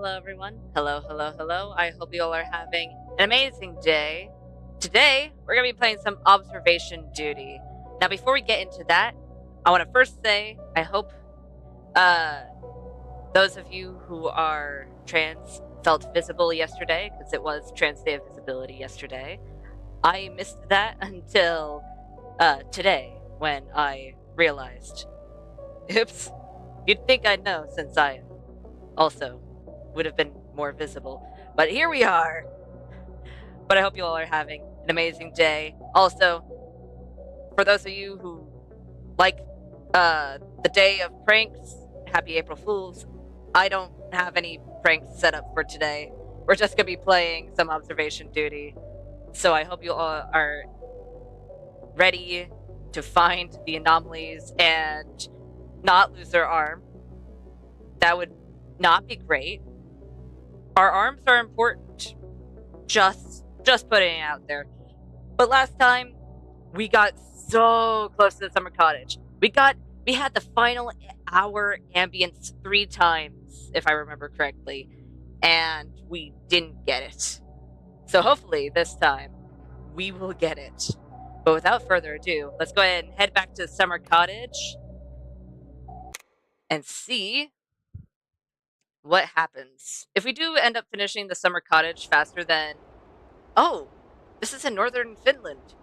hello everyone. Hello, hello, hello. I hope you all are having an amazing day. Today, we're going to be playing some observation duty. Now, before we get into that, I want to first say I hope uh, those of you who are trans felt visible yesterday, because it was Trans Day of Visibility yesterday. I missed that until today when I realized, oops, you'd think I'd know since I also would have been more visible. But here we are. But I hope you all are having an amazing day. Also, for those of you who like the day of pranks, happy April Fools. I don't have any pranks set up for today. We're just going to be playing some observation duty. So I hope you all are ready to find the anomalies and not lose their arm. That would not be great. Our arms are important. Just putting it out there. But last time, we got so close to the summer cottage. We had the final hour ambience 3 times, if I remember correctly, and we didn't get it. So hopefully this time, we will get it. But without further ado, let's go ahead and head back to the summer cottage and see what happens. If we do end up finishing the summer cottage faster than... Oh, this is in northern Finland.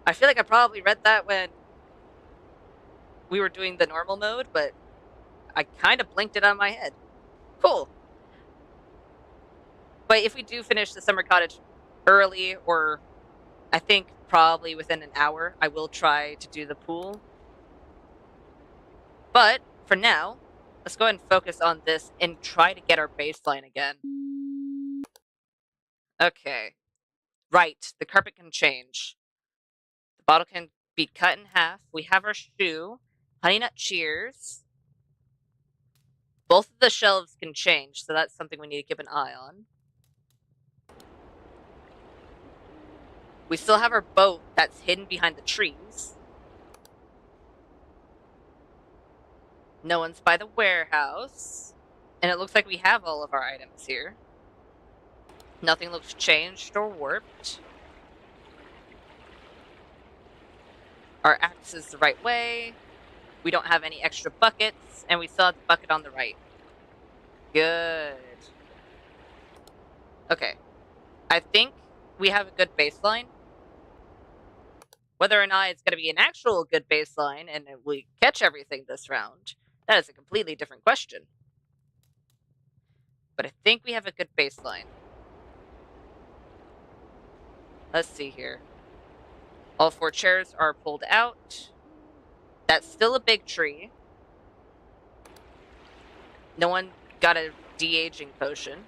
I feel like I probably read that when we were doing the normal mode, but I kind of blinked it on my head. Cool. But if we do finish the summer cottage early, or I think probably within an hour, I will try to do the pool. But for now, let's go ahead and focus on this and try to get our baseline again. Okay. Right, the carpet can change. The bottle can be cut in half. We have our shoe. Honey Nut Cheers. Both of the shelves can change, so that's something we need to keep an eye on. We still have our boat that's hidden behind the trees. No one's by the warehouse. And it looks like we have all of our items here. Nothing looks changed or warped. Our axe is the right way. We don't have any extra buckets, and we still have the bucket on the right. Good. Okay. I think we have a good baseline. Whether or not it's going to be an actual good baseline and we catch everything this round, that is a completely different question. But I think we have a good baseline. Let's see here. All 4 chairs are pulled out. That's still a big tree. No one got a de-aging potion.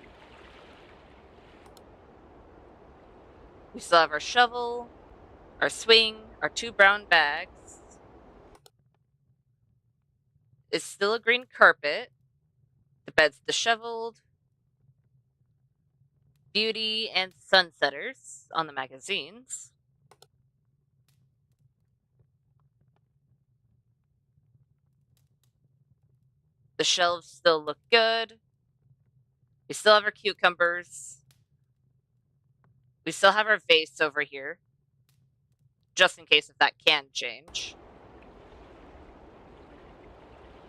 We still have our shovel, our swing, our 2 brown bags. It's still a green carpet. The bed's disheveled. Beauty and Sunsetters on the magazines. The shelves still look good. We still have our cucumbers. We still have our vase over here, just in case if that can change.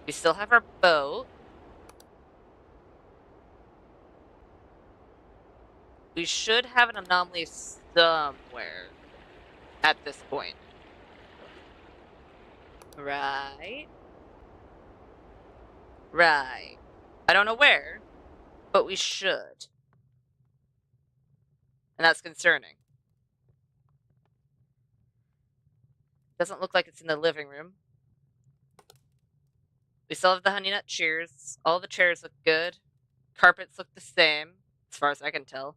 We still have our boat. We should have an anomaly somewhere at this point. Right. Right. I don't know where, but we should. And that's concerning. Doesn't look like it's in the living room. We still have the Honey Nut Cheers. All the chairs look good. Carpets look the same, as far as I can tell.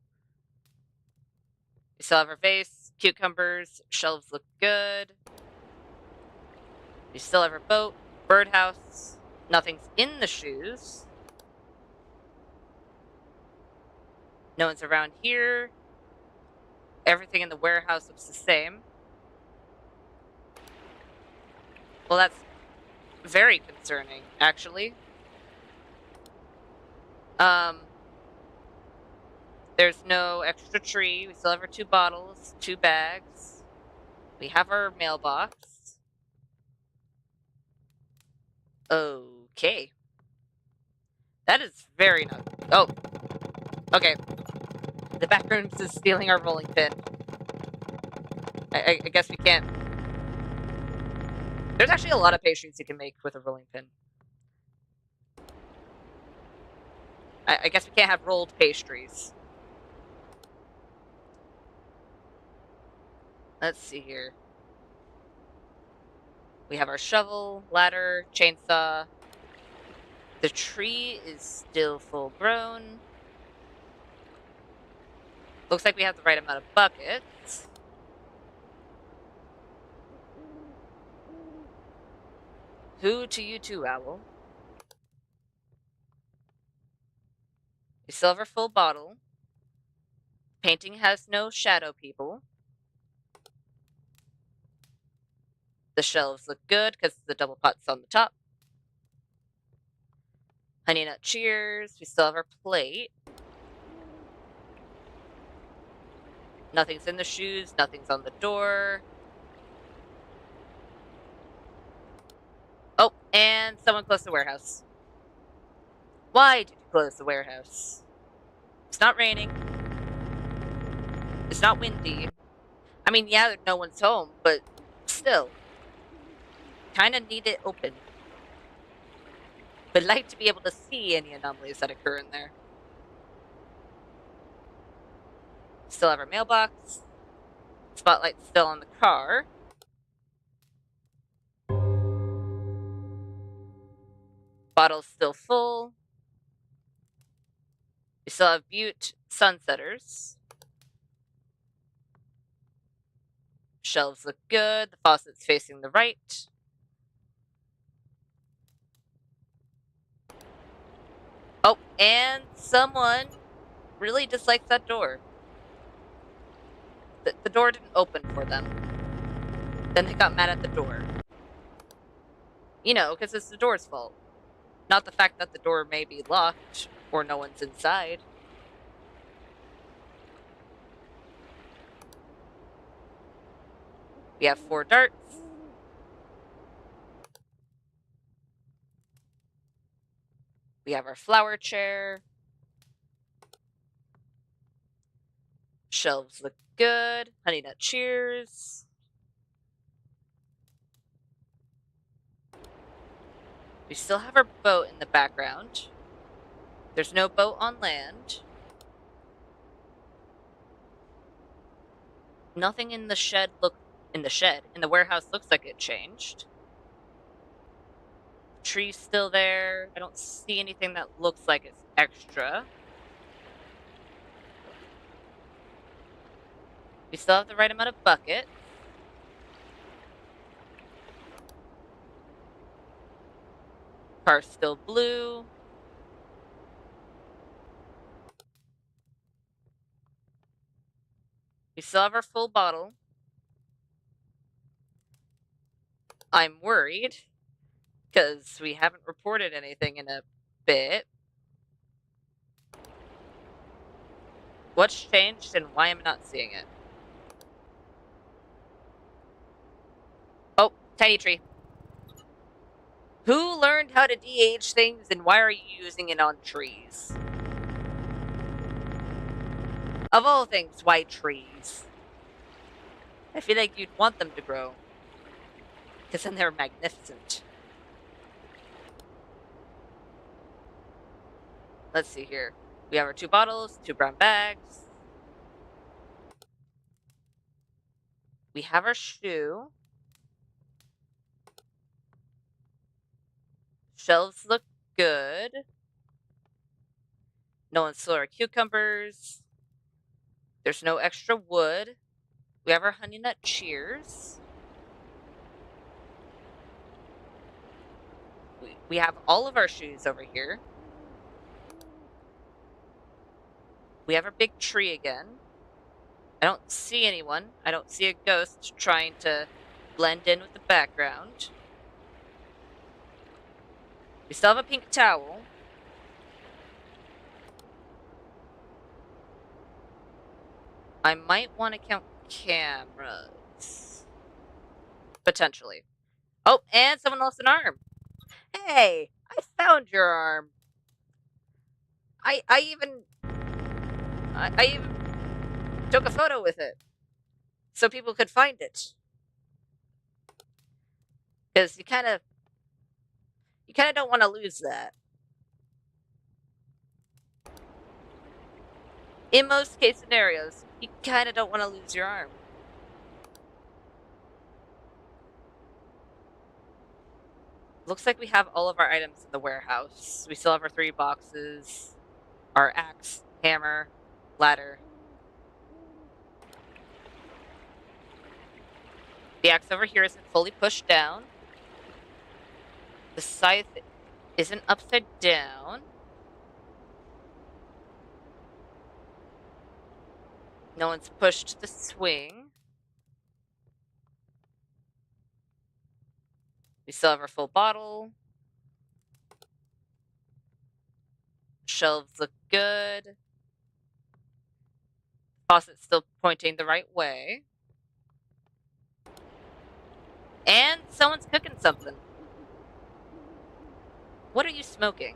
We still have our vase, cucumbers, shelves look good. We still have our boat, birdhouse. Nothing's in the shoes. No one's around here. Everything in the warehouse looks the same. Well, that's very concerning, actually. There's no extra tree. We still have our 2 bottles, 2 bags. We have our mailbox. Okay. That is very not. Oh, okay. The back rooms is stealing our rolling pin. I guess we can't. There's actually a lot of pastries you can make with a rolling pin. I guess we can't have rolled pastries. Let's see here. We have our shovel, ladder, chainsaw. The tree is still full grown. Looks like we have the right amount of buckets. Who to you too, Owl? We still have our full bottle. Painting has no shadow people. The shelves look good because the double pot's on the top. Honey Nut Cheers. We still have our plate. Nothing's in the shoes. Nothing's on the door. Oh, and someone closed the warehouse. Why did you close the warehouse? It's not raining. It's not windy. I mean, yeah, no one's home, but still. Kinda need it open. Would like to be able to see any anomalies that occur in there. Still have our mailbox. Spotlight's still on the car. Bottle's still full. We still have Butte Sunsetters. Shelves look good. The faucet's facing the right. Oh, and someone really dislikes that door. The door didn't open for them. Then they got mad at the door. You know, because it's the door's fault. Not the fact that the door may be locked or no one's inside. We have 4 darts. We have our flower chair. Shelves look good. Honey Nut Cheers. We still have our boat in the background. There's no boat on land. Nothing in the shed in the warehouse looks like it changed. Tree's still there. I don't see anything that looks like it's extra. We still have the right amount of buckets. Car's still blue. We still have our full bottle. I'm worried because we haven't reported anything in a bit. What's changed and why am I not seeing it? Oh, tiny tree. Who learned how to de-age things and why are you using it on trees? Of all things, why trees? I feel like you'd want them to grow. Because then they're magnificent. Let's see here. We have our 2 bottles, 2 brown bags. We have our shoe. Shelves look good. No one stole our cucumbers. There's no extra wood. We have our Honey Nut Cheers. We have all of our shoes over here. We have our big tree again. I don't see anyone. I don't see a ghost trying to blend in with the background. We still have a pink towel. I might want to count cameras. Potentially. Oh, and someone lost an arm. Hey, I found your arm. I even took a photo with it so people could find it. Because you kind of don't want to lose that. In most case scenarios, you kind of don't want to lose your arm. Looks like we have all of our items in the warehouse. We still have our 3 boxes, our axe, hammer, ladder. The axe over here isn't fully pushed down. The scythe isn't upside down. No one's pushed the swing. We still have our full bottle. Shelves look good. Faucet's still pointing the right way. And someone's cooking something. What are you smoking?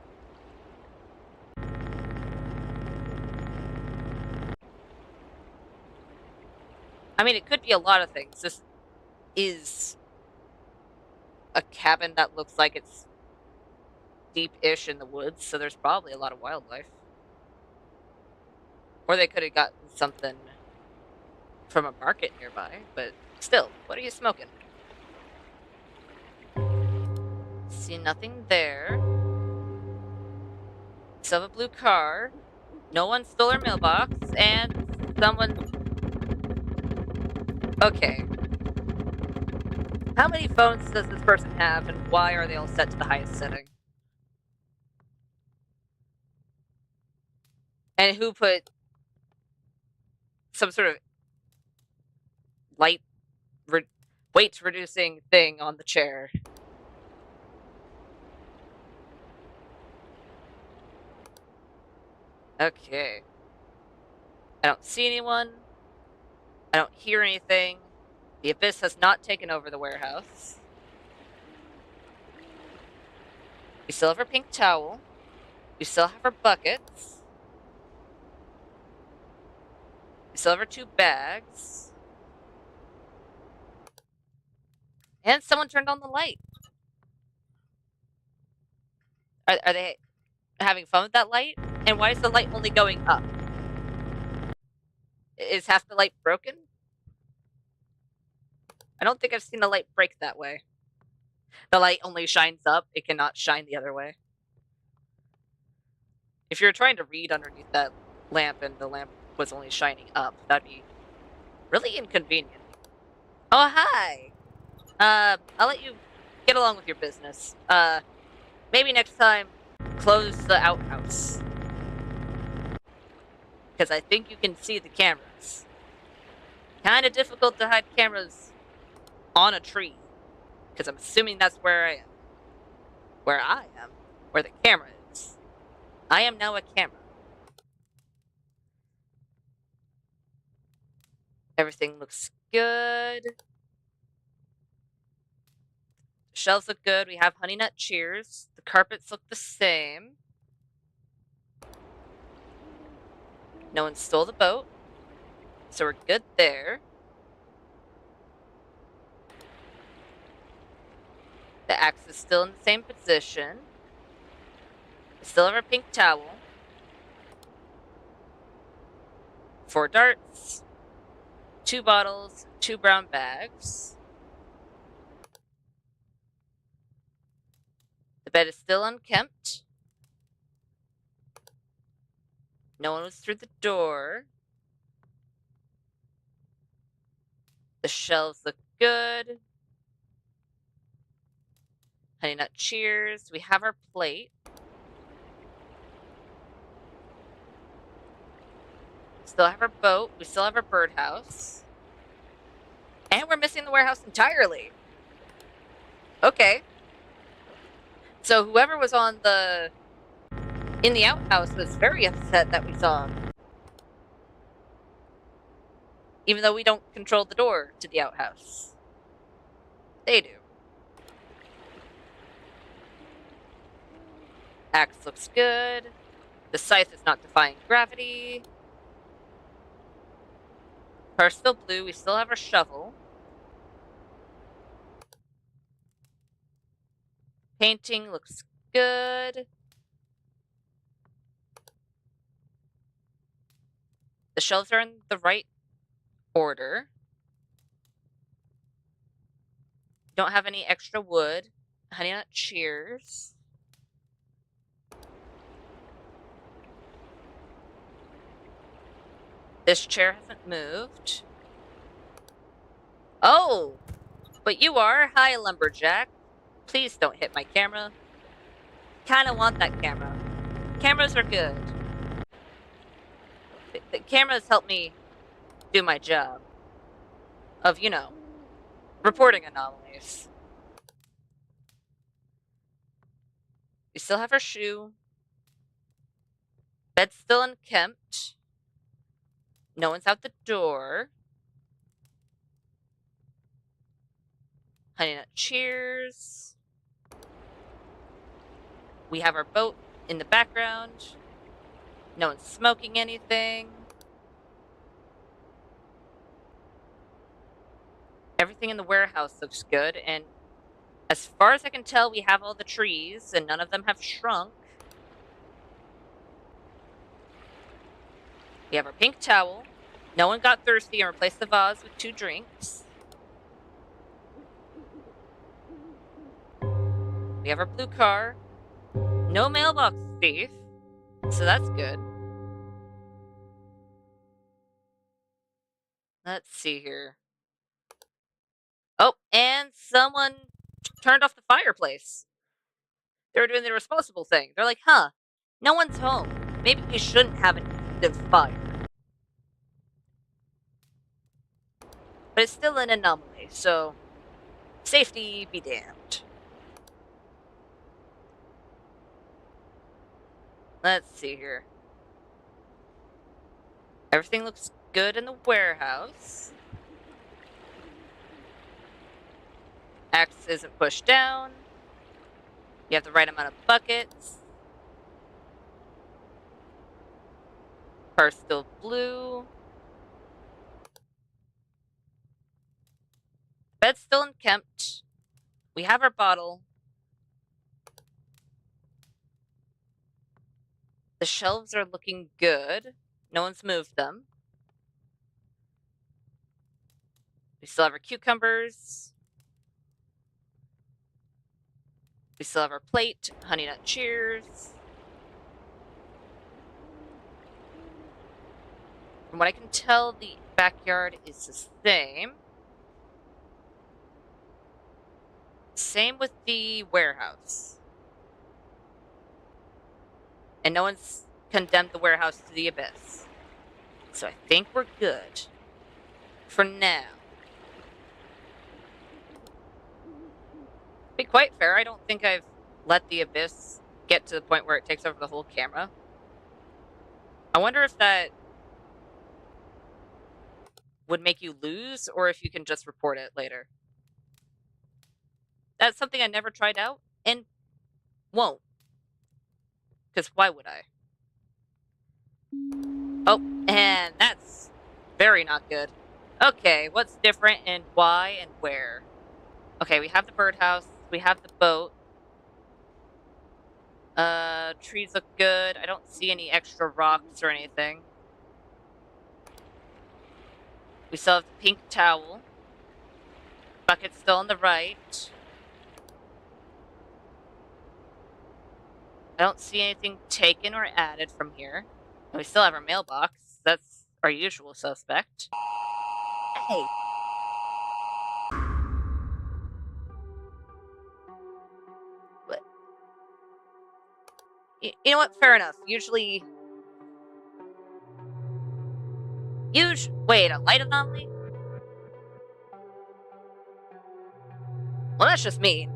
I mean, it could be a lot of things. This is a cabin that looks like it's deep-ish in the woods, so there's probably a lot of wildlife. Or they could have gotten something from a market nearby, but still, what are you smoking? See nothing there. Still have a blue car. No one stole our mailbox, and someone... Okay. How many phones does this person have, and why are they all set to the highest setting? And who put some sort of light weight reducing thing on the chair? Okay. I don't see anyone. I don't hear anything. The abyss has not taken over the warehouse. We still have our pink towel. We still have our buckets. We still have our 2 bags. And someone turned on the light. Are they having fun with that light? And why is the light only going up? Is half the light broken? I don't think I've seen the light break that way. The light only shines up. It cannot shine the other way. If you're trying to read underneath that lamp and the lamp was only shining up, that'd be really inconvenient. Oh, hi! I'll let you get along with your business. Maybe next time, close the outhouse. Because I think you can see the cameras. Kinda difficult to hide cameras on a tree. Because I'm assuming that's where I am. Where I am. Where the camera is. I am now a camera. Everything looks good. Shelves look good. We have honey nut cheers. The carpets look the same. No one stole the boat. So we're good there. The axe is still in the same position. We still have our pink towel. 4 darts. 2 bottles. 2 brown bags. The bed is still unkempt. No one was through the door. The shelves look good. Honey nut cheers. We have our plate. Still have our boat. We still have our birdhouse. And we're missing the warehouse entirely. Okay. So whoever was in the outhouse was very upset that we saw him. even though we don't control the door to the outhouse. They do. Axe looks good. The scythe is not defying gravity. Car's still blue. We still have our shovel. Painting looks good. The shelves are in the right order. Don't have any extra wood. Honey nut cheers. This chair hasn't moved. Oh, but you are. Hi, lumberjack. Please don't hit my camera. Kinda want that camera. Cameras are good. The cameras help me do my job of, you know, reporting anomalies. We still have our shoe. Bed's still unkempt. No one's out the door. Honey nut cheers. We have our boat in the background. No one's smoking anything. Everything in the warehouse looks good, and as far as I can tell, we have all the trees, and none of them have shrunk. We have our pink towel. No one got thirsty and replaced the vase with 2 drinks. We have our blue car. No mailbox thief, so that's good. Let's see here. Oh, and someone turned off the fireplace. They were doing the responsible thing. They're like, huh, no one's home. Maybe we shouldn't have an active fire. But it's still an anomaly, so safety be damned. Let's see here. Everything looks good in the warehouse. Axe isn't pushed down. You have the right amount of buckets. Car's still blue. Bed's still unkempt. We have our bottle. The shelves are looking good. No one's moved them. We still have our cucumbers. We still have our plate. Honey nut cheers. From what I can tell, the backyard is the same. Same with the warehouse. And no one's condemned the warehouse to the abyss. So I think we're good. For now. To be quite fair, I don't think I've let the abyss get to the point where it takes over the whole camera. I wonder if that would make you lose, or if you can just report it later. That's something I never tried out, and won't. Because why would I? Oh, and that's very not good. Okay, what's different and why and where? Okay, we have the birdhouse. We have the boat. Trees look good. I don't see any extra rocks or anything. We still have the pink towel. Bucket's still on the right. I don't see anything taken or added from here. And we still have our mailbox. That's our usual suspect. Hey. What? You know what? Fair enough. Usually... Wait, a light anomaly? Well, that's just mean.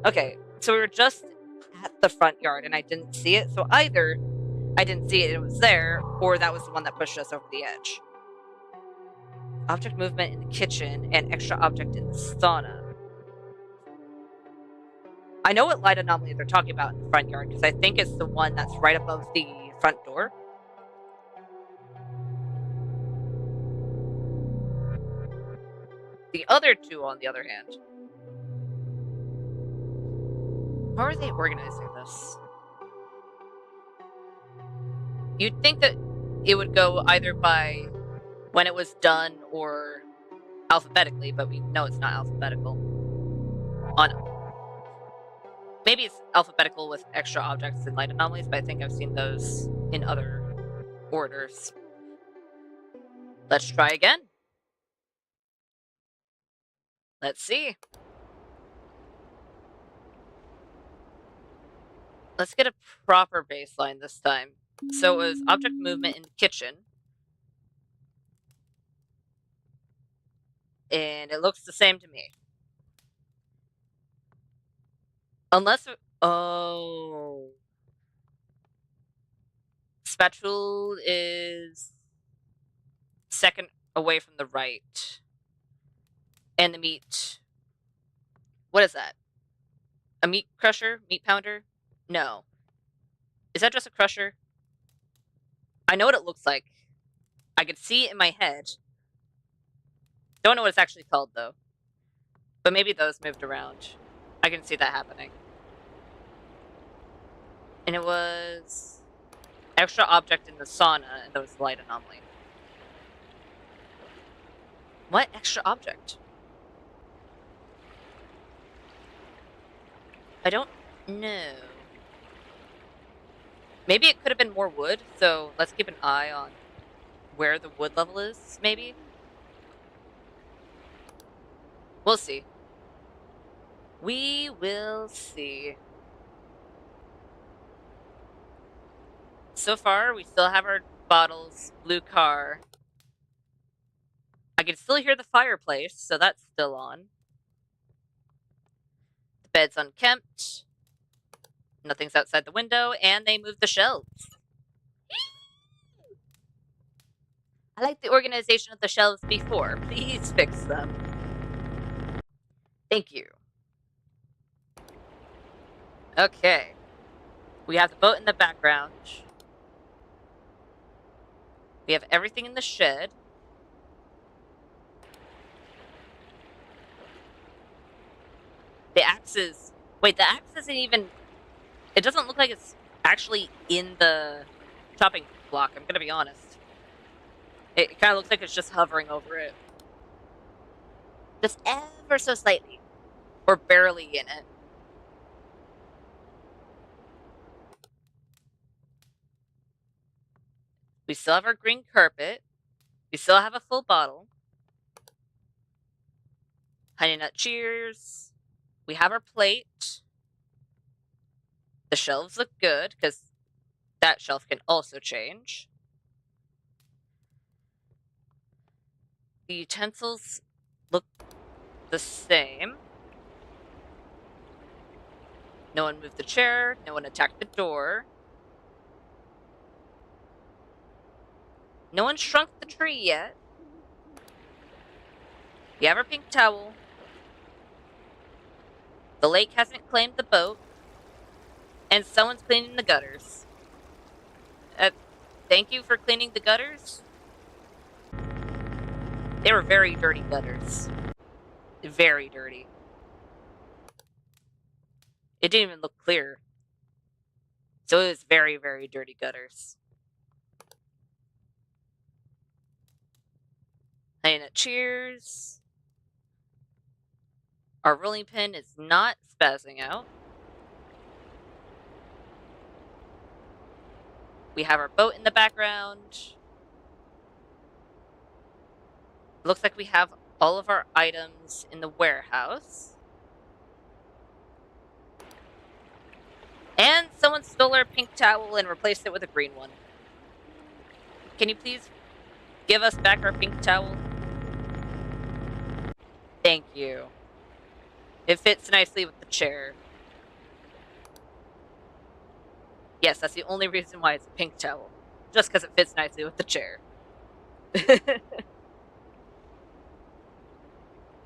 Okay, so we were just at the front yard and I didn't see it. So either I didn't see it, it was there, or that was the one that pushed us over the edge. Object movement in the kitchen and extra object in the sauna. I know what light anomaly they're talking about in the front yard because I think it's the one that's right above the front door. The other two, on the other hand. How are they organizing this? You'd think that it would go either by when it was done or alphabetically, but we know it's not alphabetical. Maybe it's alphabetical with extra objects and light anomalies, but I think I've seen those in other orders. Let's try again. Let's see. Let's get a proper baseline this time. So it was object movement in the kitchen. And it looks the same to me. Unless... Oh... Spatule is... second away from the right. And the meat... What is that? A meat crusher? Meat pounder? No. Is that just a crusher? I know what it looks like. I can see it in my head. Don't know what it's actually called, though. But maybe those moved around. I can see that happening. And it was... extra object in the sauna, and that was light anomaly. What extra object? I don't know. Maybe it could have been more wood, so let's keep an eye on where the wood level is, maybe? We'll see. We will see. So far, we still have our bottles, blue car. I can still hear the fireplace, so that's still on. The bed's unkempt. Nothing's outside the window, and they moved the shelves. I like the organization of the shelves before. Please fix them. Thank you. Okay. We have the boat in the background. We have everything in the shed. The axes... Wait, the axe isn't even... It doesn't look like it's actually in the chopping block, I'm gonna be honest. It kind of looks like it's just hovering over it. Just ever so slightly. Or barely in it. We still have our green carpet. We still have a full bottle. Honey Nut Cheers. We have our plate. The shelves look good, because that shelf can also change. The utensils look the same. No one moved the chair. No one attacked the door. No one shrunk the tree yet. We have our pink towel. The lake hasn't claimed the boat. And someone's cleaning the gutters. Thank you for cleaning the gutters. They were very dirty gutters. Very dirty. It didn't even look clear. So it was very, very dirty gutters. And cheers. Our rolling pin is not spazzing out. We have our boat in the background. Looks like we have all of our items in the warehouse. And someone stole our pink towel and replaced it with a green one. Can you please give us back our pink towel? Thank you. It fits nicely with the chair. Yes, that's the only reason why it's a pink towel. Just because it fits nicely with the chair.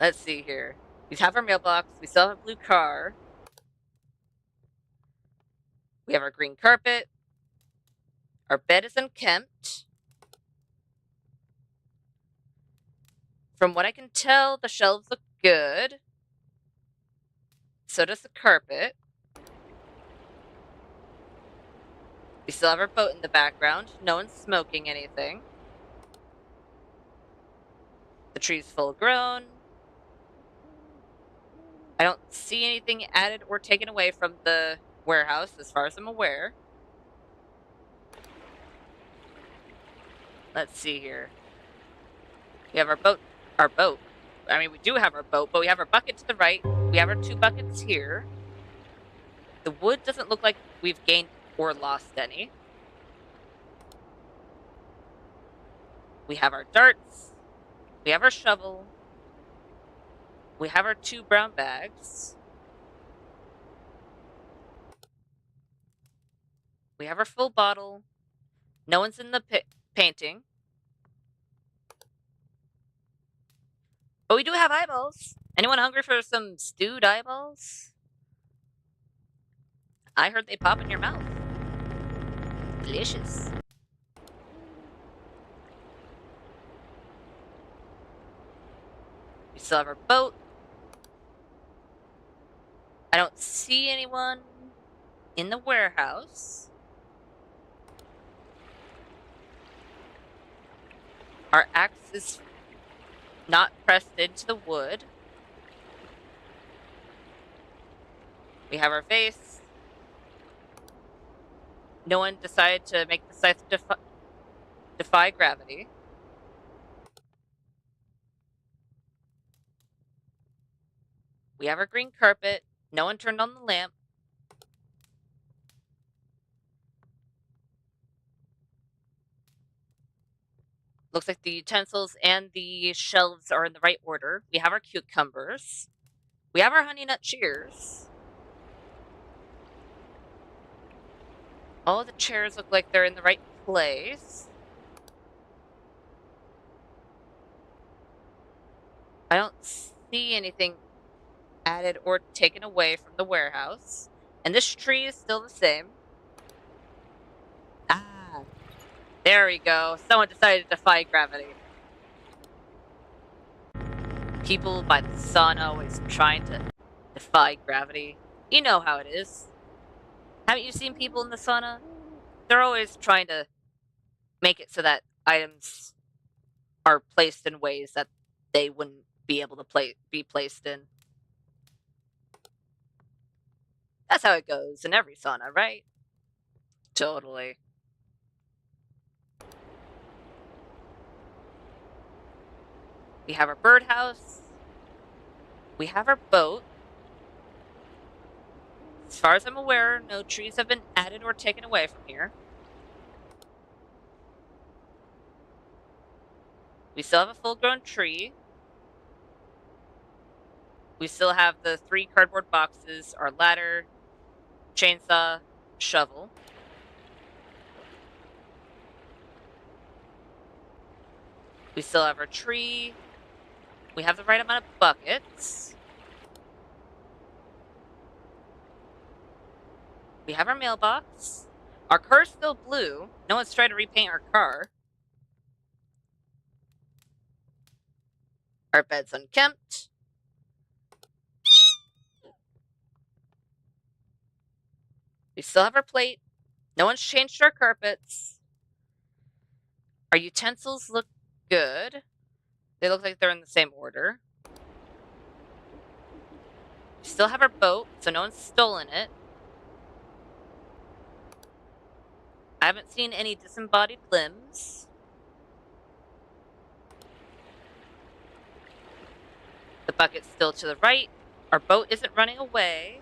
Let's see here. We have our mailbox. We still have a blue car. We have our green carpet. Our bed is unkempt. From what I can tell, the shelves look good. So does the carpet. We still have our boat in the background. No one's smoking anything. The tree's full grown. I don't see anything added or taken away from the warehouse as far as I'm aware. Let's see here. We have our boat. I mean, we do have our boat, but we have our bucket to the right. We have our 2 buckets here. The wood doesn't look like we've gained or lost any. We have our darts. We have our shovel. We have our 2 brown bags. We have our full bottle. No one's in the painting. But we do have eyeballs. Anyone hungry for some stewed eyeballs? I heard they pop in your mouth. Delicious. We still have our boat. I don't see anyone in the warehouse. Our axe is not pressed into the wood. We have our vase. No one decided to make the scythe defy gravity. We have our green carpet. No one turned on the lamp. Looks like the utensils and the shelves are in the right order. We have our cucumbers. We have our honey nut shears. All the chairs look like they're in the right place. I don't see anything added or taken away from the warehouse. And this tree is still the same. Ah, there we go. Someone decided to defy gravity. People by the sauna always trying to defy gravity. You know how it is. Haven't you seen people in the sauna? They're always trying to make it so that items are placed in ways that they wouldn't be able to be placed in. That's how it goes in every sauna, right? Totally. We have our birdhouse. We have our boat. As far as I'm aware, no trees have been added or taken away from here. We still have a full-grown tree. We still have the 3 cardboard boxes, our ladder, chainsaw, shovel. We still have our tree. We have the right amount of buckets. We have our mailbox. Our car's still blue. No one's tried to repaint our car. Our bed's unkempt. We still have our plate. No one's changed our carpets. Our utensils look good. They look like they're in the same order. We still have our boat, so no one's stolen it. I haven't seen any disembodied limbs. The bucket's still to the right. Our boat isn't running away.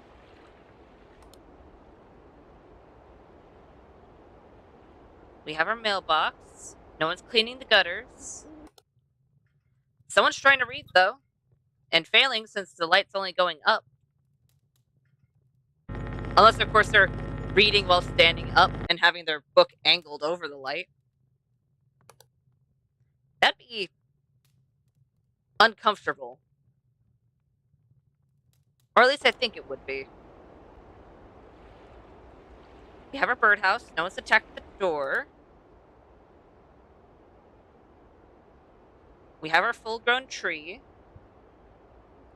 We have our mailbox. No one's cleaning the gutters. Someone's trying to read, though. And failing since the light's only going up. Unless, of course, they're reading while standing up and having their book angled over the light. That'd be uncomfortable. Or at least I think it would be. We have our birdhouse. No one's attacked the door. We have our full-grown tree.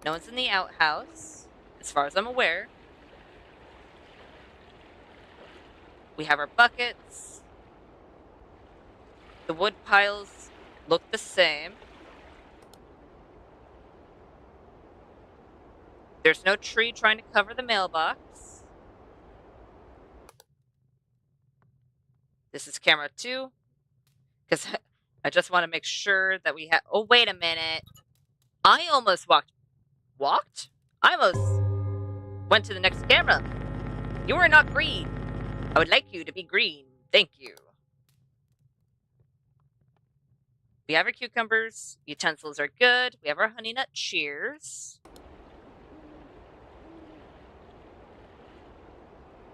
No one's in the outhouse, as far as I'm aware. We have our buckets. The wood piles look the same. There's no tree trying to cover the mailbox. This is camera 2. Because I just want to make sure that we have... Oh, wait a minute. I almost walked? I almost went to the next camera. You are not green. I would like you to be green. Thank you. We have our cucumbers. Utensils are good. We have our honey nut shears.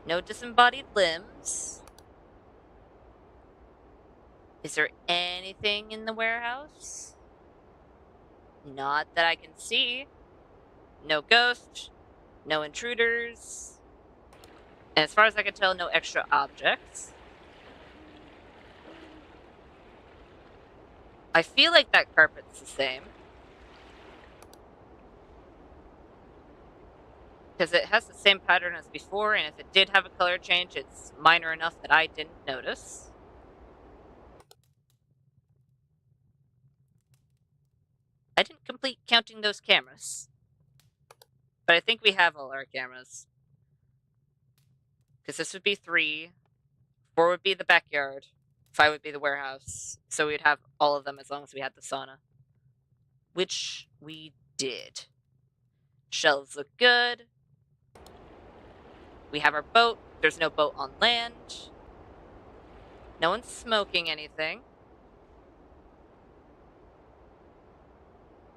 No disembodied limbs. Is there anything in the warehouse? Not that I can see. No ghosts. No intruders. And as far as I can tell, no extra objects. I feel like that carpet's the same. Because it has the same pattern as before, and if it did have a color change, it's minor enough that I didn't notice. I didn't complete counting those cameras. But I think we have all our cameras. Because this would be 3. 4 would be the backyard. 5 would be the warehouse. So we'd have all of them as long as we had the sauna. Which we did. Shelves look good. We have our boat. There's no boat on land. No one's smoking anything.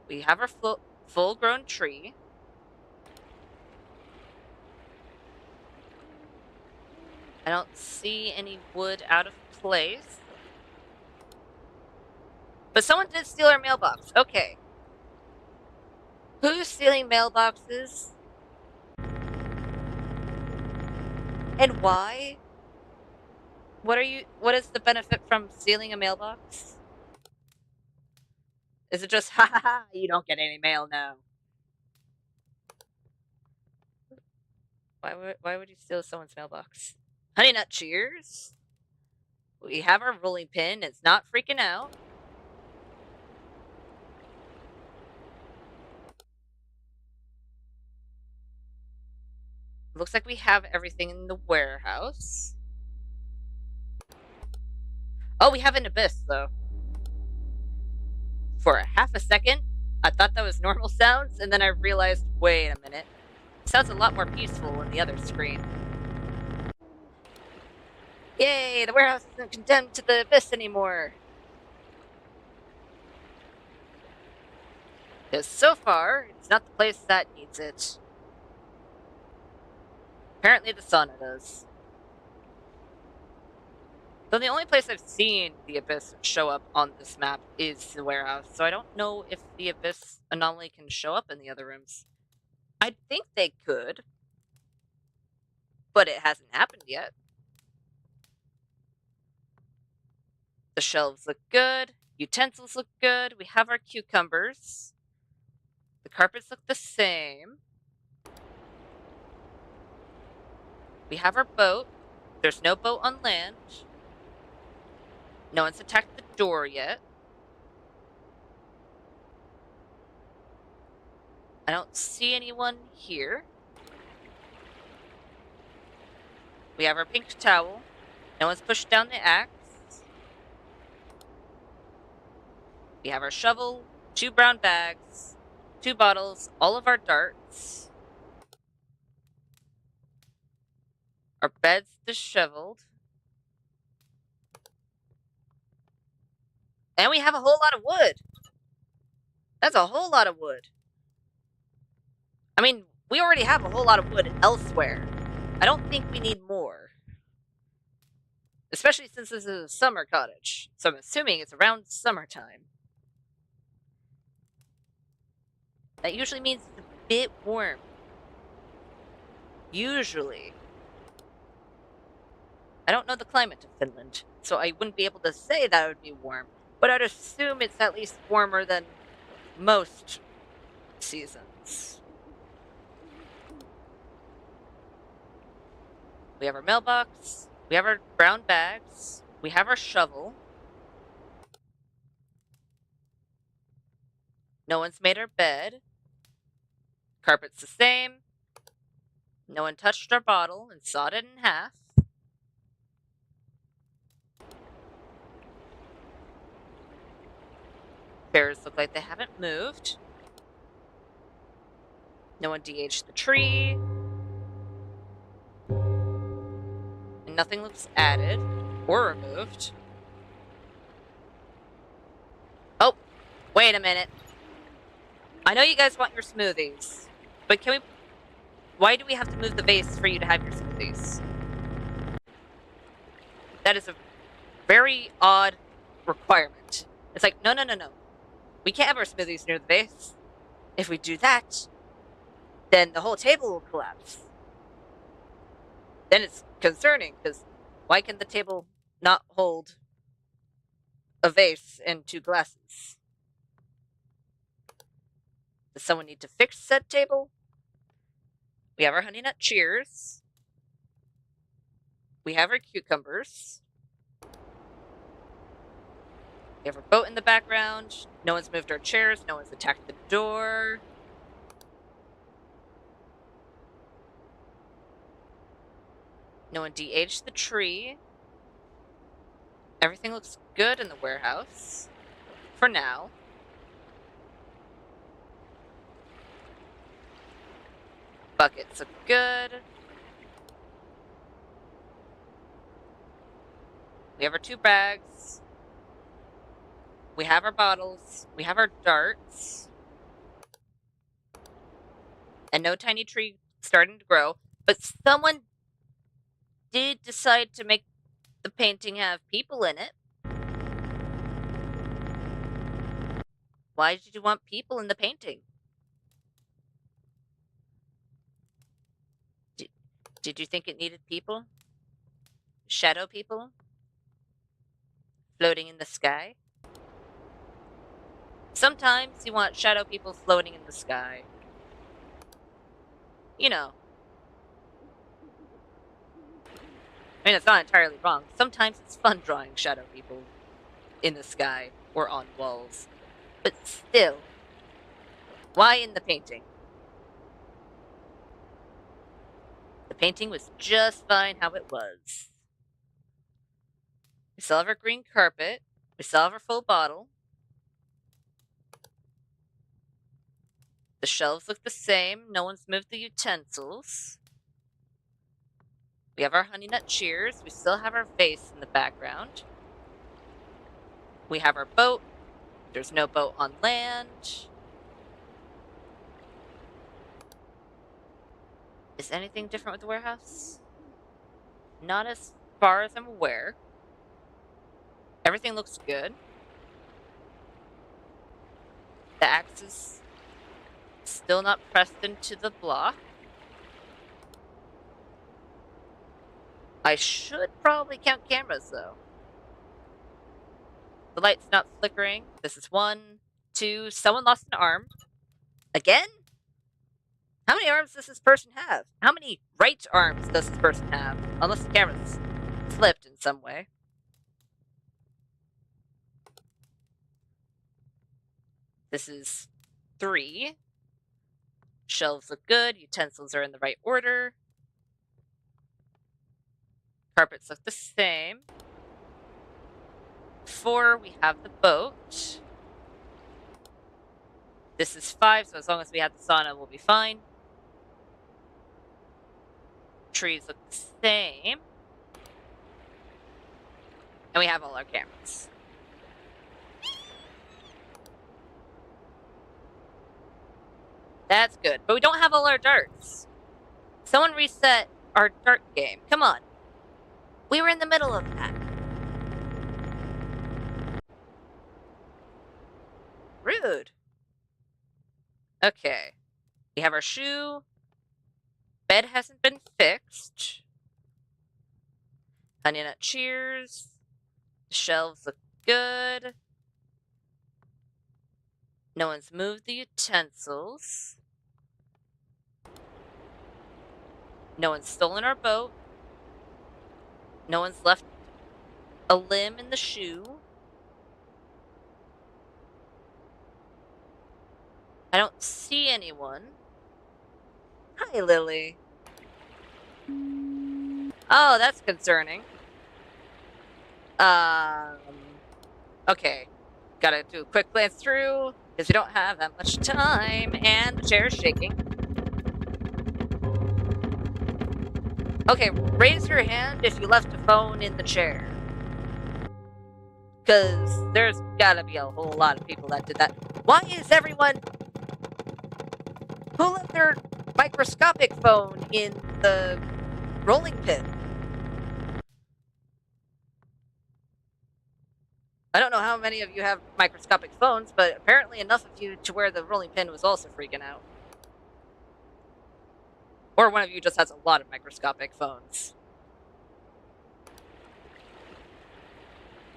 We have our full-grown tree. I don't see any wood out of place. But someone did steal our mailbox. Okay. Who's stealing mailboxes? And why? What is the benefit from stealing a mailbox? Is it just, ha ha ha, you don't get any mail now? Why would you steal someone's mailbox? Honey nut cheers. We have our rolling pin. It's not freaking out. Looks like we have everything in the warehouse. Oh, we have an abyss, though. For a half a second, I thought that was normal sounds, and then I realized, wait a minute. It sounds a lot more peaceful in the other screen. Yay, the warehouse isn't condemned to the abyss anymore. Because so far, it's not the place that needs it. Apparently the sauna does. Though the only place I've seen the abyss show up on this map is the warehouse, so I don't know if the abyss anomaly can show up in the other rooms. I think they could, but it hasn't happened yet. The shelves look good. Utensils look good. We have our cucumbers. The carpets look the same. We have our boat. There's no boat on land. No one's attacked the door yet. I don't see anyone here. We have our pink towel. No one's pushed down the axe. We have our shovel, 2 brown bags, 2 bottles, all of our darts. Our bed's disheveled. And we have a whole lot of wood. That's a whole lot of wood. I mean, we already have a whole lot of wood elsewhere. I don't think we need more. Especially since this is a summer cottage. So I'm assuming it's around summertime. That usually means it's a bit warm. Usually. I don't know the climate of Finland, so I wouldn't be able to say that it would be warm, but I'd assume it's at least warmer than most seasons. We have our mailbox, we have our brown bags, we have our shovel. No one's made our bed. Carpet's the same. No one touched our bottle and sawed it in half. Bears look like they haven't moved. No one de-aged the tree. And nothing looks added or removed. Oh, wait a minute. I know you guys want your smoothies, but can we... Why do we have to move the vase for you to have your smoothies? That is a very odd requirement. It's like, no. We can't have our smoothies near the vase. If we do that, then the whole table will collapse. Then it's concerning, because why can the table not hold a vase and 2 glasses? Does someone need to fix said table? We have our honey nut cheers. We have our cucumbers. We have our boat in the background. No one's moved our chairs. No one's attacked the door. No one de-aged the tree. Everything looks good in the warehouse. For now. Buckets look good. We have our 2 bags. We have our bottles. We have our darts. And no tiny tree starting to grow. But someone did decide to make the painting have people in it. Why did you want people in the painting? Did you think it needed people? Shadow people? Floating in the sky? Sometimes you want shadow people floating in the sky. You know. I mean, it's not entirely wrong. Sometimes it's fun drawing shadow people in the sky or on walls. But still, why in the painting? The painting was just fine how it was. We still have our green carpet. We still have our full bottle. The shelves look the same. No one's moved the utensils. We have our honey nut cheers. We still have our vase in the background. We have our boat. There's no boat on land. Is anything different with the warehouse? Not as far as I'm aware. Everything looks good. The axe is still not pressed into the block. I should probably count cameras, though. The light's not flickering. This is 1, 2. Someone lost an arm. Again? How many arms does this person have? How many right arms does this person have? Unless the camera's flipped in some way. This is 3. Shelves look good. Utensils are in the right order. Carpets look the same. 4, we have the boat. This is 5, so as long as we have the sauna, we'll be fine. Trees look the same. And we have all our cameras. That's good. But we don't have all our darts. Someone reset our dart game. Come on. We were in the middle of that. Rude. Okay. We have our shoe, bed hasn't been fixed. Honey Nut Cheers. The shelves look good. No one's moved the utensils. No one's stolen our boat. No one's left a limb in the shoe. I don't see anyone. Hi, Lily. Oh, that's concerning. Okay. Gotta do a quick glance through, because we don't have that much time, and the chair's shaking. Okay, raise your hand if you left a phone in the chair. Because there's gotta be a whole lot of people that did that. Why is everyone... Who left their microscopic phone in the rolling pin? I don't know how many of you have microscopic phones, but apparently enough of you to where the rolling pin was also freaking out. Or one of you just has a lot of microscopic phones.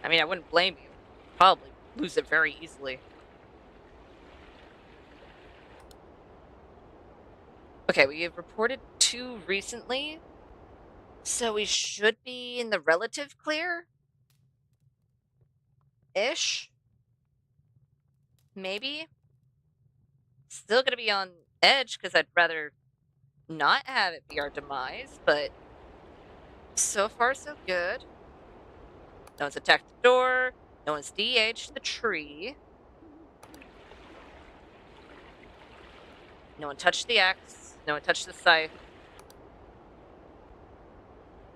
I mean, I wouldn't blame you. Probably lose it very easily. Okay, we have reported 2 recently, so we should be in the relative clear? Ish? Maybe? Still gonna be on edge, because I'd rather not have it be our demise, but so far so good. No one's attacked the door. No one's DH'd the tree. No one touched the axe. No one touched the scythe.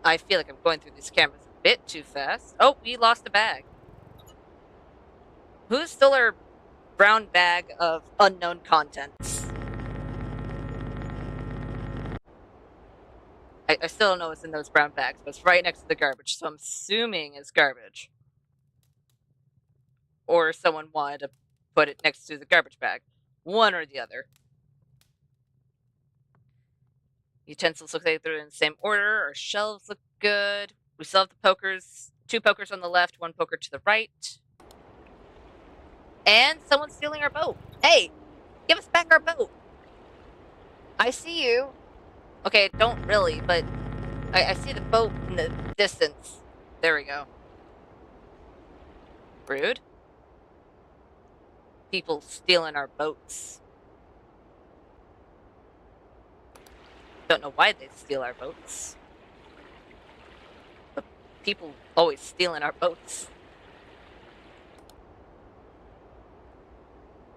I feel like I'm going through these cameras a bit too fast. Oh, we lost a bag. Who stole our brown bag of unknown contents? I still don't know what's in those brown bags, but it's right next to the garbage, so I'm assuming it's garbage. Or someone wanted to put it next to the garbage bag. One or the other. Utensils look like they're in the same order. Our shelves look good. We still have the pokers. 2 pokers on the left, 1 poker to the right. And someone's stealing our boat. Hey, give us back our boat. I see you. Okay, don't really, but I see the boat in the distance. There we go. Rude. People stealing our boats. Don't know why they steal our boats. But people always stealing our boats.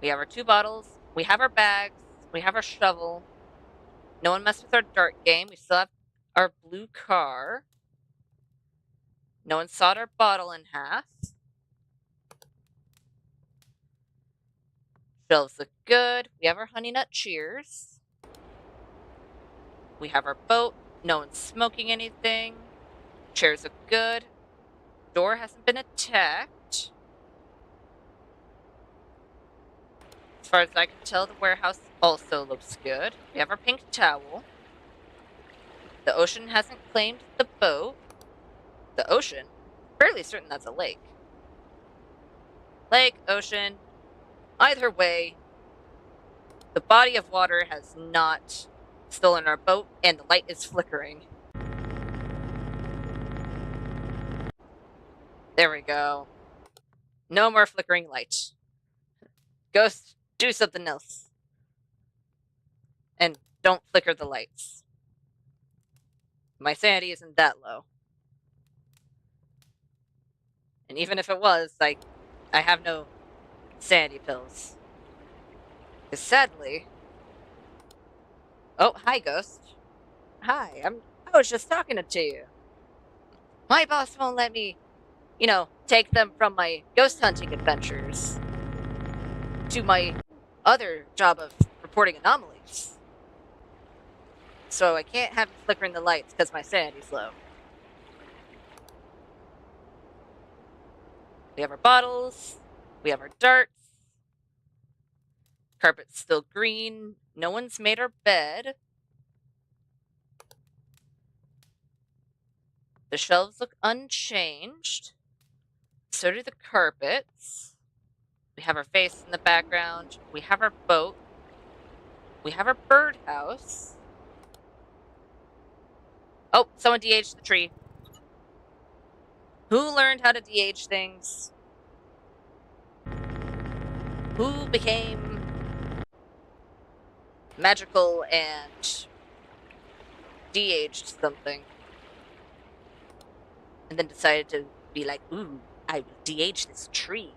We have our 2 bottles. We have our bags. We have our shovel. No one messed with our dart game. We still have our blue car. No one sawed our bottle in half. Shelves look good. We have our Honey Nut Cheers. We have our boat. No one's smoking anything. Chairs look good. Door hasn't been attacked. As far as I can tell, the warehouse also looks good. We have our pink towel. The ocean hasn't claimed the boat. The ocean? Fairly certain that's a lake. Lake, ocean. Either way, the body of water has not stolen our boat, and the light is flickering. There we go. No more flickering light. Ghost, do something else. And don't flicker the lights. My sanity isn't that low. And even if it was, I have no sanity pills. Because sadly... Oh, hi, Ghost. Hi, I was just talking to you. My boss won't let me, take them from my ghost hunting adventures to my other job of reporting anomalies. So I can't have you flickering the lights because my sanity's low. We have our bottles. We have our darts. Carpet's still green. No one's made our bed. The shelves look unchanged. So do the carpets. We have our face in the background. We have our boat. We have our birdhouse. Oh, someone de-aged the tree. Who learned how to de-age things? Who became magical and de-aged something? And then decided to be like, ooh, I will de-age this tree.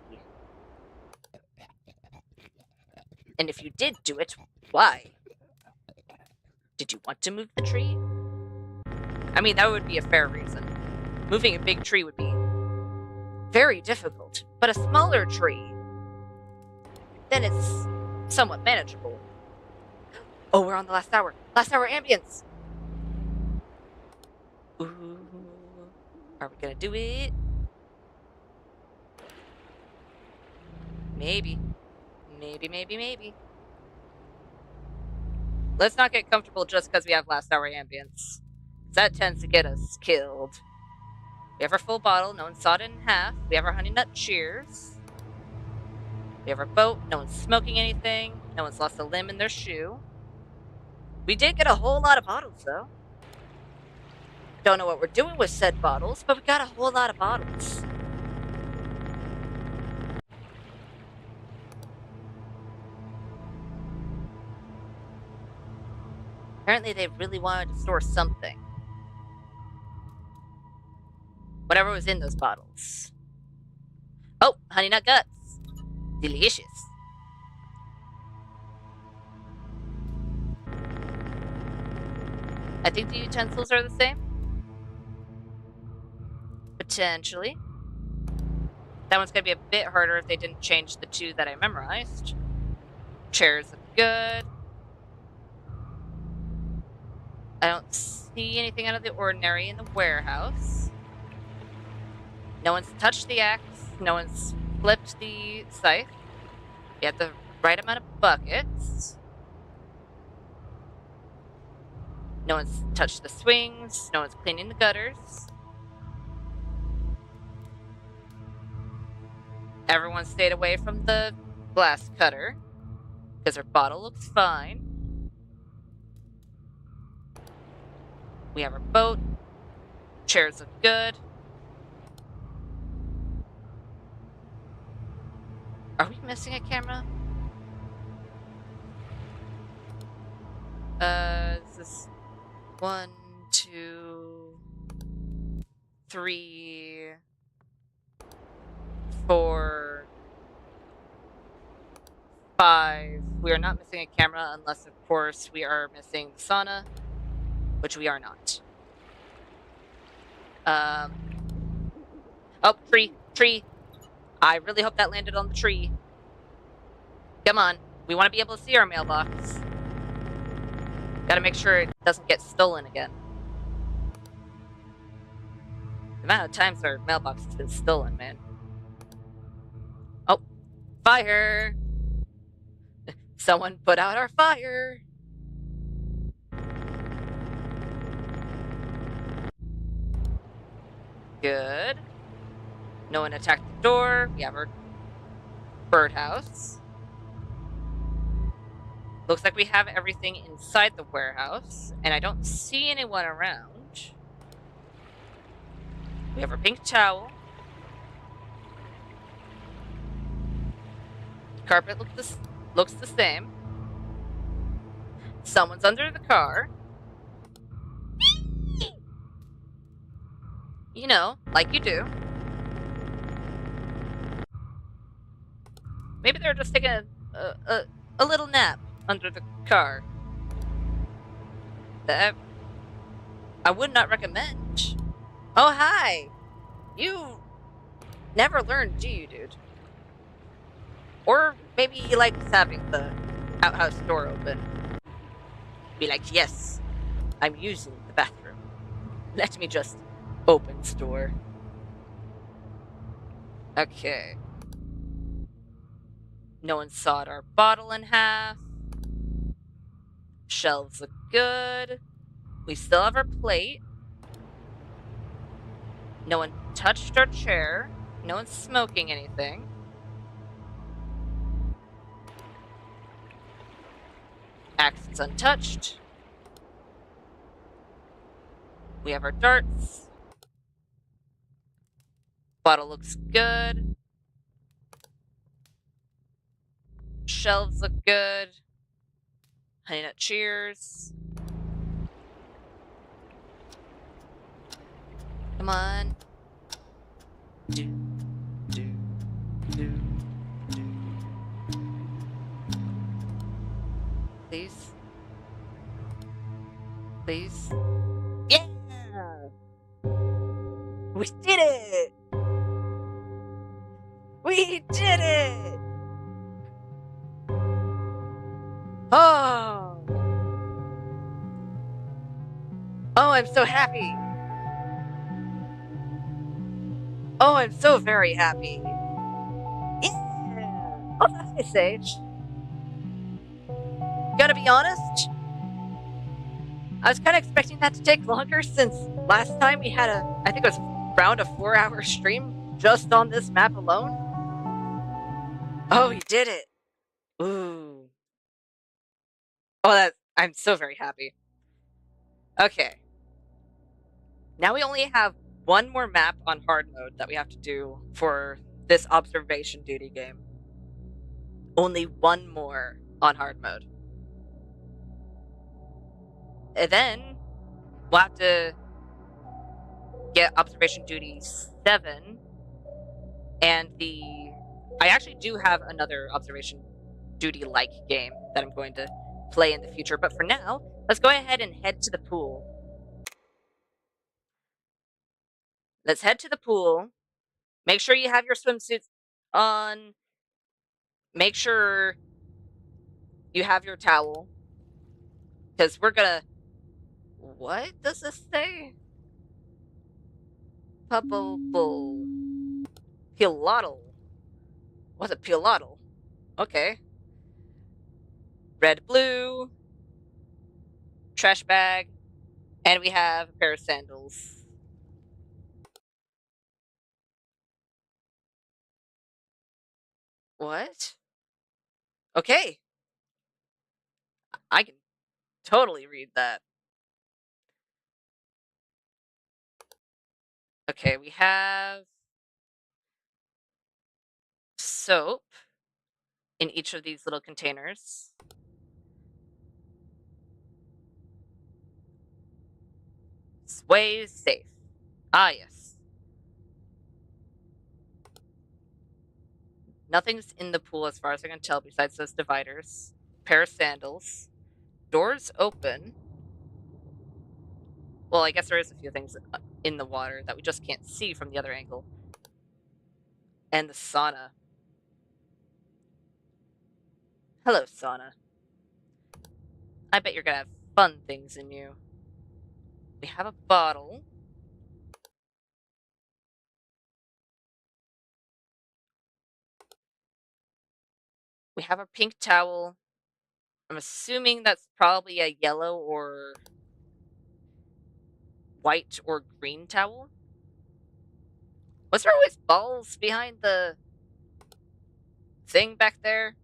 And if you did do it, why? Did you want to move the tree? I mean, that would be a fair reason. Moving a big tree would be very difficult, but a smaller tree, then it's somewhat manageable. Oh, we're on the last hour. Last hour ambience. Ooh, are we gonna do it? Maybe. Maybe. Let's not get comfortable just because we have last hour ambience. That tends to get us killed. We have our full bottle. No one sawed it in half. We have our honey nut cheers. We have our boat. No one's smoking anything. No one's lost a limb in their shoe. We did get a whole lot of bottles, though. Don't know what we're doing with said bottles, but we got a whole lot of bottles. Apparently they really wanted to store something. Whatever was in those bottles. Oh, honey nut guts. Delicious. I think the utensils are the same. Potentially. That one's gonna be a bit harder if they didn't change the two that I memorized. Chairs look good. I don't see anything out of the ordinary in the warehouse. No one's touched the axe. No one's flipped the scythe. We have the right amount of buckets. No one's touched the swings. No one's cleaning the gutters. Everyone stayed away from the glass cutter because her bottle looks fine. We have our boat. Chairs look good. Are we missing a camera? Is this 1, 2, 3, 4, 5. We are not missing a camera unless, of course, we are missing the sauna, which we are not. Oh, tree. I really hope that landed on the tree. Come on. We want to be able to see our mailbox. Gotta make sure it doesn't get stolen again. The amount of times our mailbox has been stolen, man. Oh, fire! Someone put out our fire! Good. No one attacked the door. We have our birdhouse. Looks like we have everything inside the warehouse, and I don't see anyone around. We have our pink towel. Carpet looks the same. Someone's under the car. You know, like you do. Maybe they're just taking a little nap under the car. That I would not recommend. Oh, hi! You never learned, do you, dude? Or maybe he likes having the outhouse door open. Be like, yes, I'm using the bathroom. Let me just open store. Okay. No one sawed our bottle in half. Shelves look good. We still have our plate. No one touched our chair. No one's smoking anything. Axe is untouched. We have our darts. Bottle looks good. Shelves look good. Honey nut cheers. Come on. Do, do, do, do. Please. Please. Yeah! We did it! We did it! Oh! Oh, I'm so happy! Oh, I'm so very happy! Yeah! Oh, that's nice, Sage. Gotta be honest, I was kind of expecting that to take longer since last time we had I think it was around a 4-hour stream just on this map alone. Oh, you did it! Ooh. Oh, I'm so very happy. Okay. Now we only have one more map on hard mode that we have to do for this observation duty game. Only one more on hard mode. And then we'll have to get observation duty 7 and I actually do have another observation duty-like game that I'm going to play in the future. But for now, let's go ahead and head to the pool. Let's head to the pool. Make sure you have your swimsuits on. Make sure you have your towel. Because we're gonna... What does this say? Purposefully. Pilottle. What's a pilottle? Okay. Red, blue. Trash bag. And we have a pair of sandals. What? Okay. I can totally read that. Okay, we have soap in each of these little containers. It's way safe. Ah, yes. Nothing's in the pool as far as I can tell besides those dividers. Pair of sandals. Doors open. Well, I guess there is a few things in the water that we just can't see from the other angle. And the sauna. Hello, sauna. I bet you're gonna have fun things in you. We have a bottle. We have a pink towel. I'm assuming that's probably a yellow or white or green towel. Was there always balls behind the thing back there?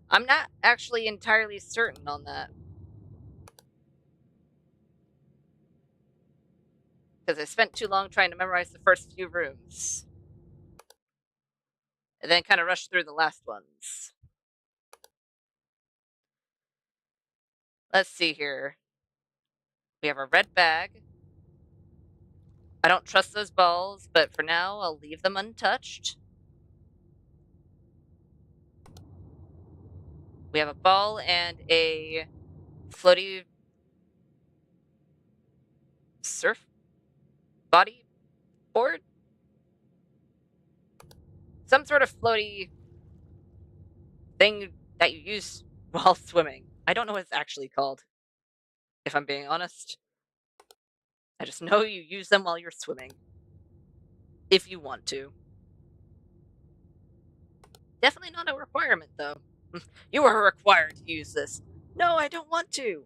I'm not actually entirely certain on that. Because I spent too long trying to memorize the first few rooms. And then kind of rushed through the last ones. Let's see here. We have our red bag. I don't trust those balls, but for now, I'll leave them untouched. We have a ball and a floaty surf body board? Some sort of floaty thing that you use while swimming. I don't know what it's actually called, if I'm being honest. I just know you use them while you're swimming. If you want to. Definitely not a requirement, though. You are required to use this. No, I don't want to.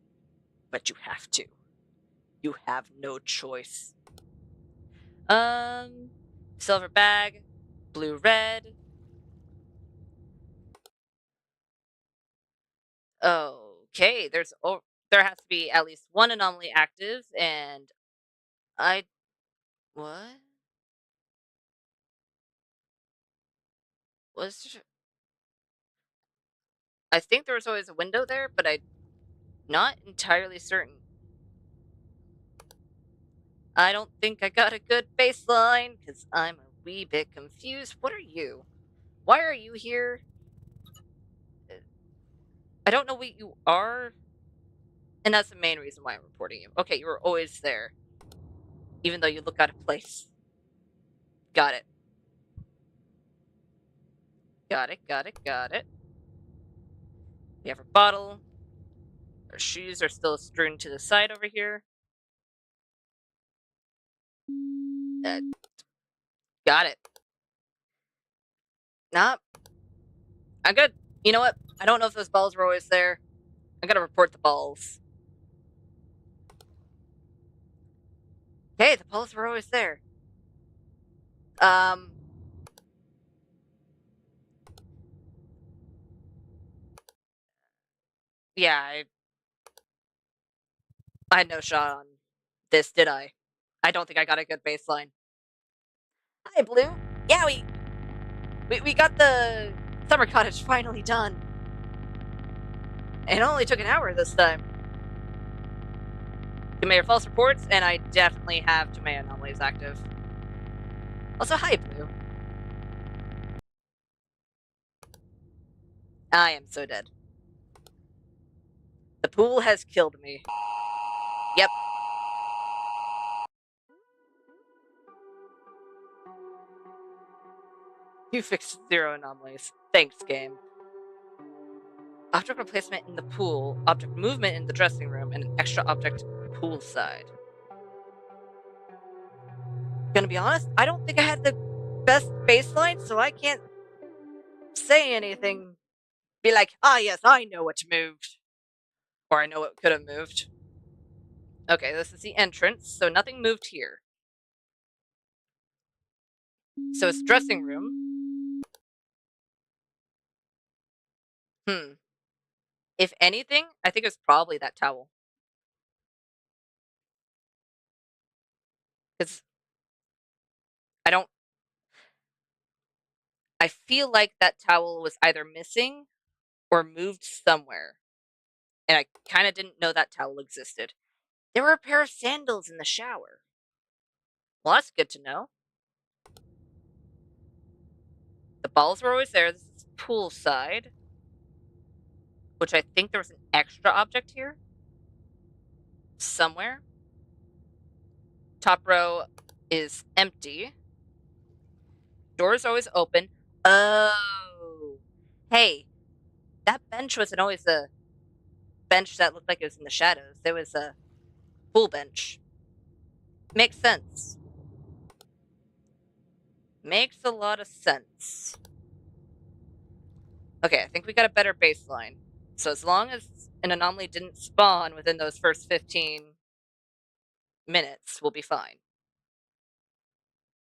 But you have to. You have no choice. Silver bag, blue red. Okay, there has to be at least one anomaly active, and I what was I think there was always a window there, but I'm not entirely certain. I don't think I got a good baseline because I'm a wee bit confused. What are you? Why are you here? I don't know what you are, and that's the main reason why I'm reporting you. Okay, you were always there, even though you look out of place. Got it. Got it, got it, got it. We have our bottle. Our shoes are still strewn to the side over here. Uh, got it. Nah, I'm good. You know what? I don't know if those balls were always there. I'm gonna report the balls. Hey, the balls were always there. Um, yeah, I had no shot on this, did I? I don't think I got a good baseline. Hi, Blue. Yeah, we got the summer cottage finally done. It only took an hour this time. You made your false reports, and I definitely have two my anomalies active. Also, hi, Blue. I am so dead. The pool has killed me. Yep. You fixed 0 anomalies. Thanks, game. Object replacement in the pool, object movement in the dressing room, and an extra object poolside. Gonna be honest, I don't think I had the best baseline, so I can't say anything. Be like, ah, yes, I know what moved. Or I know what could have moved. Okay, this is the entrance, so nothing moved here. So it's dressing room. If anything, I think it's probably that towel. Because I don't. I feel like that towel was either missing or moved somewhere. And I kind of didn't know that towel existed. There were a pair of sandals in the shower. Well, that's good to know. The balls were always there. This is poolside, which I think there was an extra object here somewhere. Top row is empty. Door's always open. Oh. Hey, that bench wasn't always a bench that looked like it was in the shadows. There was a pool bench. Makes sense. Makes a lot of sense. Okay, I think we got a better baseline. So as long as an anomaly didn't spawn within those first 15 minutes, we'll be fine.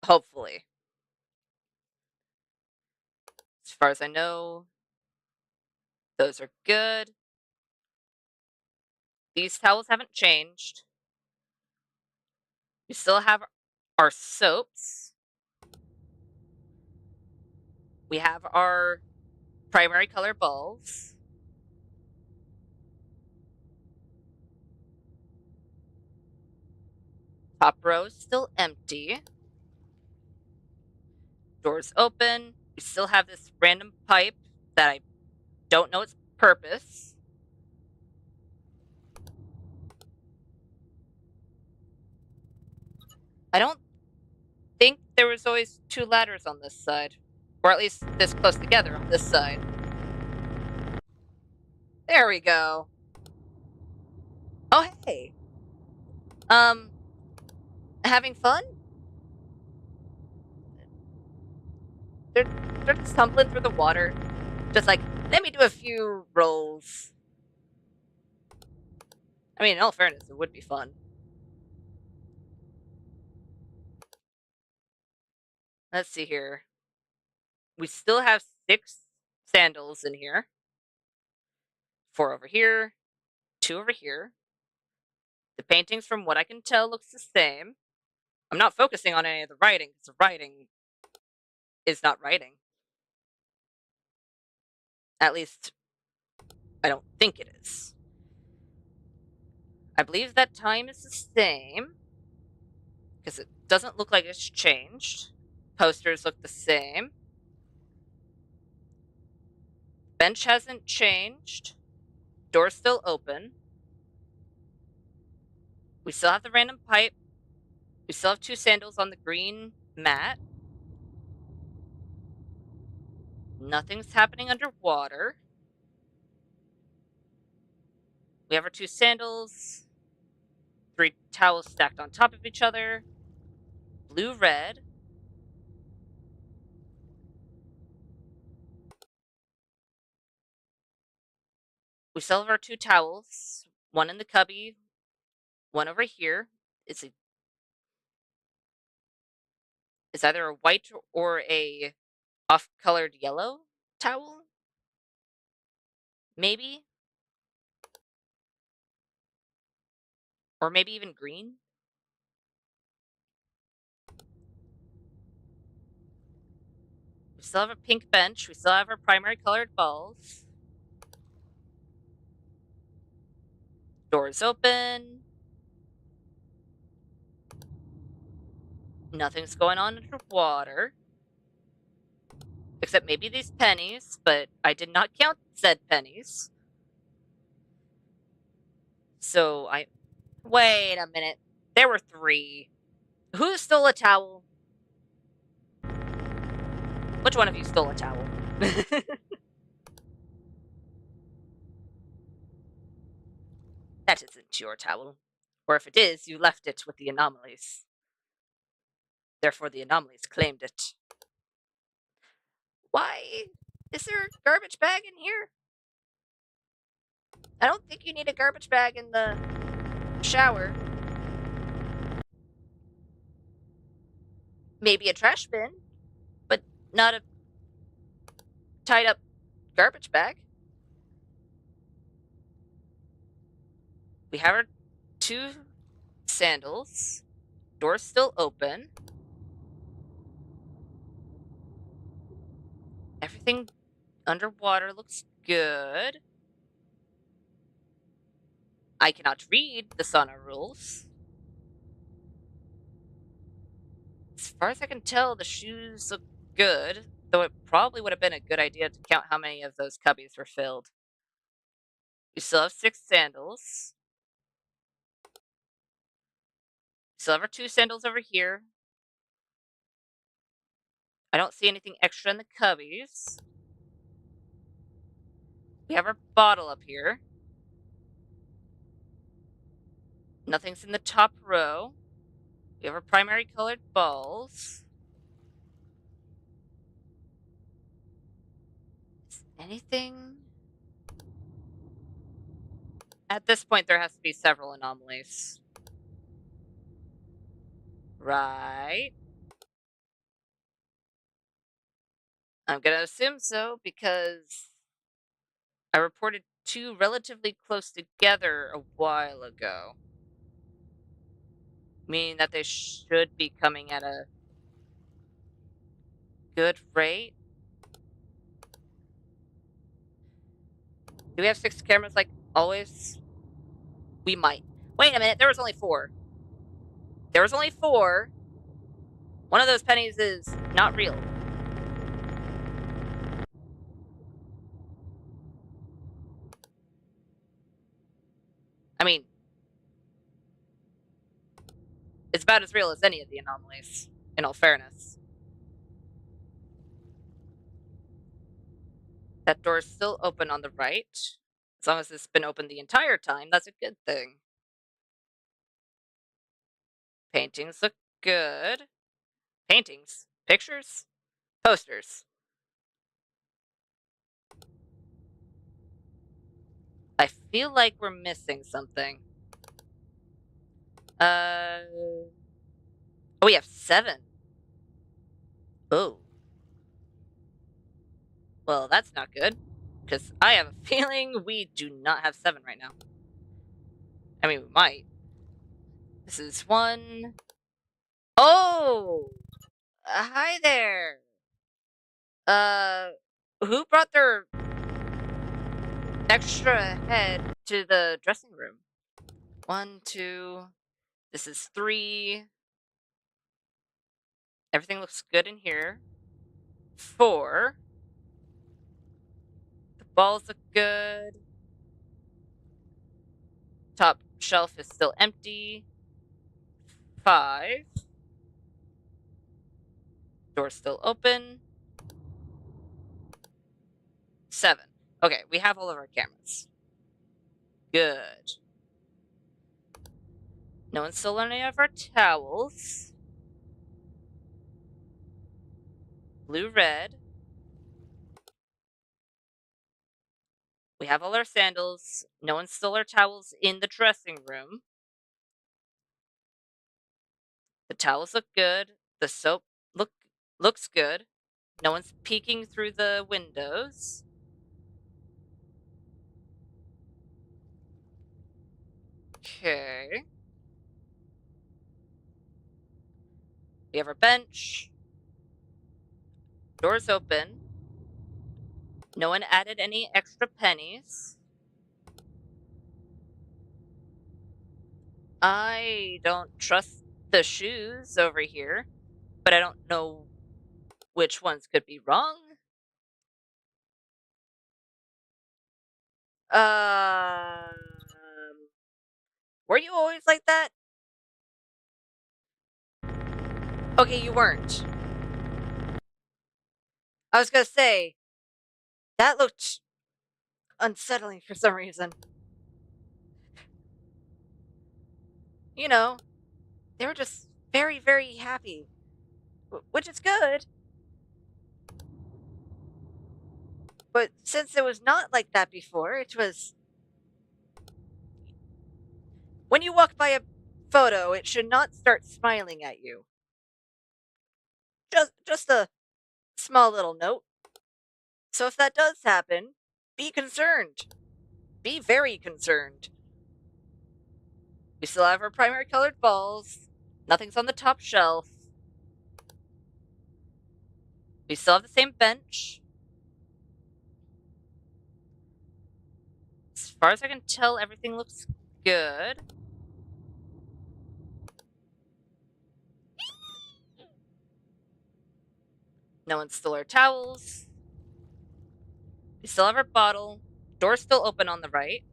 Hopefully. As far as I know, those are good. These towels haven't changed. We still have our soaps. We have our primary color balls. Top row is still empty. Doors open. We still have this random pipe that I don't know its purpose. I don't think there was always 2 ladders on this side. Or at least this close together on this side. There we go. Oh, hey. Having fun? They're just tumbling through the water. Just like, let me do a few rolls. I mean, in all fairness, it would be fun. Let's see here. We still have 6 sandals in here. 4 over here, 2 over here. The paintings, from what I can tell, looks the same. I'm not focusing on any of the writing, because the writing is not writing. At least, I don't think it is. I believe that time is the same, because it doesn't look like it's changed. Posters look the same. Bench hasn't changed. Door's still open. We still have the random pipe. We still have 2 sandals on the green mat. Nothing's happening underwater. We have our 2 sandals. 3 towels stacked on top of each other. Blue, red. We still have our 2 towels. One in the cubby. One over here. It's either a white or a off-colored yellow towel. Maybe. Or maybe even green. We still have a pink bench. We still have our primary colored balls. Doors open. Nothing's going on underwater. Except maybe these pennies, but I did not count said pennies. So wait a minute. There were 3. Who stole a towel? Which one of you stole a towel? That isn't your towel. Or if it is, you left it with the anomalies. Therefore, the anomalies claimed it. Why? Is there a garbage bag in here? I don't think you need a garbage bag in the shower. Maybe a trash bin, but not a tied up garbage bag. We have our 2 sandals. Door's still open. Everything underwater looks good. I cannot read the sauna rules. As far as I can tell, the shoes look good, though it probably would have been a good idea to count how many of those cubbies were filled. We still have 6 sandals. We still have our 2 sandals over here. I don't see anything extra in the cubbies. We have our bottle up here. Nothing's in the top row. We have our primary colored balls. Is anything? At this point, there has to be several anomalies. Right? I'm gonna assume so, because I reported 2 relatively close together a while ago. Meaning that they should be coming at a good rate. Do we have 6 cameras like always? We might. Wait a minute, there was only 4. There was only 4. One of those pennies is not real. I mean, it's about as real as any of the anomalies, in all fairness. That door is still open on the right. As long as it's been open the entire time, that's a good thing. Paintings look good. Paintings? Pictures? Posters. I feel like we're missing something. Oh, we have 7. Oh. Well, that's not good. Because I have a feeling we do not have 7 right now. I mean, we might. This is 1. Oh! Hi there! Uh, who brought their extra head to the dressing room? 1, 2. This is 3. Everything looks good in here. 4. The balls look good. Top shelf is still empty. 5. Door's still open. 7. Okay, we have all of our cameras. Good. No one stole any of our towels. Blue, red. We have all our sandals. No one stole our towels in the dressing room. The towels look good. The soap looks good. No one's peeking through the windows. Okay. We have our bench. Doors open. No one added any extra pennies. I don't trust the shoes over here, but I don't know which ones could be wrong. Um, were you always like that? Okay, you weren't. I was gonna say, that looked unsettling for some reason. You know, they were just very, very happy, which is good. But since it was not like that before, it was. When you walk by a photo, it should not start smiling at you. Just a small little note. So if that does happen, be concerned. Be very concerned. We still have our primary colored balls. Nothing's on the top shelf. We still have the same bench. As far as I can tell, everything looks good. No one stole our towels. We still have our bottle. Door's still open on the right.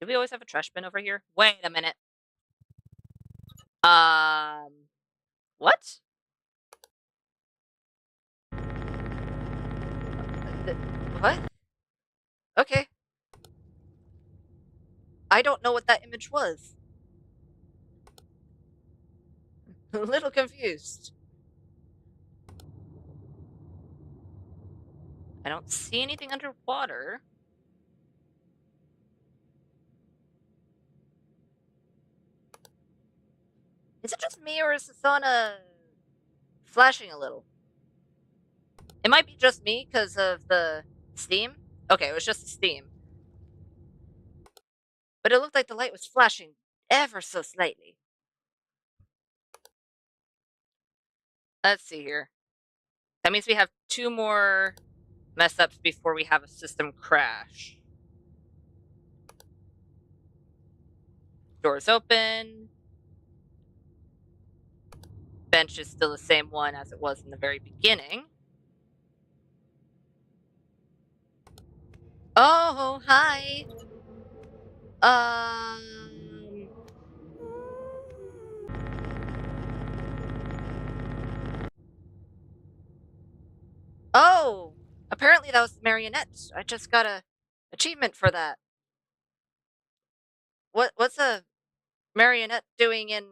Do we always have a trash bin over here? Wait a minute. What? What? Okay. I don't know what that image was. A little confused. I don't see anything underwater. Is it just me or is the sauna flashing a little? It might be just me because of the steam. Okay, it was just the steam. But it looked like the light was flashing ever so slightly. Let's see here. That means we have 2 more mess ups before we have a system crash. Doors open. Bench is still the same one as it was in the very beginning. Oh, hi. Um. Oh, apparently that was the marionette. I just got a achievement for that. What's a marionette doing in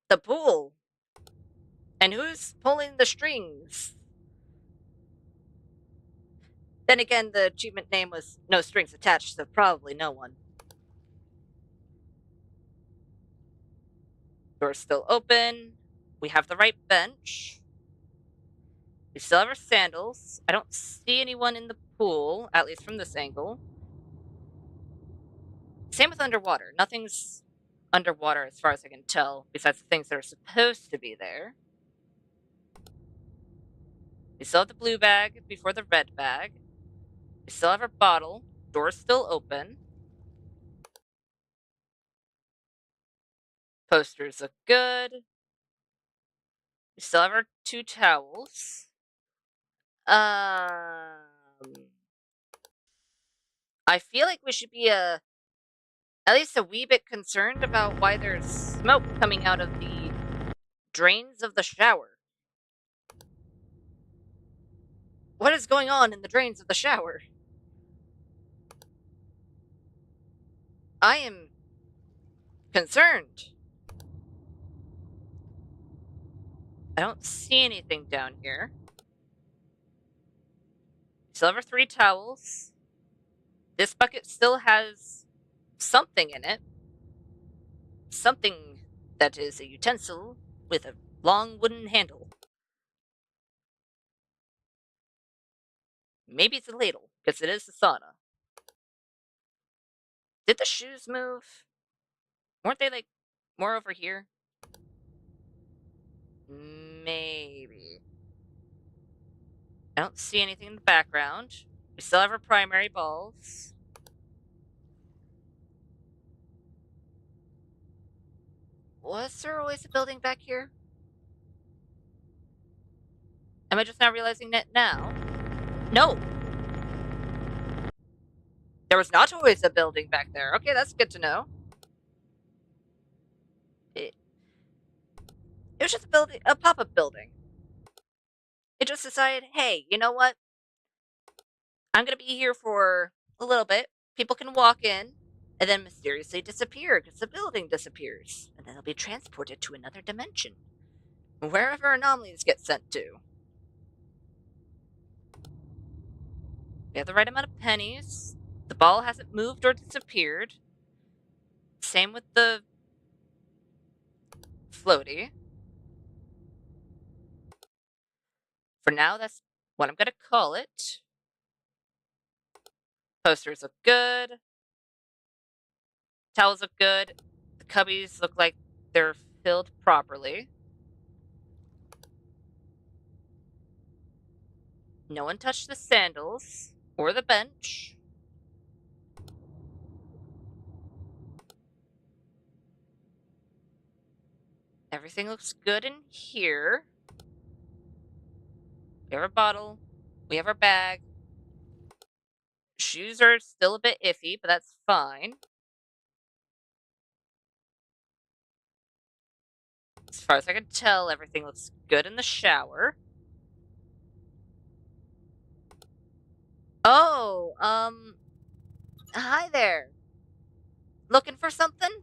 the pool? And who's pulling the strings? Then again, the achievement name was no strings attached, so probably no one. Door's still open. We have the right bench. We still have our sandals. I don't see anyone in the pool, at least from this angle. Same with underwater. Nothing's underwater as far as I can tell, besides the things that are supposed to be there. We still have the blue bag before the red bag. We still have our bottle. Door's still open. Posters look good. We still have our 2 towels. I feel like we should be at least a wee bit concerned about why there's smoke coming out of the drains of the shower. What is going on in the drains of the shower? I am concerned. I don't see anything down here. Still have our 3 towels. This bucket still has something in it. Something that is a utensil with a long wooden handle. Maybe it's a ladle, because it is the sauna. Did the shoes move? Weren't they, like, more over here? Maybe. I don't see anything in the background. We still have our primary balls. Was there always a building back here? Am I just now realizing that now? No! There was not always a building back there. Okay, that's good to know. It was just a pop-up building. It just decided, hey, you know what? I'm gonna be here for a little bit. People can walk in and then mysteriously disappear because the building disappears. And then they'll be transported to another dimension. Wherever anomalies get sent to. We have the right amount of pennies. The ball hasn't moved or disappeared. Same with the floaty. For now, that's what I'm gonna call it. Posters look good. Towels look good. The cubbies look like they're filled properly. No one touched the sandals or the bench. Everything looks good in here. We have our bottle. We have our bag. Shoes are still a bit iffy, but that's fine. As far as I can tell, everything looks good in the shower. Oh, hi there. Looking for something?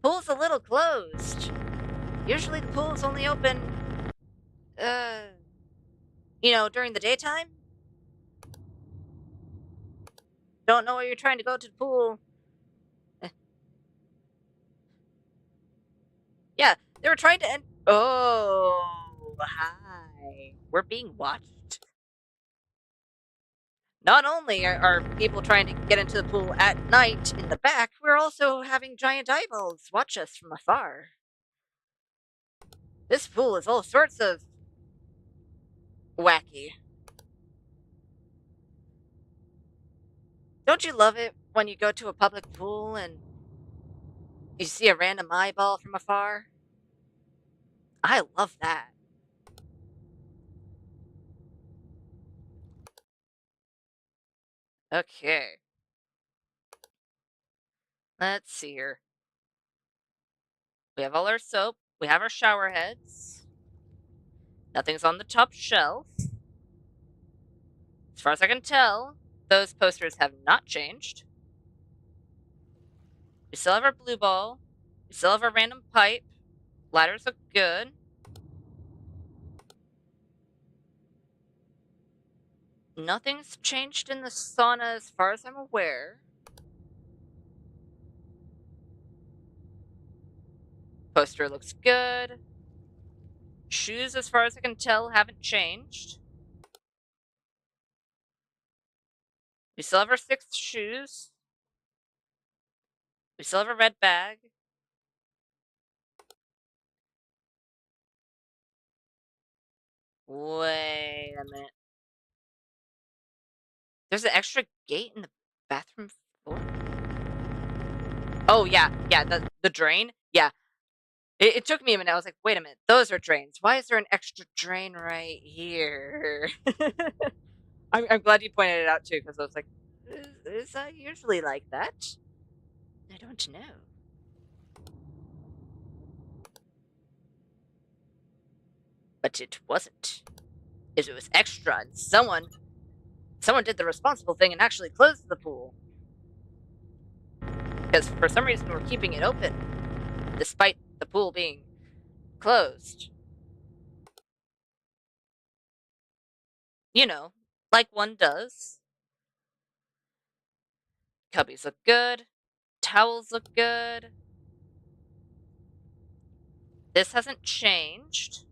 Pool's a little closed. Usually the pool's only open, during the daytime. Don't know why you're trying to go to the pool. Yeah, they were trying to Oh, hi. We're being watched. Not only are people trying to get into the pool at night in the back, we're also having giant eyeballs watch us from afar. This pool is all sorts of wacky. Don't you love it when you go to a public pool and you see a random eyeball from afar? I love that. Okay. Let's see here. We have all our soap. We have our shower heads. Nothing's on the top shelf. As far as I can tell, those posters have not changed. We still have our blue ball. We still have our random pipe. Ladders look good. Nothing's changed in the sauna as far as I'm aware. Poster looks good. Shoes, as far as I can tell, haven't changed. We still have our 6 shoes. We still have a red bag. Wait a minute. There's an extra gate in the bathroom floor? Oh, yeah. Yeah, the drain? Yeah. It took me a minute. I was like, wait a minute. Those are drains. Why is there an extra drain right here? I'm glad you pointed it out, too, because I was like, is that usually like that? I don't know. But it wasn't. It was extra, and someone did the responsible thing and actually closed the pool. Because for some reason we're keeping it open, despite the pool being closed. You know, like one does. Cubbies look good. Towels look good. This hasn't changed.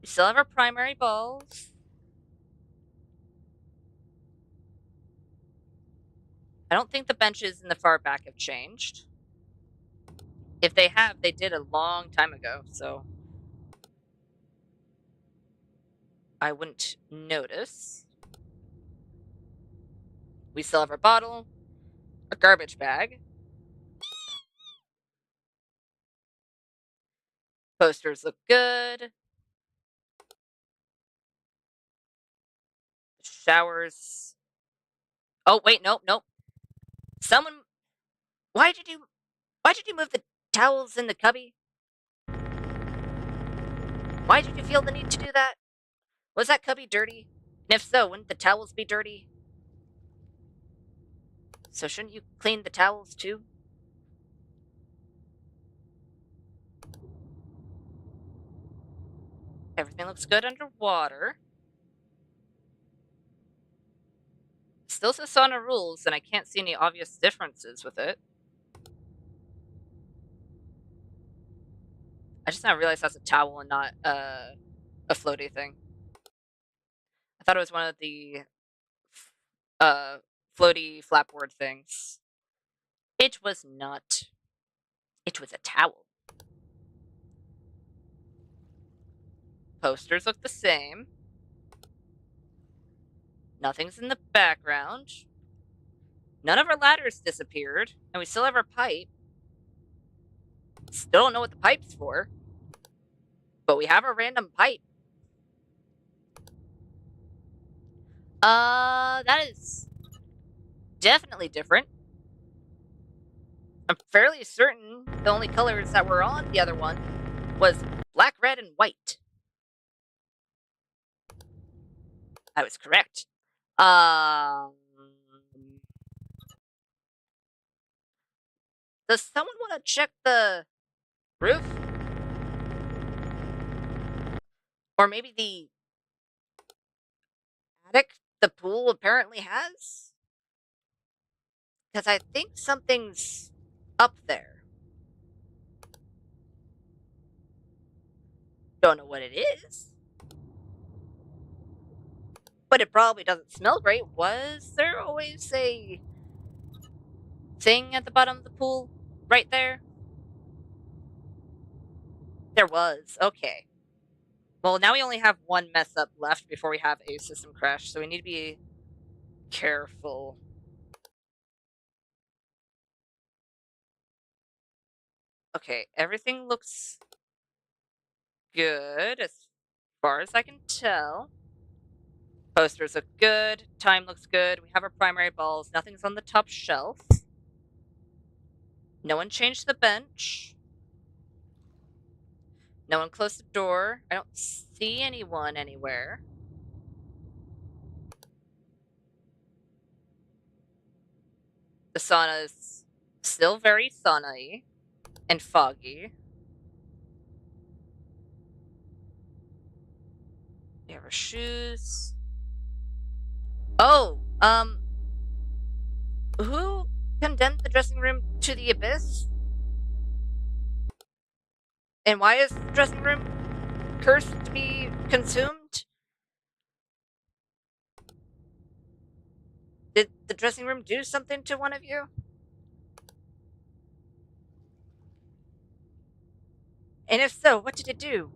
We still have our primary balls. I don't think the benches in the far back have changed. If they have, they did a long time ago, so I wouldn't notice. We still have our bottle, our garbage bag. Posters look good. Showers. Oh, wait, nope, nope. Someone, why did you move the towels in the cubby? Why did you feel the need to do that? Was that cubby dirty? And if so, wouldn't the towels be dirty? So shouldn't you clean the towels too? Everything looks good underwater. Still says sauna rules, and I can't see any obvious differences with it. I just now realized that's a towel and not a floaty thing. I thought it was one of the floaty flapboard things. It was not. It was a towel. Posters look the same. Nothing's in the background. None of our ladders disappeared, and we still have our pipe. Still don't know what the pipe's for, but we have a random pipe. That is definitely different. I'm fairly certain the only colors that were on the other one was black, red, and white. I was correct. Does someone want to check the roof? Or maybe the attic the pool apparently has? Because I think something's up there. Don't know what it is. But it probably doesn't smell great. Was there always a thing at the bottom of the pool? Right there? There was. Okay. Well, now we only have one mess up left before we have a system crash, so we need to be careful. Okay, everything looks good as far as I can tell. Posters look good. Time looks good. We have our primary balls. Nothing's on the top shelf. No one changed the bench. No one closed the door. I don't see anyone anywhere. The sauna is still very sauna-y and foggy. We have our shoes. Oh, who condemned the dressing room to the abyss? And why is the dressing room cursed to be consumed? Did the dressing room do something to one of you? And if so, what did it do?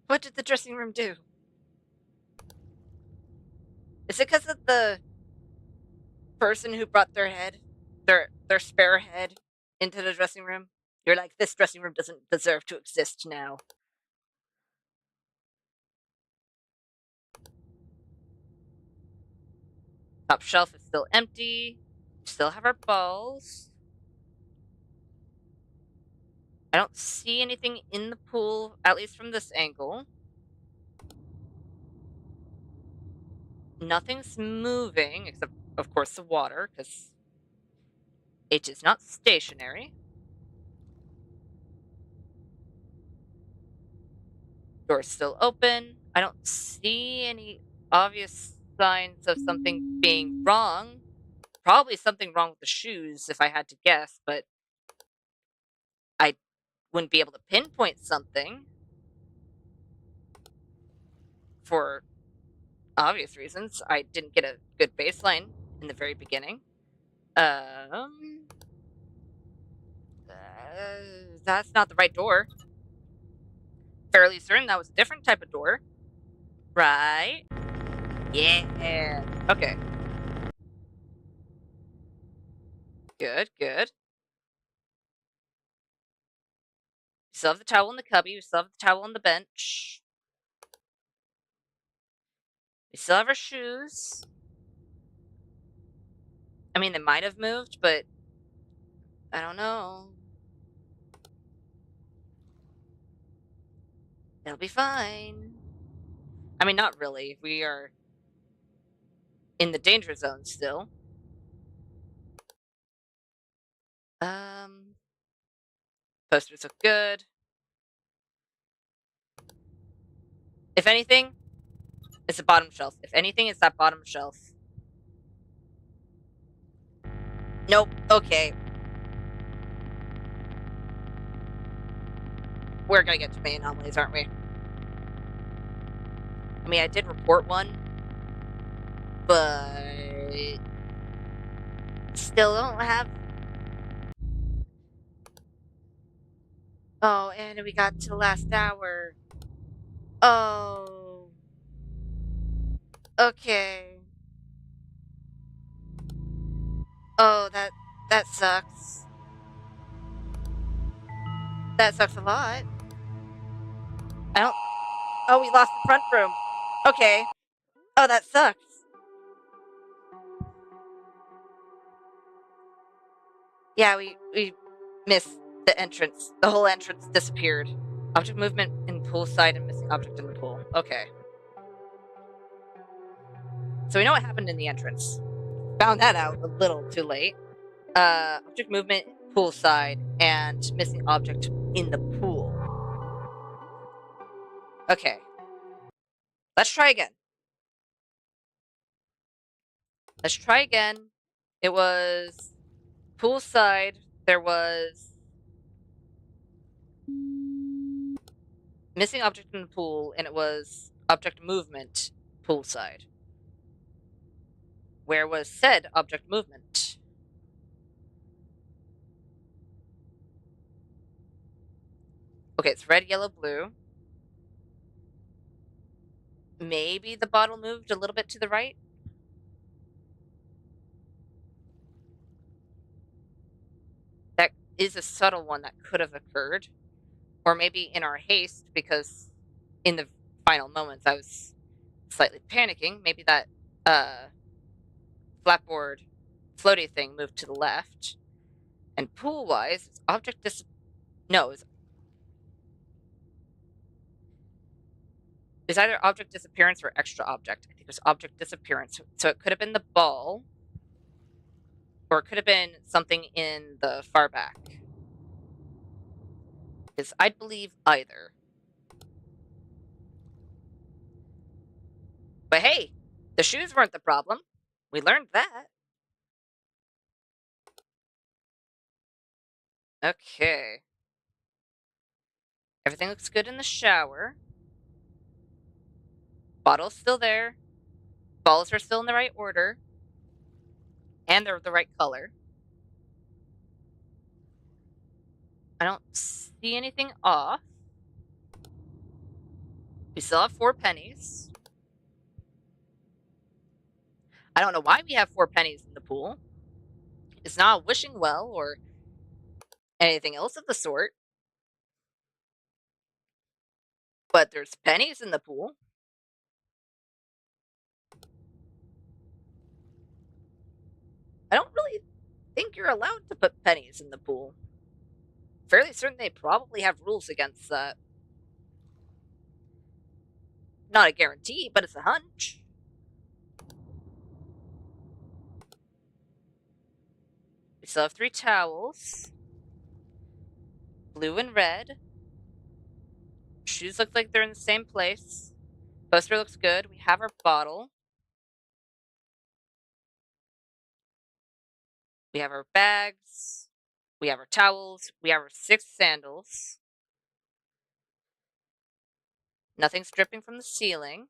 What did the dressing room do? Is it because of the person who brought their head, their spare head, into the dressing room? You're like, this dressing room doesn't deserve to exist now. Top shelf is still empty. Still have our balls. I don't see anything in the pool, at least from this angle. Nothing's moving, except, of course, the water, because it is not stationary. Door's still open. I don't see any obvious signs of something being wrong. Probably something wrong with the shoes, if I had to guess, but I wouldn't be able to pinpoint something for obvious reasons. I didn't get a good baseline in the very beginning. That's not the right door. Fairly certain that was a different type of door. Right? Yeah. Okay. Good, good. We still have the towel in the cubby. We still have the towel on the bench. We still have our shoes. I mean, they might have moved, but I don't know. It'll be fine. I mean, not really. We are in the danger zone still. Posters look good. If anything, it's the bottom shelf. If anything, it's that bottom shelf. Nope. Okay. We're gonna get too many anomalies, aren't we? I mean, I did report one, but still don't have. Oh, and we got to the last hour. Oh. Okay. Oh, that sucks. That sucks a lot. I don't. Oh, we lost the front room. Okay. Oh, that sucks. Yeah, we missed the entrance. The whole entrance disappeared. Object movement in pool side and missing object in the pool. Okay. So we know what happened in the entrance. Found that out a little too late. Object movement pool side and missing object in the pool. Okay. Let's try again. Let's try again. It was poolside. There was missing object in the pool, and it was object movement poolside. Where was said object movement? Okay, it's red, yellow, blue. Maybe the bottle moved a little bit to the right. That is a subtle one that could have occurred. Or maybe in our haste, because in the final moments I was slightly panicking. Maybe that flatboard floaty thing moved to the left. And pool-wise, it's object no, it's either object disappearance or extra object. I think it was object disappearance. So it could have been the ball, or it could have been something in the far back. Because I'd believe either. But hey, the shoes weren't the problem. We learned that. Okay. Everything looks good in the shower. Bottle's still there. Balls are still in the right order. And they're the right color. I don't see anything off. We still have 4 pennies. I don't know why we have 4 pennies in the pool. It's not wishing well or anything else of the sort. But there's pennies in the pool. I don't really think you're allowed to put pennies in the pool. Fairly certain they probably have rules against that. Not a guarantee, but it's a hunch. We still have 3 towels. Blue and red. Shoes look like they're in the same place. Poster looks good. We have our bottle. We have our bags. We have our towels. We have our 6 sandals. Nothing's dripping from the ceiling.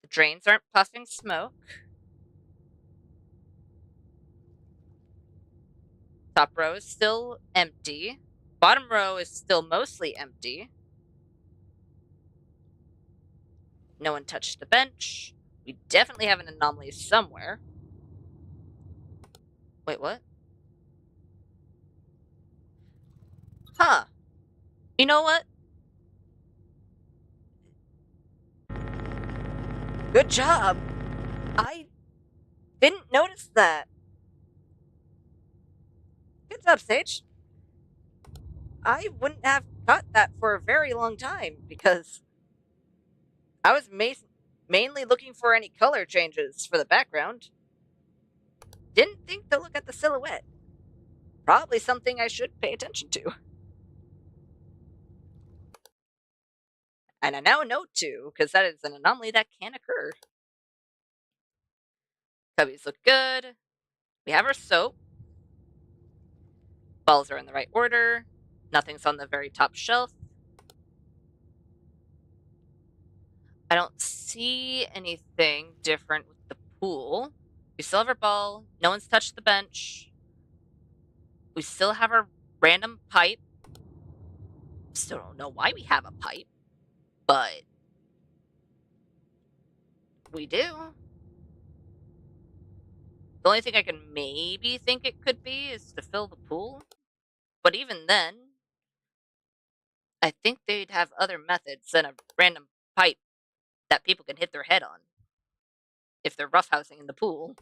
The drains aren't puffing smoke. Top row is still empty. Bottom row is still mostly empty. No one touched the bench. We definitely have an anomaly somewhere. Wait, what? Huh. You know what? Good job. I didn't notice that. Good job, Sage. I wouldn't have caught that for a very long time because I was mainly looking for any color changes for the background. Didn't think to look at the silhouette. Probably something I should pay attention to. And I now know to, because that is an anomaly that can occur. Cubbies look good. We have our soap. Balls are in the right order. Nothing's on the very top shelf. I don't see anything different with the pool. We still have our ball. No one's touched the bench. We still have our random pipe. Still don't know why we have a pipe, but we do. The only thing I can maybe think it could be is to fill the pool. But even then, I think they'd have other methods than a random pipe that people can hit their head on if they're roughhousing in the pool.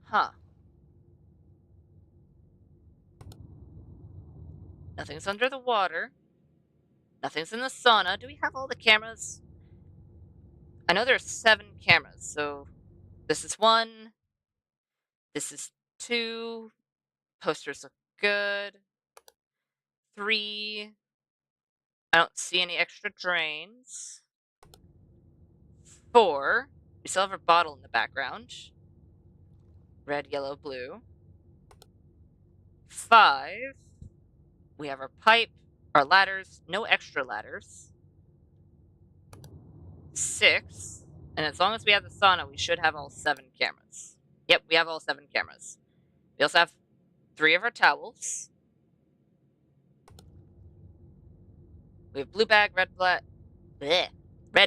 Huh. Nothing's under the water. Nothing's in the sauna. Do we have all the cameras? I know there's 7 cameras, so this is 1. This is 2. Posters look good. 3. I don't see any extra drains. 4. We still have our bottle in the background. Red, yellow, blue. 5. We have our pipe, our ladders, no extra ladders. 6. And as long as we have the sauna, we should have all 7 cameras. Yep, we have all 7 cameras. We also have 3 of our towels. We have blue bag, red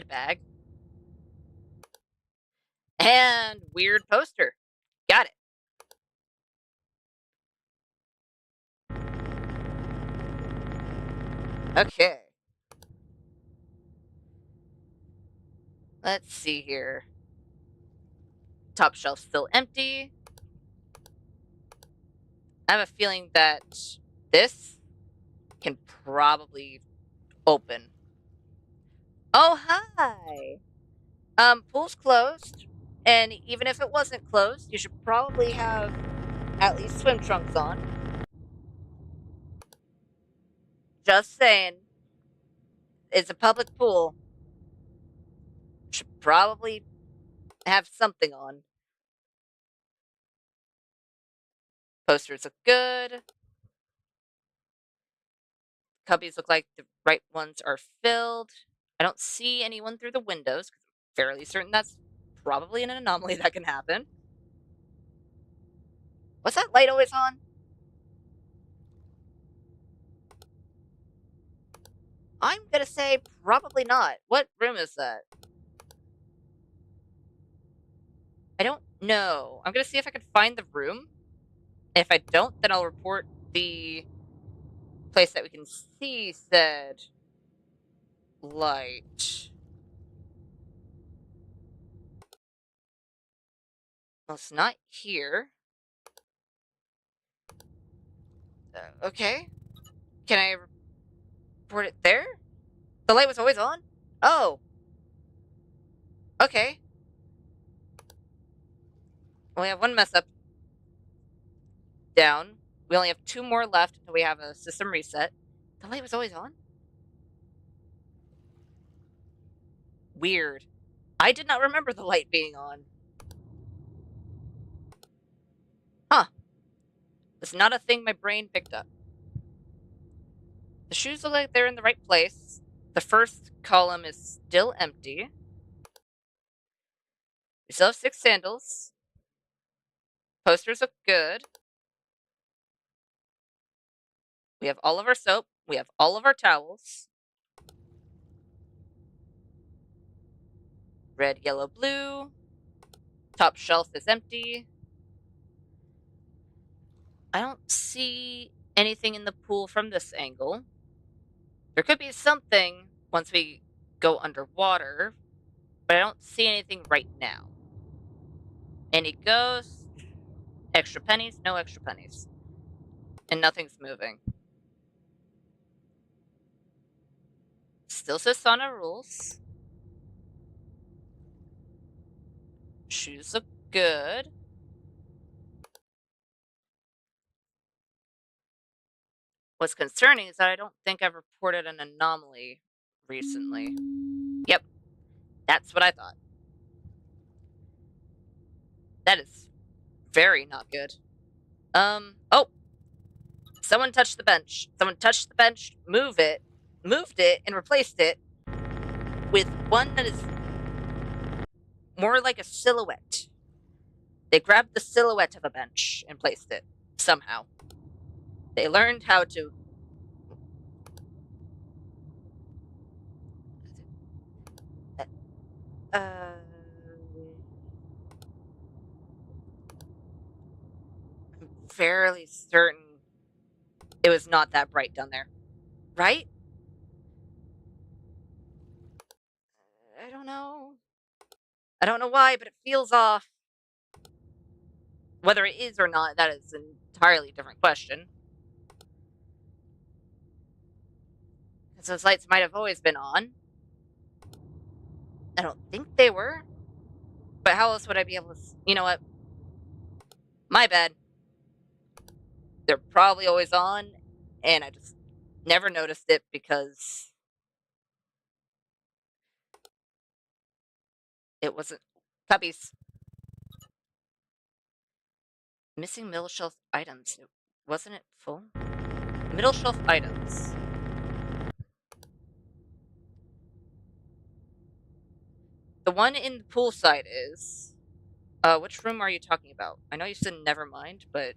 bag, and weird poster. Got it. Okay. Let's see here. Top shelf still empty. I have a feeling that this can probably open. Oh, hi. Pool's closed. And even if it wasn't closed, you should probably have at least swim trunks on. Just saying. It's a public pool. Should probably have something on. Posters look good. Cubbies look like the right ones are filled. I don't see anyone through the windows. I'm fairly certain that's probably an anomaly that can happen. Was that light always on? I'm gonna say probably not. What room is that? I don't know. I'm gonna see if I can find the room. If I don't, then I'll report the place that we can see said light. Well, it's not here. Okay. Can I report it there? The light was always on? Oh. Okay. Well, we have one mess up down. We only have 2 more left until we have a system reset. The light was always on? Weird. I did not remember the light being on. Huh. It's not a thing my brain picked up. The shoes look like they're in the right place. The first column is still empty. We still have 6 sandals. Posters look good. We have all of our soap. We have all of our towels. Red, yellow, blue. Top shelf is empty. I don't see anything in the pool from this angle. There could be something once we go underwater, but I don't see anything right now. Any ghosts? Extra pennies? No extra pennies. And nothing's moving. Still says sauna rules. Shoes look good. What's concerning is that I don't think I've reported an anomaly recently. Yep, that's what I thought. That is very not good. Oh, someone touched the bench. Someone touched the bench, moved it, and replaced it with one that is more like a silhouette. They grabbed the silhouette of a bench and placed it somehow. They learned how to. I'm fairly certain it was not that bright down there. Right? I don't know. I don't know why, but it feels off. Whether it is or not, that is an entirely different question. Because those lights might have always been on. I don't think they were. But how else would I be able to... You know what? My bad. They're probably always on, and I just never noticed it because it wasn't... Puppies. Missing middle shelf items. Wasn't it full? Middle shelf items. The one in the pool side is... which room are you talking about? I know you said never mind, but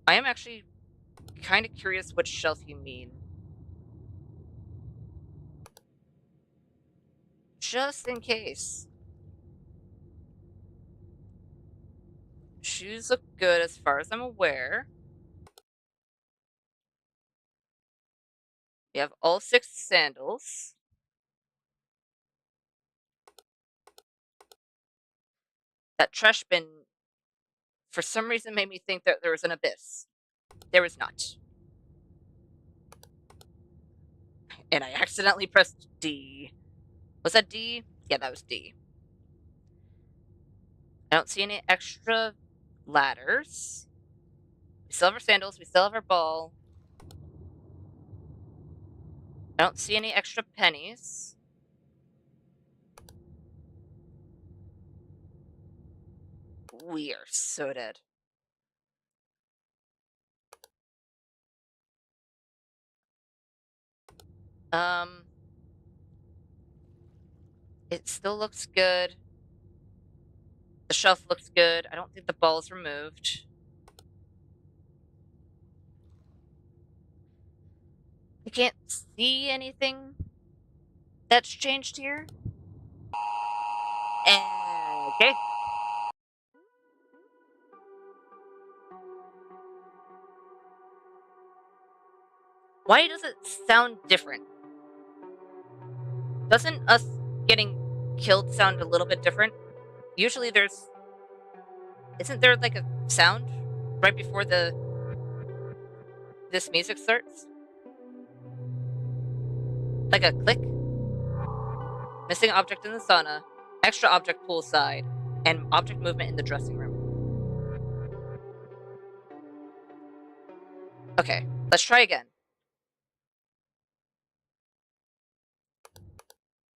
I am actually kind of curious which shelf you mean. Just in case. Shoes look good as far as I'm aware. We have all 6 sandals. That trash bin, for some reason, made me think that there was an abyss. There was not. And I accidentally pressed D. Was that D? Yeah, that was D. I don't see any extra ladders. We still have our sandals. We still have our ball. I don't see any extra pennies. We are so dead. It still looks good. The shelf looks good. I don't think the ball's removed. I can't see anything that's changed here. Okay. Why does it sound different? Doesn't us getting killed sound a little bit different? Usually there's... Isn't there like a sound right before this music starts? Like a click? Missing object in the sauna, extra object poolside, and object movement in the dressing room. Okay, let's try again.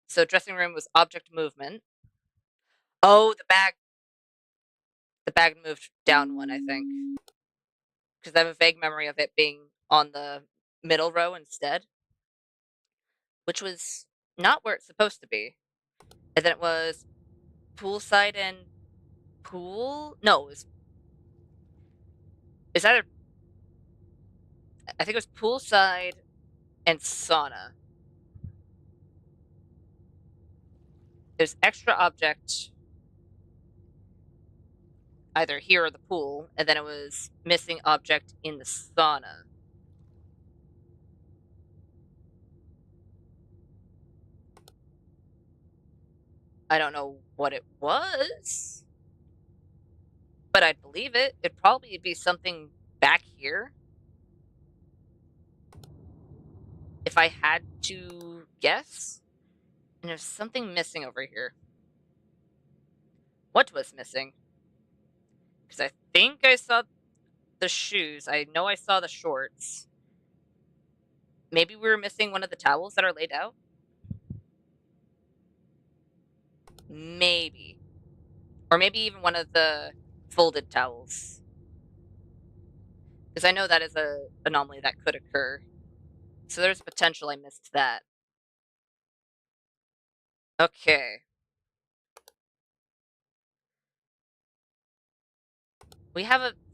So dressing room was object movement. Oh, the bag. The bag moved down one, I think. Because I have a vague memory of it being on the middle row instead. Which was not where it's supposed to be. And then it was poolside and pool? No, it was either... I think it was poolside and sauna. There's extra object either here or the pool, and then it was missing object in the sauna. I don't know what it was, but I'd believe it. It'd probably be something back here. If I had to guess. And there's something missing over here. What was missing? Because I think I saw the shoes. I know I saw the shorts. Maybe we were missing one of the towels that are laid out? Maybe. Or maybe even one of the folded towels. Because I know that is an anomaly that could occur. So there's potential I missed that. Okay.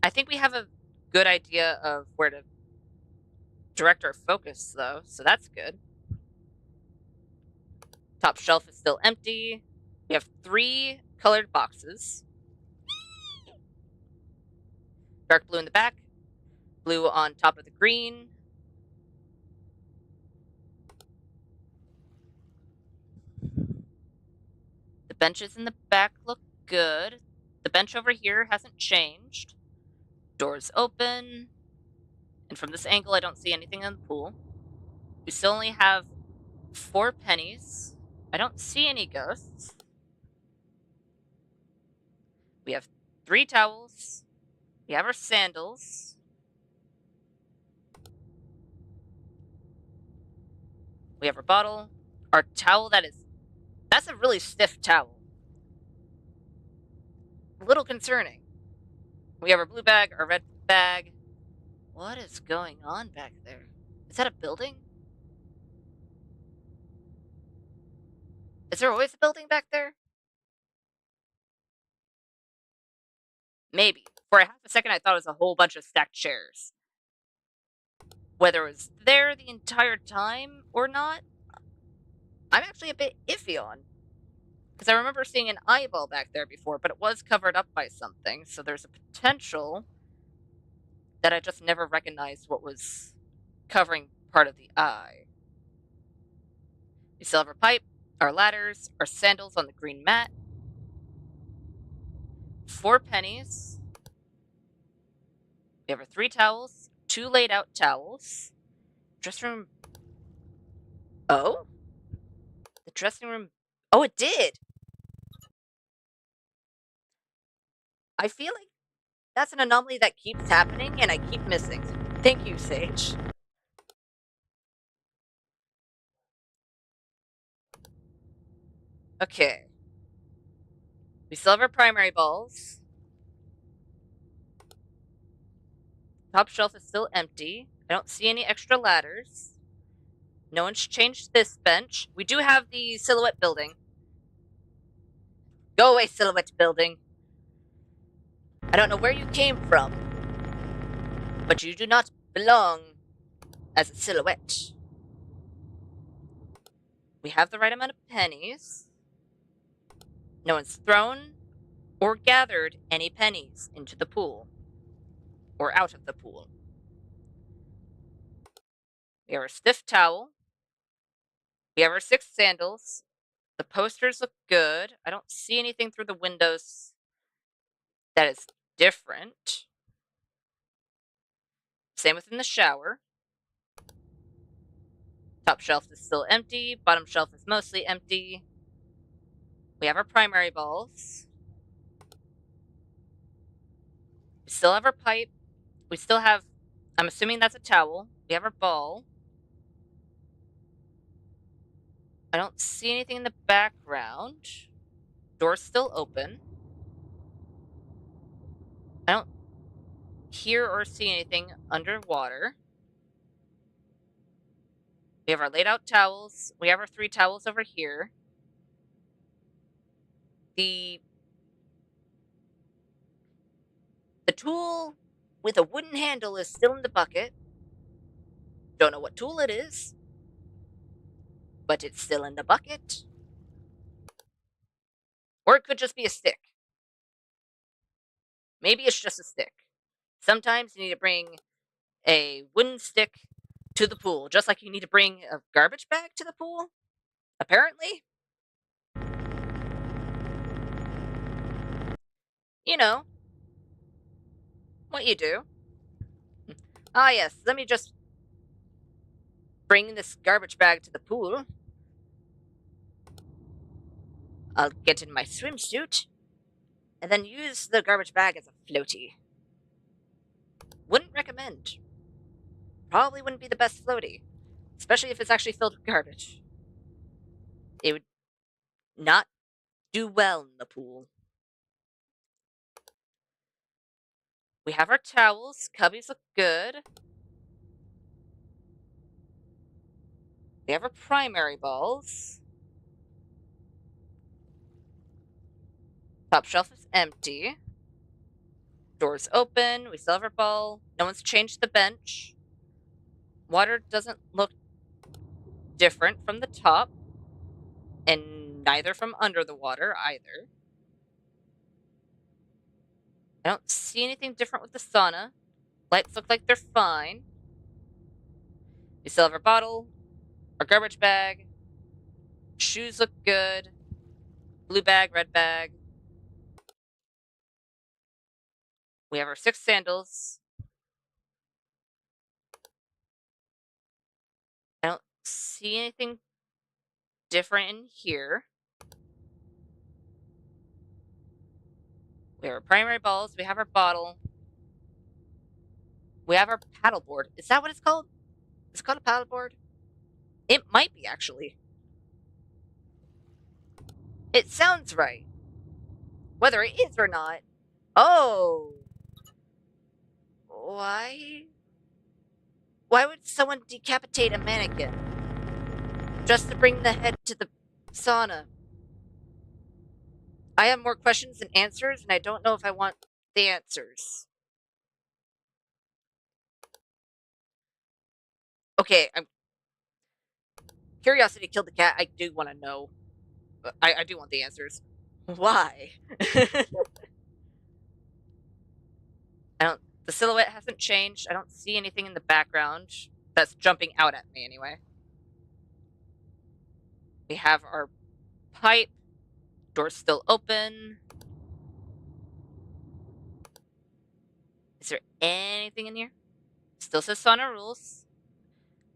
I think we have a good idea of where to direct our focus, though, so that's good. Top shelf is still empty. We have 3 colored boxes. Dark blue in the back, blue on top of the green. The benches in the back look good. The bench over here hasn't changed. Doors open. And from this angle, I don't see anything in the pool. We still only have 4 pennies. I don't see any ghosts. We have 3 towels. We have our sandals. We have our bottle. Our towel that's a really stiff towel. A little concerning. We have our blue bag, our red bag. What is going on back there? Is that a building? Is there always a building back there? Maybe. For a half a second, I thought it was a whole bunch of stacked chairs. Whether it was there the entire time or not, I'm actually a bit iffy on. Because I remember seeing an eyeball back there before, but it was covered up by something, so there's a potential that I just never recognized what was covering part of the eye. We still have our pipe, our ladders, our sandals on the green mat. 4 pennies. We have our 3 towels, 2 laid out towels. Dressing room. Oh? The dressing room. Oh, it did! I feel like that's an anomaly that keeps happening and I keep missing. Thank you, Sage. Okay. We still have our primary balls. Top shelf is still empty. I don't see any extra ladders. No one's changed this bench. We do have the silhouette building. Go away, silhouette building. I don't know where you came from, but you do not belong as a silhouette. We have the right amount of pennies. No one's thrown or gathered any pennies into the pool or out of the pool. We have our stiff towel. We have our 6 sandals. The posters look good. I don't see anything through the windows that is different. Same within the shower. Top shelf is still empty. Bottom shelf is mostly empty. We have our primary balls. We still have our pipe. We still have, I'm assuming that's a towel. We have our ball. I don't see anything in the background. Door's still open. I don't hear or see anything underwater. We have our laid out towels. We have our 3 towels over here. The tool with a wooden handle is still in the bucket. Don't know what tool it is, but it's still in the bucket. Or it could just be a stick. Maybe it's just a stick. Sometimes you need to bring a wooden stick to the pool, just like you need to bring a garbage bag to the pool, apparently. You know, what you do. Ah, yes, let me just bring this garbage bag to the pool. I'll get in my swimsuit, and then use the garbage bag as a floaty. Wouldn't recommend. Probably wouldn't be the best floaty, especially if it's actually filled with garbage. It would not do well in the pool. We have our towels. Cubbies look good. We have our primary balls. Top shelf is empty. Doors open. We still have our ball. No one's changed the bench. Water doesn't look different from the top, and neither from under the water either. I don't see anything different with the sauna. Lights look like they're fine. We still have our bottle, our garbage bag. Shoes look good. Blue bag, red bag. We have our 6 sandals. I don't see anything different in here. We have our primary balls. We have our bottle. We have our paddleboard. Is that what it's called? Is it called a paddleboard? It might be, actually. It sounds right. Whether it is or not. Oh. Why? Why would someone decapitate a mannequin? Just to bring the head to the sauna. I have more questions than answers, and I don't know if I want the answers. Okay, curiosity killed the cat. I do want to know. I do want the answers. Why? The silhouette hasn't changed. I don't see anything in the background that's jumping out at me anyway. We have our pipe. Door's still open. Is there anything in here? Still says sauna rules.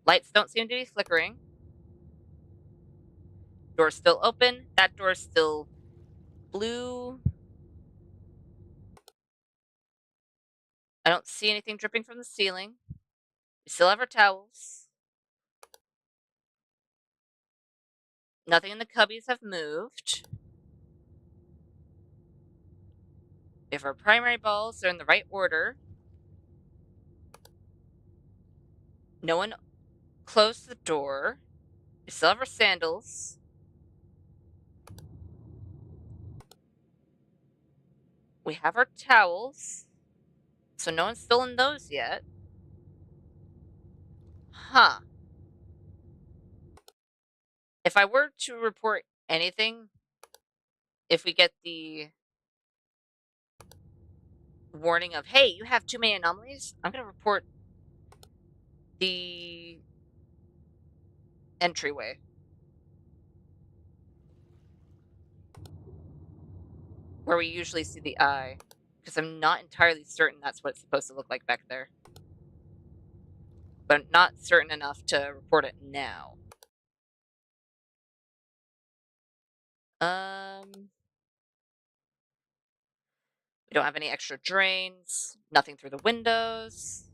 Lights don't seem to be flickering. Door's still open. That door's still blue. I don't see anything dripping from the ceiling. We still have our towels. Nothing in the cubbies have moved. We have our primary balls. They're in the right order. No one closed the door. We still have our sandals. We have our towels. So no one's stolen those yet. Huh. If I were to report anything, if we get the warning of, hey, you have too many anomalies, I'm going to report the entryway. Where we usually see the eye. Because I'm not entirely certain that's what it's supposed to look like back there. But I'm not certain enough to report it now. We don't have any extra drains. Nothing through the windows.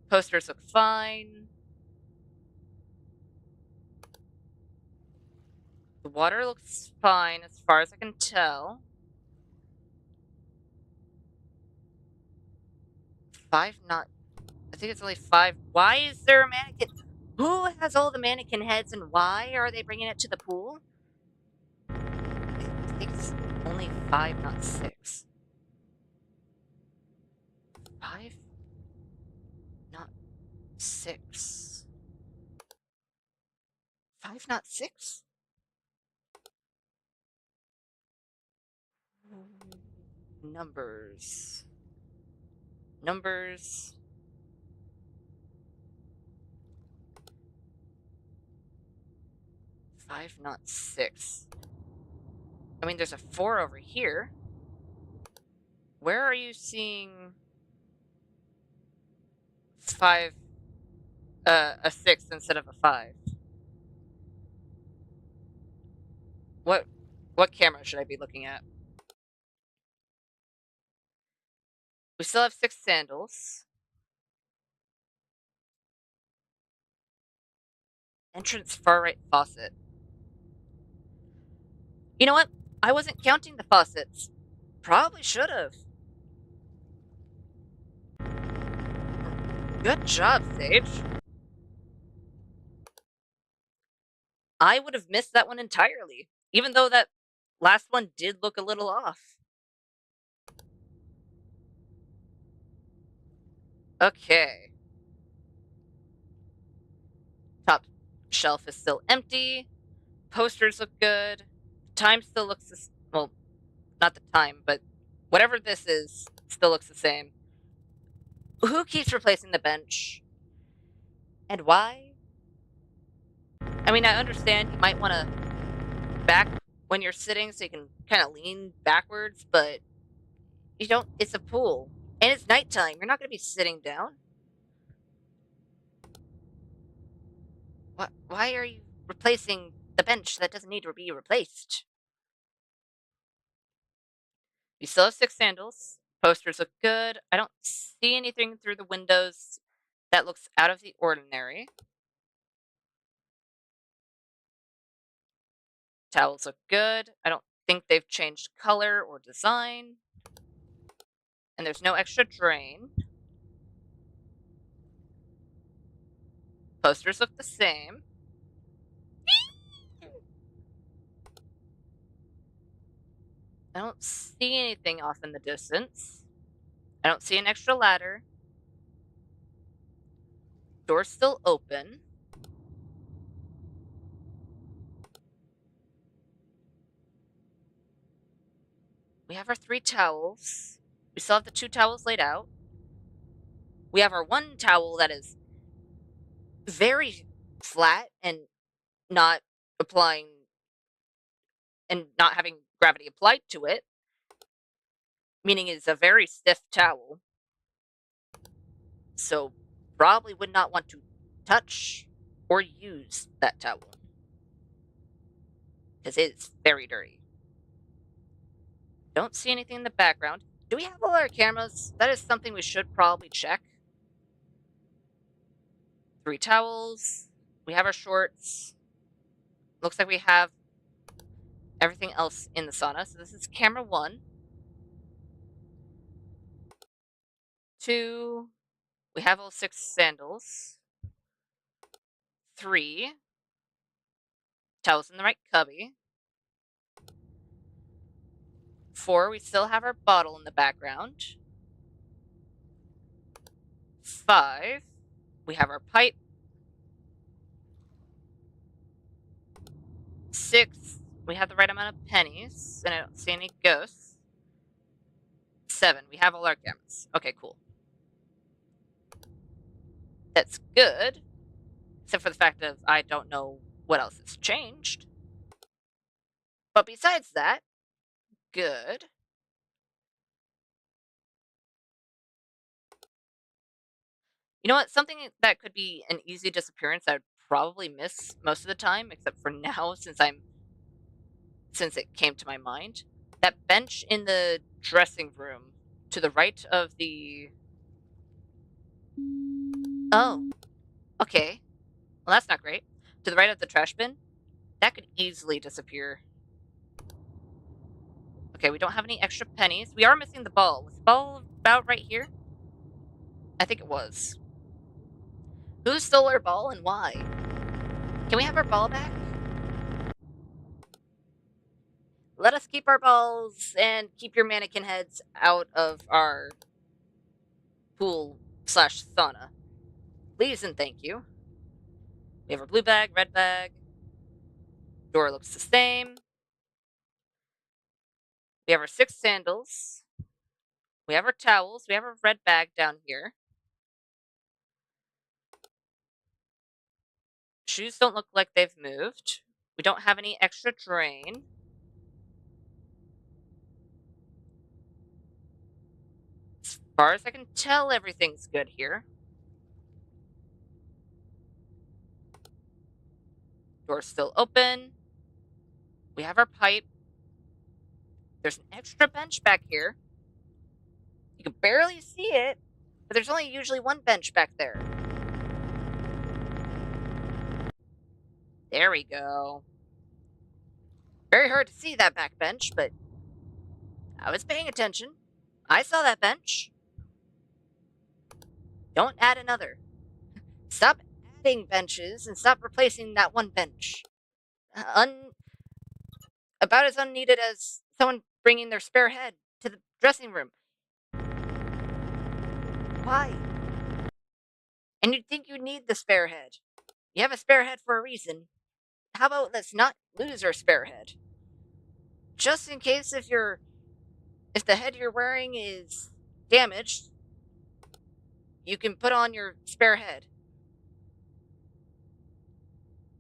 Posters look fine. The water looks fine as far as I can tell. 5 not... I think it's only 5. Why is there a mannequin? Who has all the mannequin heads and why are they bringing it to the pool? I think it's only 5, not 6. 5? Not 6. 5, not 6? Numbers. Numbers. 5, not 6. I mean, there's a 4 over here. Where are you seeing 5, a 6 instead of a 5? What camera should I be looking at? We still have 6 sandals. Entrance far right faucet. You know what? I wasn't counting the faucets. Probably should have. Good job, Sage. I would have missed that one entirely, even though that last one did look a little off. Okay. Top shelf is still empty. Posters look good. Time still looks well, not the time, but whatever this is still looks the same. Who keeps replacing the bench? And why? I mean, I understand you might want to back when you're sitting so you can kind of lean backwards, but you don't. It's a pool. And it's nighttime. You're not going to be sitting down. Why are you replacing the bench that doesn't need to be replaced? We still have 6 sandals. Posters look good. I don't see anything through the windows that looks out of the ordinary. Towels look good. I don't think they've changed color or design. And there's no extra drain. Posters look the same. I don't see anything off in the distance. I don't see an extra ladder. Door's still open. We have our 3 towels. We still have the 2 towels laid out. We have our 1 towel that is very flat and not applying and not having gravity applied to it, meaning it's a very stiff towel. So probably would not want to touch or use that towel because it's very dirty. Don't see anything in the background. Do we have all our cameras? That is something we should probably check. 3 towels. We have our shorts. Looks like we have everything else in the sauna. So this is camera 1. 2. We have all 6 sandals. 3 towels in the right cubby. 4, we still have our bottle in the background. 5, we have our pipe. 6, we have the right amount of pennies, and I don't see any ghosts. 7, we have all our cameras. Okay, cool. That's good. Except for the fact of I don't know what else has changed. But besides that, good. You know what? Something that could be an easy disappearance I would probably miss most of the time, except for now since it came to my mind. That bench in the dressing room to the right of the... Oh, okay. Well, that's not great. To the right of the trash bin, that could easily disappear. Okay, we don't have any extra pennies. We are missing the ball. Was the ball about right here? I think it was. Who stole our ball and why? Can we have our ball back? Let us keep our balls and keep your mannequin heads out of our pool/sauna. Please and thank you. We have our blue bag, red bag. Door looks the same. We have our 6 sandals. We have our towels. We have our red bag down here. Shoes don't look like they've moved. We don't have any extra drain. As far as I can tell, everything's good here. Door's still open. We have our pipe. There's an extra bench back here. You can barely see it, but there's only usually one bench back there. There we go. Very hard to see that back bench, but I was paying attention. I saw that bench. Don't add another. Stop adding benches and stop replacing that one bench. About as unneeded as someone bringing their spare head to the dressing room. Why? And you'd think you need the spare head. You have a spare head for a reason. How about let's not lose our spare head? Just in case if the head you're wearing is damaged, you can put on your spare head.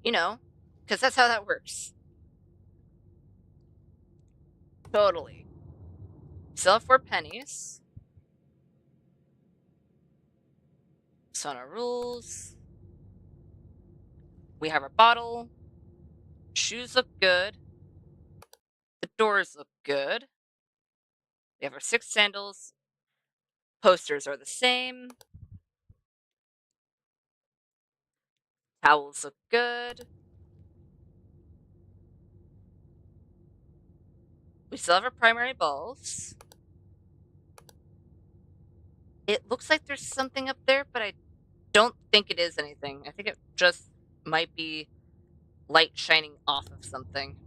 You know, because that's how that works. Totally. Sell 4 pennies. Sauna rules. We have our bottle. Shoes look good. The doors look good. We have our 6 sandals. Posters are the same. Towels look good. We still have our primary balls. It looks like there's something up there, but I don't think it is anything. I think it just might be light shining off of something.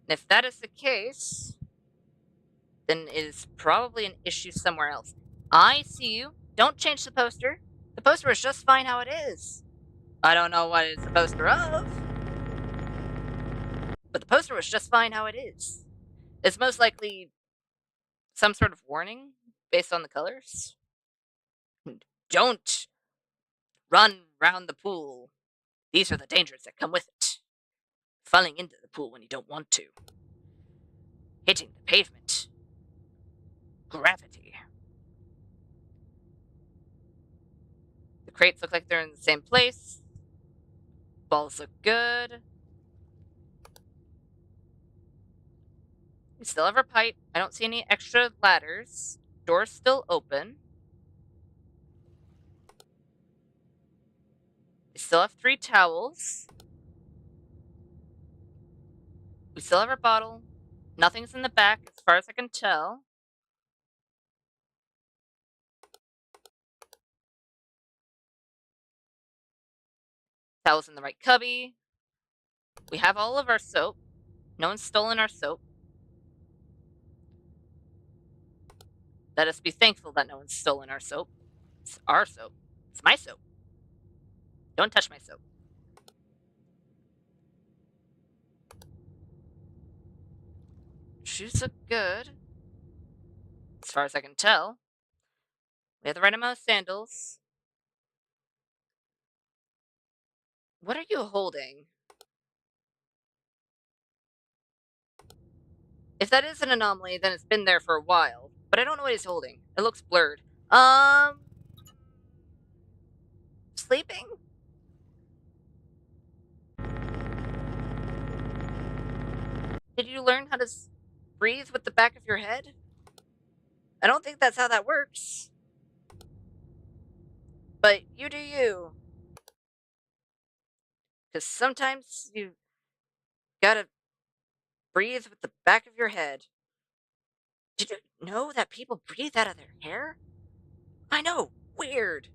And if that is the case, then it is probably an issue somewhere else. I see you. Don't change the poster. The poster is just fine how it is. I don't know what it's a poster of, but the poster was just fine how it is. It's most likely some sort of warning based on the colors. Don't run round the pool. These are the dangers that come with it. Falling into the pool when you don't want to. Hitting the pavement. Gravity. The crates look like they're in the same place. Balls look good. We still have our pipe. I don't see any extra ladders. Door's still open. We still have 3 towels. We still have our bottle. Nothing's in the back as far as I can tell. Towels in the right cubby. We have all of our soap. No one's stolen our soap. Let us be thankful that no one's stolen our soap. It's our soap. It's my soap. Don't touch my soap. Shoes look good. As far as I can tell. We have the right amount of sandals. What are you holding? If that is an anomaly, then it's been there for a while. But I don't know what he's holding. It looks blurred. Sleeping? Did you learn how to breathe with the back of your head? I don't think that's how that works. But you do you. Because sometimes you gotta breathe with the back of your head. Did you know that people breathe out of their hair? I know, weird.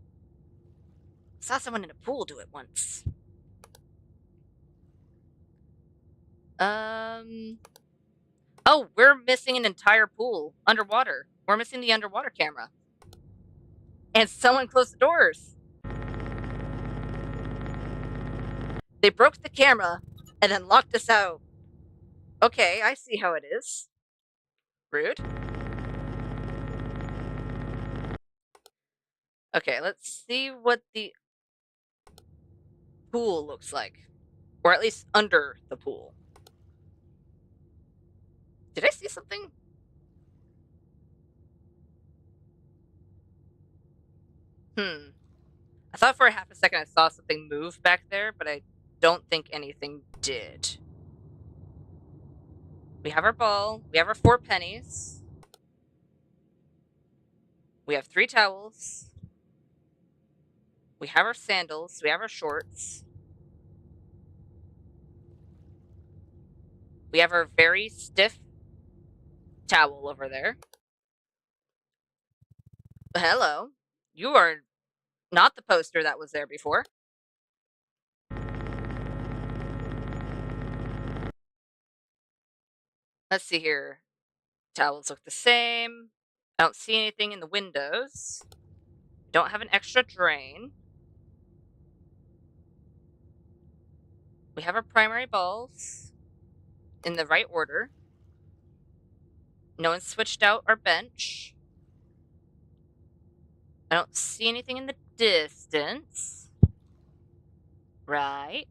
Saw someone in a pool do it once. Oh, we're missing an entire pool underwater. We're missing the underwater camera. And someone closed the doors. They broke the camera and then locked us out. Okay, I see how it is. Rude. Okay, let's see what the pool looks like. Or at least under the pool. Did I see something? I thought for a half a second I saw something move back there, but I don't think anything did. We have our ball. We have our 4 pennies. We have 3 towels. We have our sandals. We have our shorts. We have our very stiff towel over there. Hello. You are not the poster that was there before. Let's see here. Towels look the same. I don't see anything in the windows. Don't have an extra drain. We have our primary balls in the right order. No one switched out our bench. I don't see anything in the distance. Right.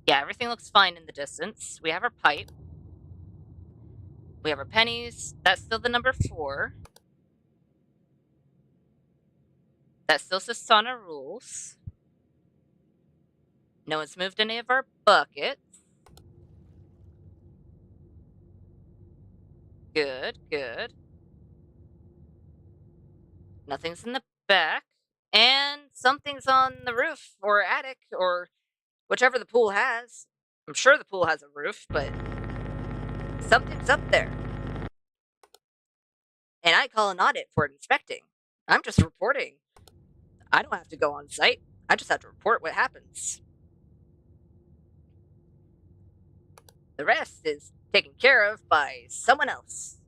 Yeah, everything looks fine in the distance. We have our pipe. We have our pennies. That's still the number 4. That still says sauna rules. No one's moved any of our buckets. Good, good. Nothing's in the back. And something's on the roof or attic or whichever the pool has. I'm sure the pool has a roof, but something's up there. And I call an audit for inspecting. I'm just reporting. I don't have to go on site. I just have to report what happens. The rest is taken care of by someone else.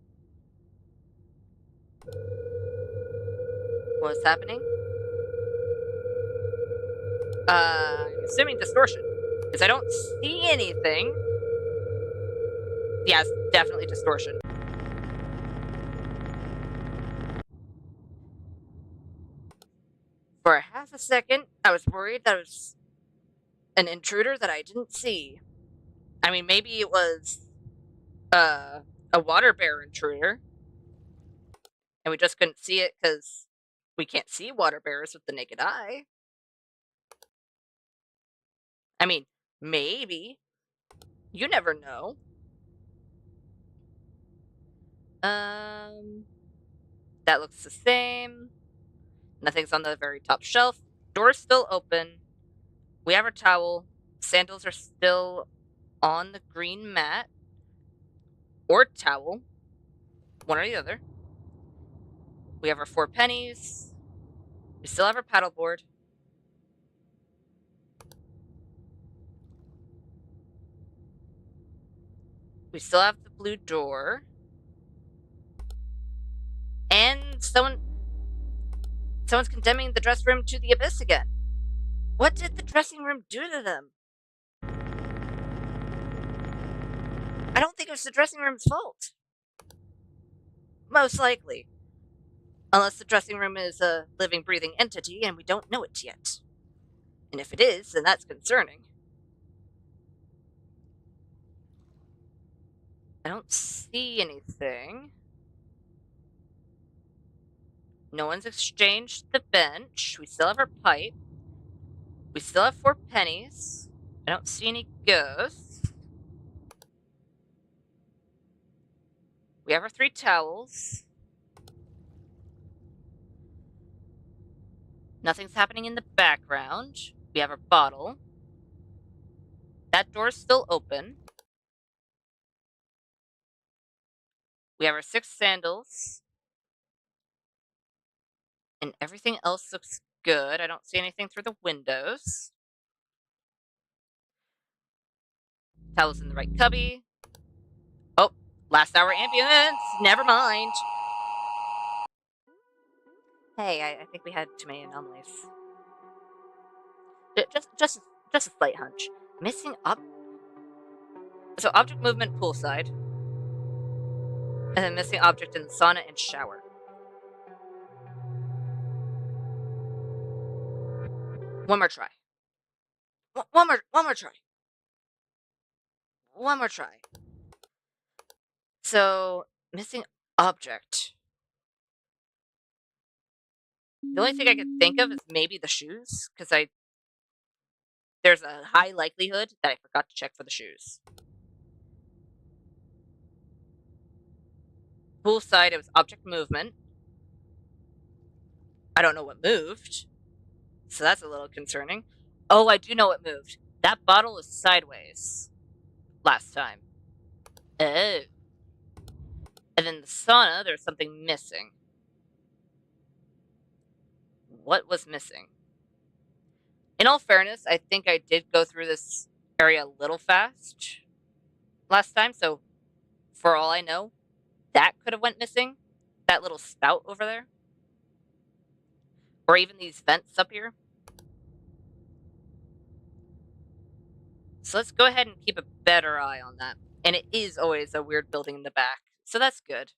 What's happening? I'm assuming distortion. Because I don't see anything. Yes, definitely distortion. For a half a second, I was worried that it was an intruder that I didn't see. I mean, maybe it was a water bear intruder. And we just couldn't see it because we can't see water bears with the naked eye. I mean, maybe. You never know. That looks the same. Nothing's on the very top shelf. Door's still open. We have our towel. Sandals are still on the green mat. Or towel. One or the other. We have our 4 pennies. We still have our paddleboard. We still have the blue door. And someone's condemning the dress room to the abyss again. What did the dressing room do to them? I don't think it was the dressing room's fault. Most likely. Unless the dressing room is a living, breathing entity and we don't know it yet. And if it is, then that's concerning. I don't see anything. No one's exchanged the bench. We still have our pipe. We still have 4 pennies. I don't see any ghosts. We have our 3 towels. Nothing's happening in the background. We have our bottle. That door's still open. We have our 6 sandals. And everything else looks good. I don't see anything through the windows. Towels in the right cubby. Oh, last hour ambulance. Never mind. Hey, I think we had too many anomalies. Just a slight hunch. Missing so object movement poolside, and then missing object in the sauna and shower. One more try. One more try. One more try. So missing object. The only thing I could think of is maybe the shoes, because there's a high likelihood that I forgot to check for the shoes. Poolside, it was object movement. I don't know what moved, so that's a little concerning. Oh, I do know what moved. That bottle was sideways last time. Oh. And in the sauna, there's something missing. What was missing? In all fairness, I think I did go through this area a little fast last time, so for all I know, that could have went missing. That little spout over there. Or even these vents up here. So let's go ahead and keep a better eye on that. And it is always a weird building in the back, so that's good.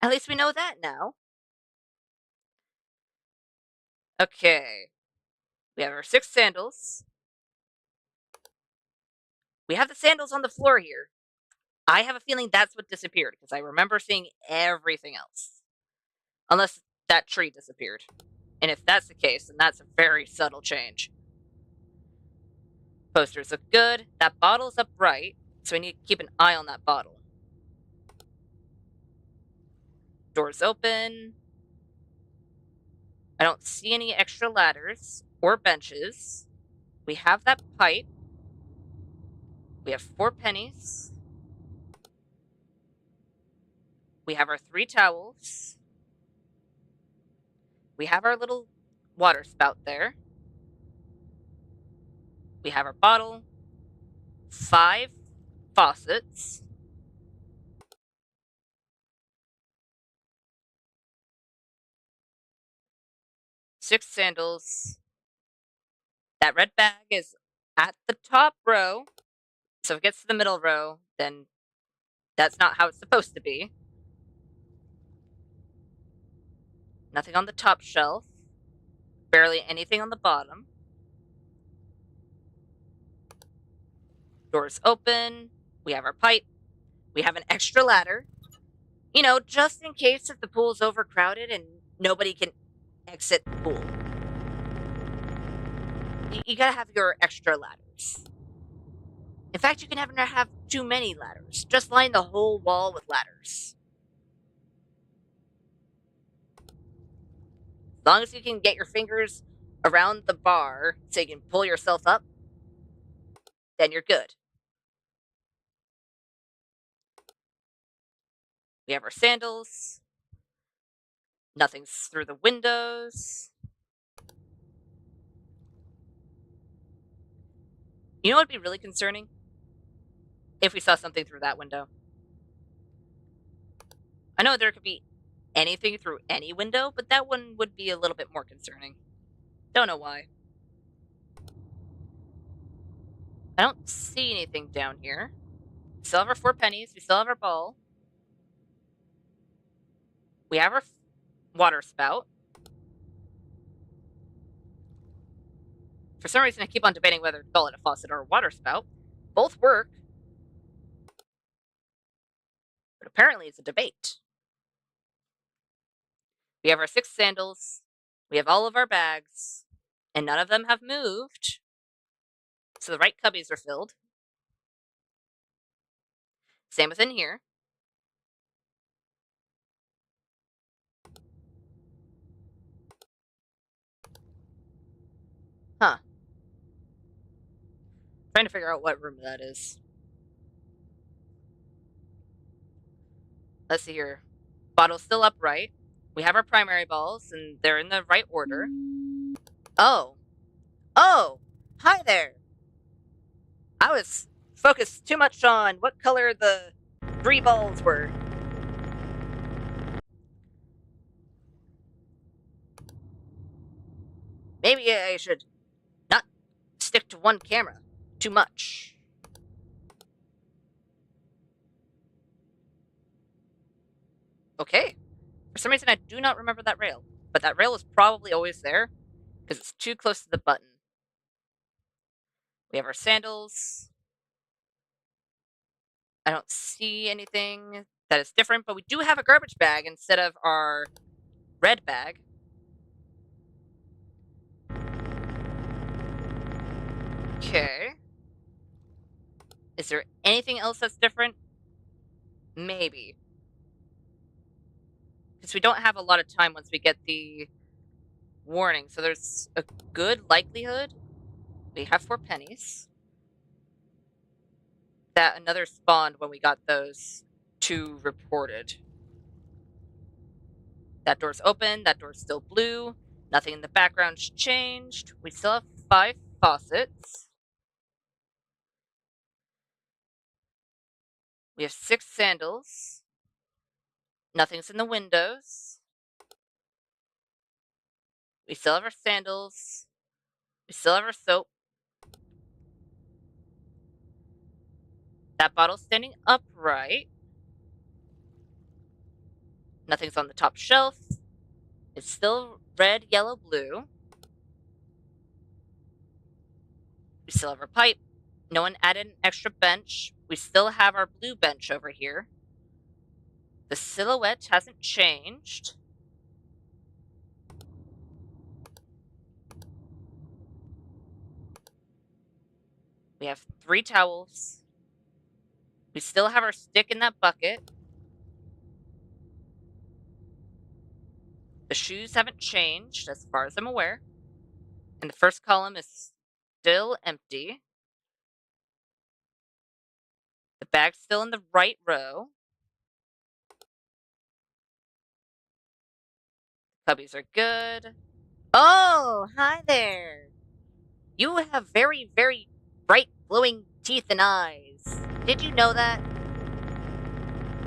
At least we know that now. Okay. We have our 6 sandals. We have the sandals on the floor here. I have a feeling that's what disappeared, because I remember seeing everything else. Unless that tree disappeared. And if that's the case, then that's a very subtle change. Posters look good. That bottle's upright, so we need to keep an eye on that bottle. Doors open. I don't see any extra ladders or benches. We have that pipe. We have 4 pennies. We have our 3 towels. We have our little water spout there. We have our bottle. 5 faucets. 6 sandals. That red bag is at the top row. So if it gets to the middle row, then that's not how it's supposed to be. Nothing on the top shelf. Barely anything on the bottom. Doors open. We have our pipe. We have an extra ladder. You know, just in case if the pool's overcrowded and nobody can exit the pool. You gotta have your extra ladders. In fact, you can never have too many ladders. Just line the whole wall with ladders. As long as you can get your fingers around the bar so you can pull yourself up, then you're good. We have our sandals. Nothing's through the windows. You know what would be really concerning? If we saw something through that window. I know there could be anything through any window, but that one would be a little bit more concerning. Don't know why. I don't see anything down here. We still have our 4 pennies. We still have our ball. We have our water spout. For some reason, I keep on debating whether to call it a faucet or a water spout. Both work. But apparently it's a debate. We have our 6 sandals. We have all of our bags. And none of them have moved. So the right cubbies are filled. Same within here. Huh. Trying to figure out what room that is. Let's see here. Bottle's still upright. We have our primary balls, and they're in the right order. Oh. Oh! Hi there! I was focused too much on what color the 3 balls were. Maybe I should not stick to one camera too much. Okay. For some reason, I do not remember that rail. But that rail is probably always there, because it's too close to the button. We have our sandals. I don't see anything that is different, but we do have a garbage bag instead of our red bag. Okay. Is there anything else that's different? Maybe. Because we don't have a lot of time once we get the warning, so there's a good likelihood we have 4 pennies that another spawned when we got those 2 reported. That door's open, that door's still blue, nothing in the background's changed. We still have 5 faucets. We have 6 sandals. Nothing's in the windows. We still have our sandals. We still have our soap. That bottle's standing upright. Nothing's on the top shelf. It's still red, yellow, blue. We still have our pipe. No one added an extra bench. We still have our blue bench over here. The silhouette hasn't changed. We have 3 towels. We still have our stick in that bucket. The shoes haven't changed as far as I'm aware. And the first column is still empty. The bag's still in the right row. Cubbies are good. Oh, hi there. You have very, very bright glowing teeth and eyes. Did you know that?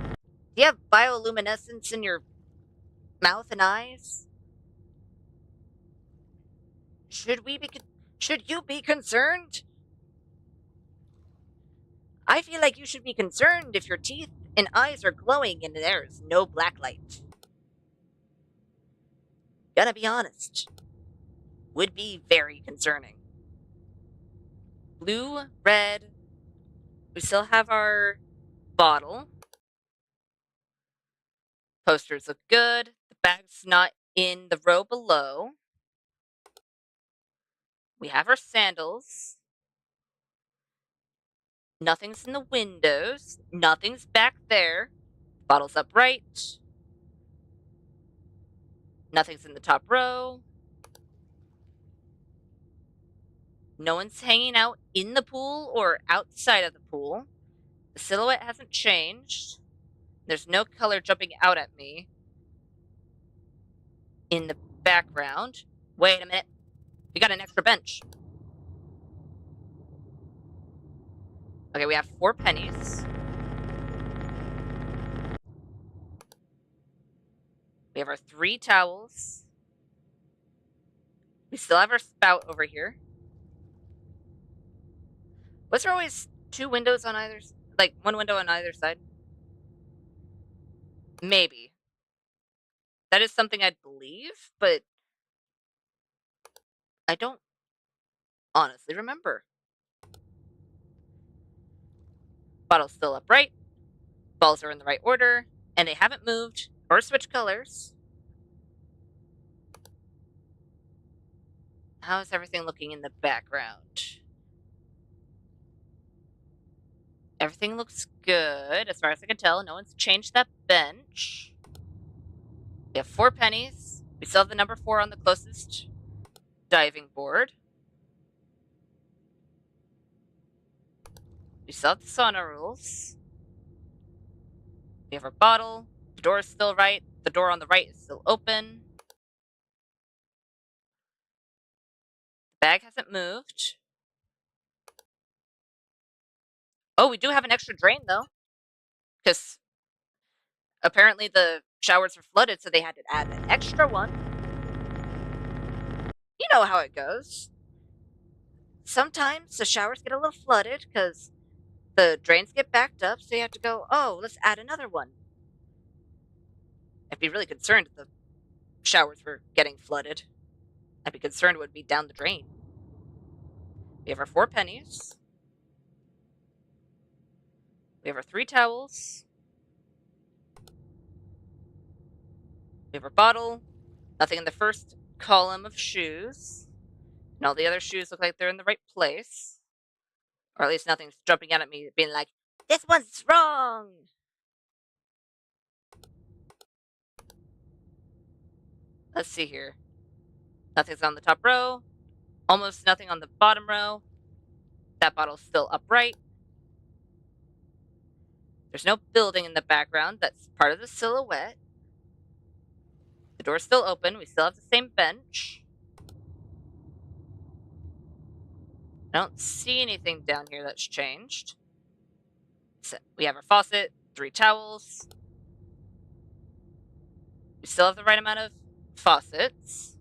Do you have bioluminescence in your mouth and eyes? Should you be concerned? I feel like you should be concerned if your teeth and eyes are glowing and there's no black light. Gonna be honest. Would be very concerning. Blue, red. We still have our bottle. Posters look good. The bag's not in the row below. We have our sandals. Nothing's in the windows. Nothing's back there. Bottle's upright. Nothing's in the top row. No one's hanging out in the pool or outside of the pool. The silhouette hasn't changed. There's no color jumping out at me in the background. Wait a minute. We got an extra bench. Okay, we have 4 pennies. We have our 3 towels. We still have our spout over here. Was there always 2 windows on either, like 1 window on either side? Maybe. That is something I'd believe, but I don't honestly remember. Bottle's still upright. Balls are in the right order, and they haven't moved or switched colors. How is everything looking in the background? Everything looks good, as far as I can tell. No one's changed that bench. We have 4 pennies. We still have the number 4 on the closest diving board. We still have the sauna rules. We have our bottle. The door is still right. The door on the right is still open. The bag hasn't moved. Oh, we do have an extra drain, though. Because apparently the showers were flooded, so they had to add an extra one. You know how it goes. Sometimes the showers get a little flooded because the drains get backed up, so you have to go, oh, let's add another one. I'd be really concerned if the showers were getting flooded. I'd be concerned it would be down the drain. We have our 4 pennies. We have our 3 towels. We have our bottle. Nothing in the first column of shoes. And all the other shoes look like they're in the right place. Or at least nothing's jumping out at me being like, this one's wrong! Let's see here. Nothing's on the top row. Almost nothing on the bottom row. That bottle's still upright. There's no building in the background. That's part of the silhouette. The door's still open. We still have the same bench. I don't see anything down here that's changed. So we have our faucet, 3 towels. We still have the right amount of faucets.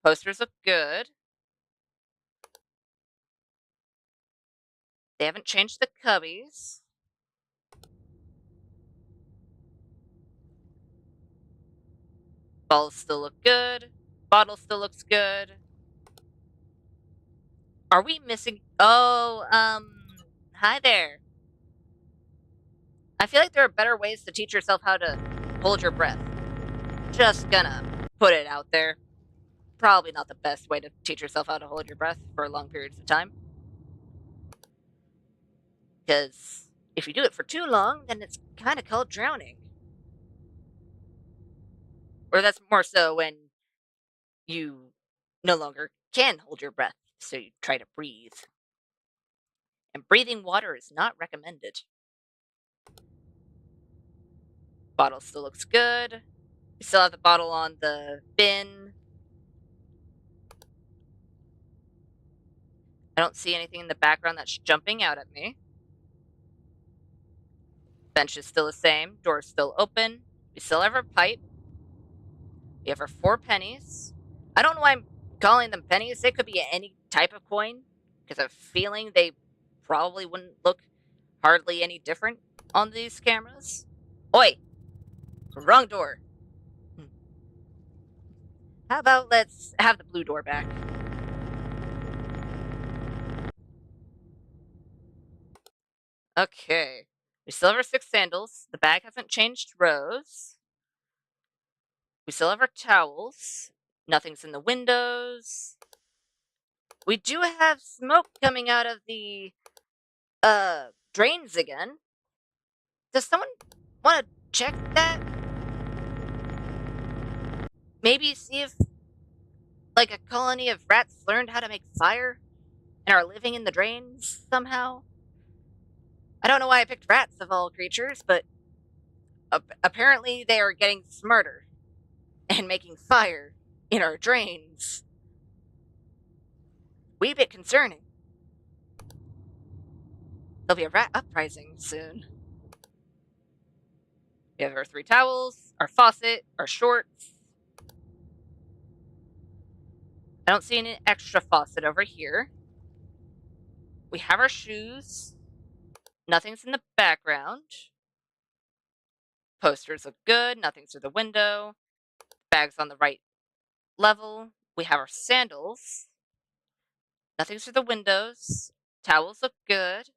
Posters look good. They haven't changed the cubbies. Balls still look good. Bottle still looks good. Are we missing? Oh, hi there. I feel like there are better ways to teach yourself how to hold your breath. Just gonna put it out there. Probably not the best way to teach yourself how to hold your breath for long periods of time. Because if you do it for too long, then it's kind of called drowning. Or that's more so when you no longer can hold your breath, so you try to breathe. And breathing water is not recommended. Bottle still looks good. We still have the bottle on the bin. I don't see anything in the background that's jumping out at me. Bench is still the same. Door's still open. We still have our pipe. We have our 4 pennies. I don't know why I'm calling them pennies. They could be any type of coin, because I have a feeling they probably wouldn't look hardly any different on these cameras. Oi! Wrong door. How about let's have the blue door back? Okay. We still have our 6 sandals. The bag hasn't changed rows. We still have our towels. Nothing's in the windows. We do have smoke coming out of the drains again. Does someone want to check that? Maybe see if like a colony of rats learned how to make fire and are living in the drains somehow? I don't know why I picked rats of all creatures, but apparently they are getting smarter and making fire in our drains. Wee bit concerning. There'll be a rat uprising soon. We have our 3 towels, our faucet, our shorts. I don't see any extra faucet over here. We have our shoes. Nothing's in the background. Posters look good. Nothing's through the window. Bags on the right level. We have our sandals. Nothing's through the windows. Towels look good.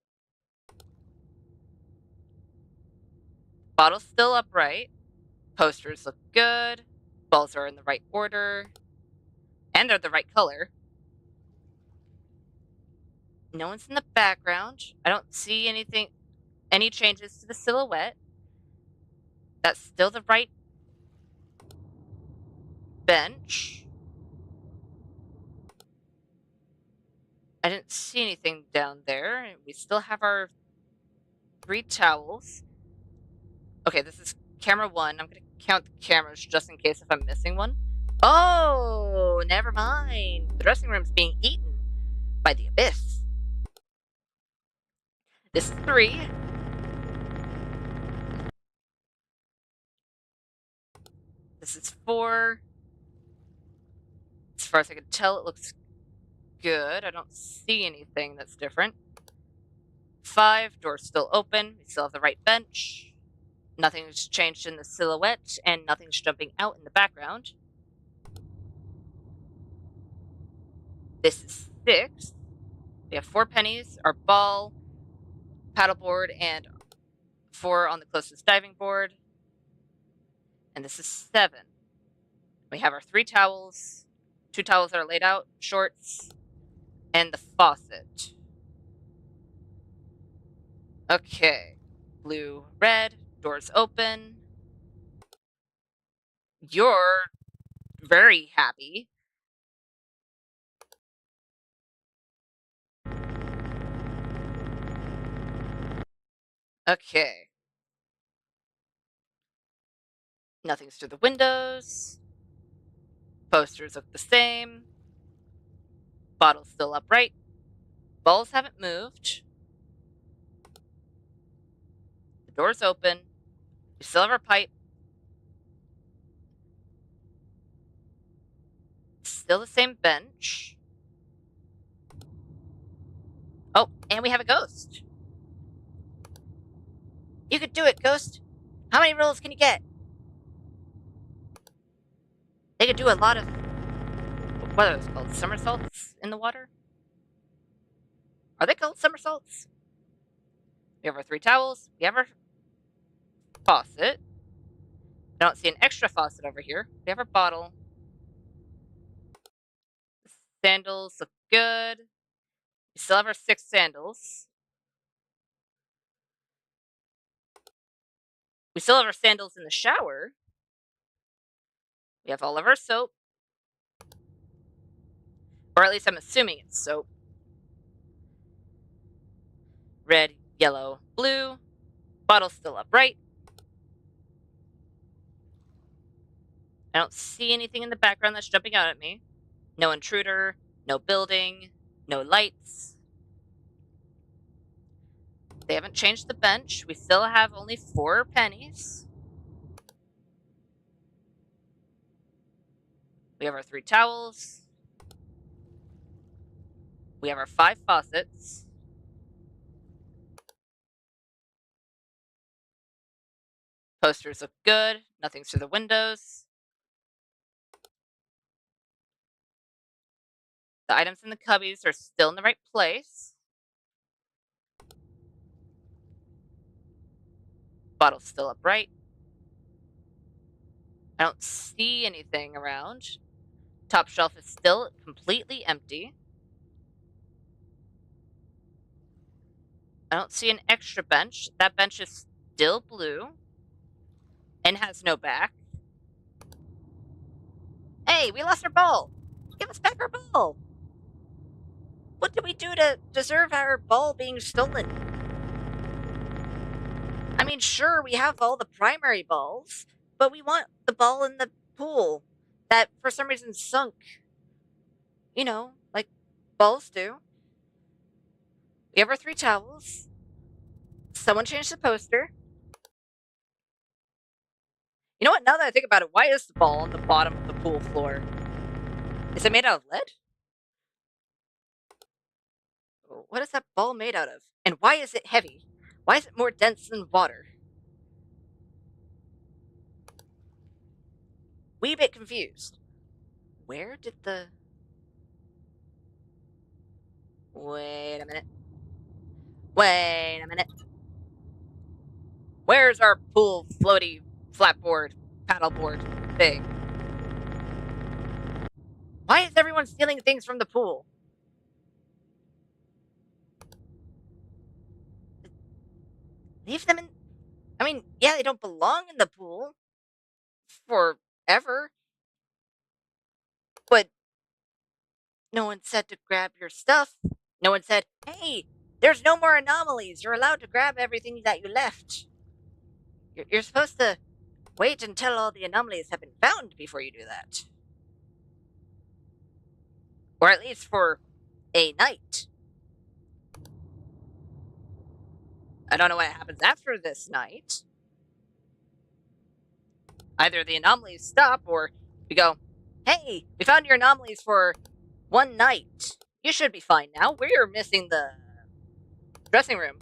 Bottle's still upright. Posters look good. Balls are in the right order. And they're the right color. No one's in the background. I don't see any changes to the silhouette. That's still the right bench. I didn't see anything down there. We still have our 3 towels. Okay, this is camera 1. I'm going to count the cameras just in case if I'm missing one. Oh, never mind. The dressing room's being eaten by the abyss. This is 3. This is 4. As far as I can tell, it looks good. I don't see anything that's different. 5, door's still open. We still have the right bench. Nothing's changed in the silhouette, and nothing's jumping out in the background. This is 6. We have 4 pennies, our ball, paddleboard, and 4 on the closest diving board. And this is 7. We have our 3 towels, 2 towels that are laid out, shorts, and the faucet. Okay. Blue, red, doors open. You're very happy. Okay. Nothing's through the windows. Posters look the same. Bottle's still upright. Balls haven't moved. The door's open. We still have our pipe. Still the same bench. Oh, and we have a ghost. You could do it, ghost. How many rolls can you get? They could do a lot of, what are those called? Somersaults in the water? Are they called somersaults? We have our 3 towels. We have our faucet. I don't see an extra faucet over here. We have our bottle. The sandals look good. We still have our 6 sandals. We still have our sandals in the shower. We have all of our soap. Or at least I'm assuming it's soap. Red, yellow, blue. Bottle's still upright. I don't see anything in the background that's jumping out at me. No intruder, no building, no lights. They haven't changed the bench. We still have only 4 pennies. We have our 3 towels. We have our 5 faucets. Posters look good. Nothing's through the windows. The items in the cubbies are still in the right place. Bottle's still upright. I don't see anything around. Top shelf is still completely empty. I don't see an extra bench. That bench is still blue and has no back. Hey, we lost our ball. Give us back our ball. What did we do to deserve our ball being stolen? I mean, sure, we have all the primary balls, but we want the ball in the pool that for some reason sunk. You know, like balls do. We have our 3 towels. Someone changed the poster. You know what? Now that I think about it, why is the ball on the bottom of the pool floor? Is it made out of lead? What is that ball made out of? And why is it heavy? Why is it more dense than water? Wee bit confused. Where did the... Wait a minute. Wait a minute. Where's our pool floaty flatboard paddleboard thing? Why is everyone stealing things from the pool? Leave them in... I mean, yeah, they don't belong in the pool forever, but no one said to grab your stuff. No one said, hey, there's no more anomalies. You're allowed to grab everything that you left. You're supposed to wait until all the anomalies have been found before you do that. Or at least for a night. I don't know what happens after this night. Either the anomalies stop or we go, hey, we found your anomalies for one night. You should be fine now. We're missing the dressing room.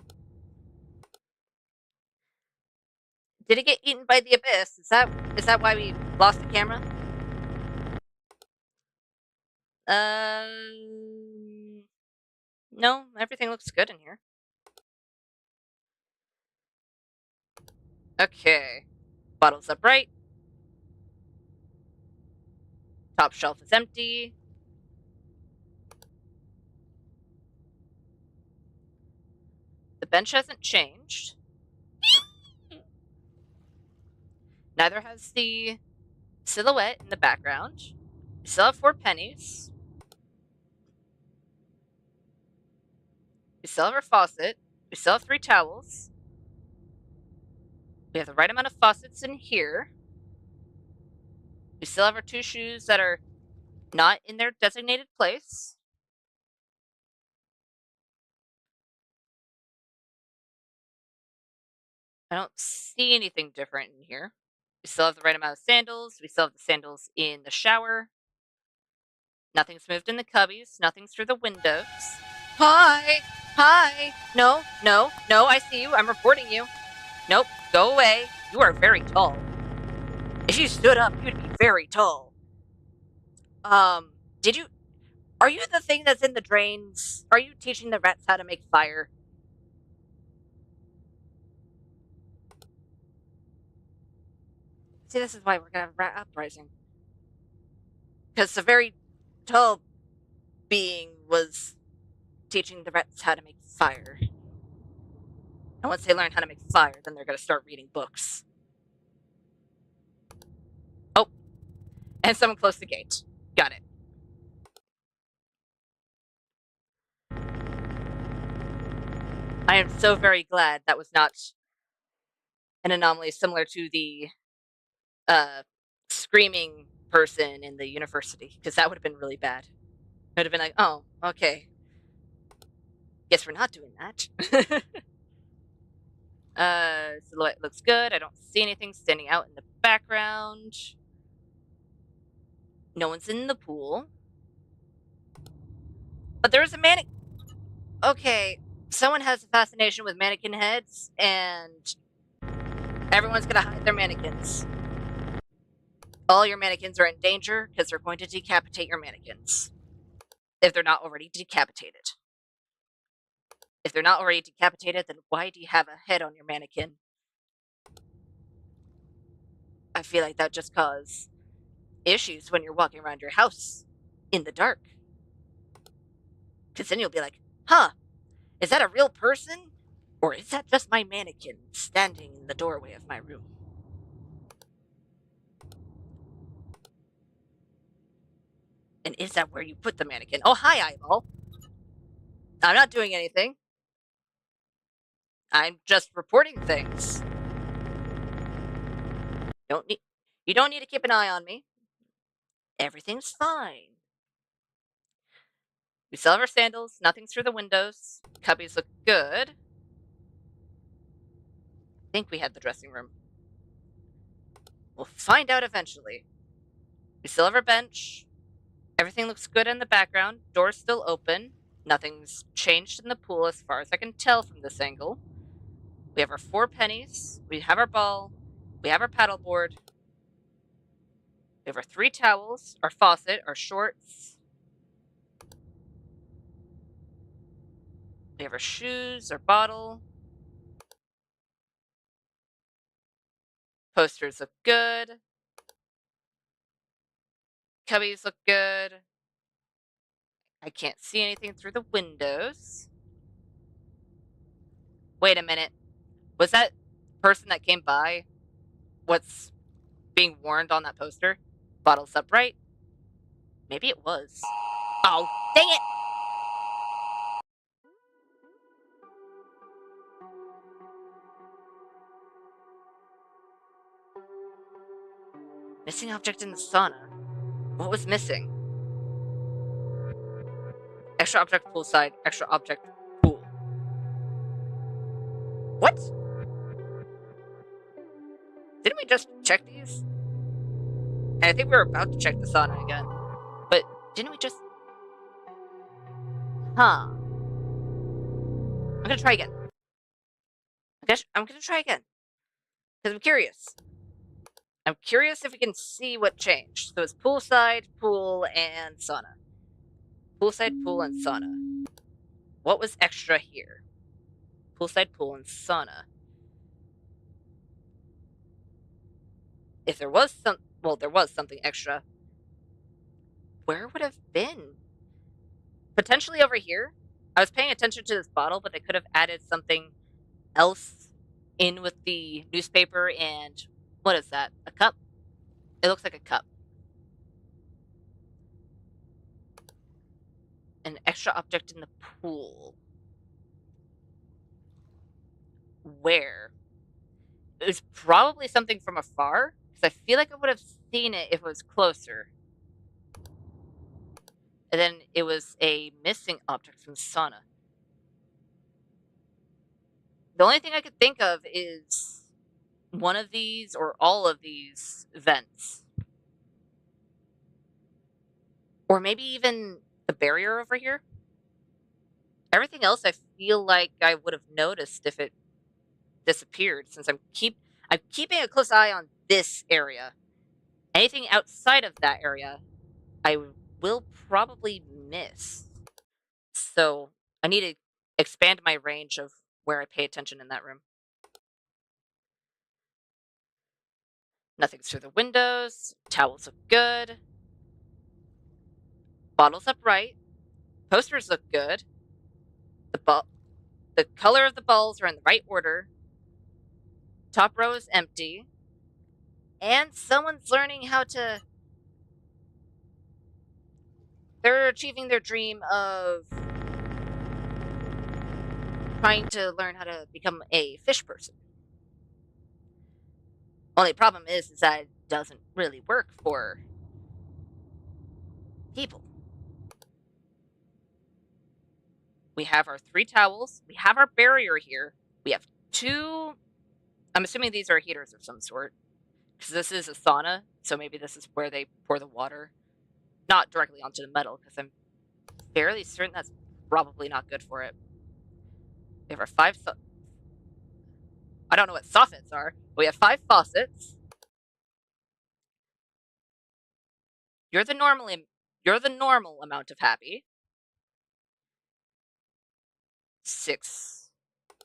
Did it get eaten by the abyss? Is that why we lost the camera? No, everything looks good in here. Okay. Bottles upright. Top shelf is empty. The bench hasn't changed. Neither has the silhouette in the background. We still have 4 pennies. We still have our faucet. We still have 3 towels. We have the right amount of faucets in here. We still have our 2 shoes that are not in their designated place. I don't see anything different in here. We still have the right amount of sandals. We still have the sandals in the shower. Nothing's moved in the cubbies. Nothing's through the windows. Hi! Hi! No, no, no, I see you. I'm reporting you. Nope, go away. You are very tall. If you stood up, you'd be very tall. Did you... Are you the thing that's in the drains? Are you teaching the rats how to make fire? See, this is why we're gonna have a rat uprising. Because a very tall being was teaching the rats how to make fire. And once they learn how to make fire, then they're gonna start reading books. Oh, and someone closed the gate. Got it. I am so very glad that was not an anomaly similar to the screaming person in the university, because that would have been really bad. It would have been like, oh, okay. Guess we're not doing that. Silhouette looks good. I don't see anything standing out in the background. No one's in the pool. But there's a mannequin. Okay, someone has a fascination with mannequin heads, and everyone's gonna hide their mannequins. All your mannequins are in danger because they're going to decapitate your mannequins. If they're not already decapitated. If they're not already decapitated, then why do you have a head on your mannequin? I feel like that just caused issues when you're walking around your house in the dark. Because then you'll be like, huh, is that a real person? Or is that just my mannequin standing in the doorway of my room? And is that where you put the mannequin? Oh, hi, eyeball. I'm not doing anything. I'm just reporting things. You don't need to keep an eye on me. Everything's fine. We still have our sandals. Nothing's through the windows. Cubbies look good. think we had the dressing room. We'll find out eventually. We still have our bench. Everything looks good in the background. Door's still open. Nothing's changed in the pool as far as I can tell from this angle. We have our 4 pennies. We have our ball. We have our paddleboard. We have our 3 towels, our faucet, our shorts. We have our shoes, our bottle. Posters look good. Cubbies look good. I can't see anything through the windows. Wait a minute. Was that person that came by what's being warned on that poster? Bottles upright? Maybe it was. Oh, dang it! Missing object in the sauna. What was missing? Extra object poolside, extra object pool. What? Didn't we just check these? And I think we were about to check the sauna again. But didn't we just... Huh. I'm gonna try again. I'm gonna try again. Because I'm curious. I'm curious if we can see what changed. So it's poolside, pool, and sauna. Poolside, pool, and sauna. What was extra here? Poolside, pool, and sauna. If there was there was something extra. Where would it have been? Potentially over here? I was paying attention to this bottle, but they could have added something else in with the newspaper and... What is that? A cup? It looks like a cup. An extra object in the pool. Where? It was probably something from afar, because I feel like I would have seen it if it was closer. And then it was a missing object from the sauna. The only thing I could think of is one of these or all of these vents. Or maybe even the barrier over here. Everything else I feel like I would have noticed if it disappeared, since I'm keeping a close eye on this area. Anything outside of that area, I will probably miss. So I need to expand my range of where I pay attention in that room. Nothing's through the windows. Towels look good. Bottles upright. Posters look good. The color of the balls are in the right order. Top row is empty. And someone's learning how to... They're achieving their dream of trying to learn how to become a fish person. Only problem is that it doesn't really work for people. We have our 3 towels. We have our barrier here. We have 2... I'm assuming these are heaters of some sort. Because this is a sauna, so maybe this is where they pour the water. Not directly onto the metal, because I'm fairly certain that's probably not good for it. We have our 5... I don't know what soffits are. But we have 5 faucets. You're the normal amount of happy. 6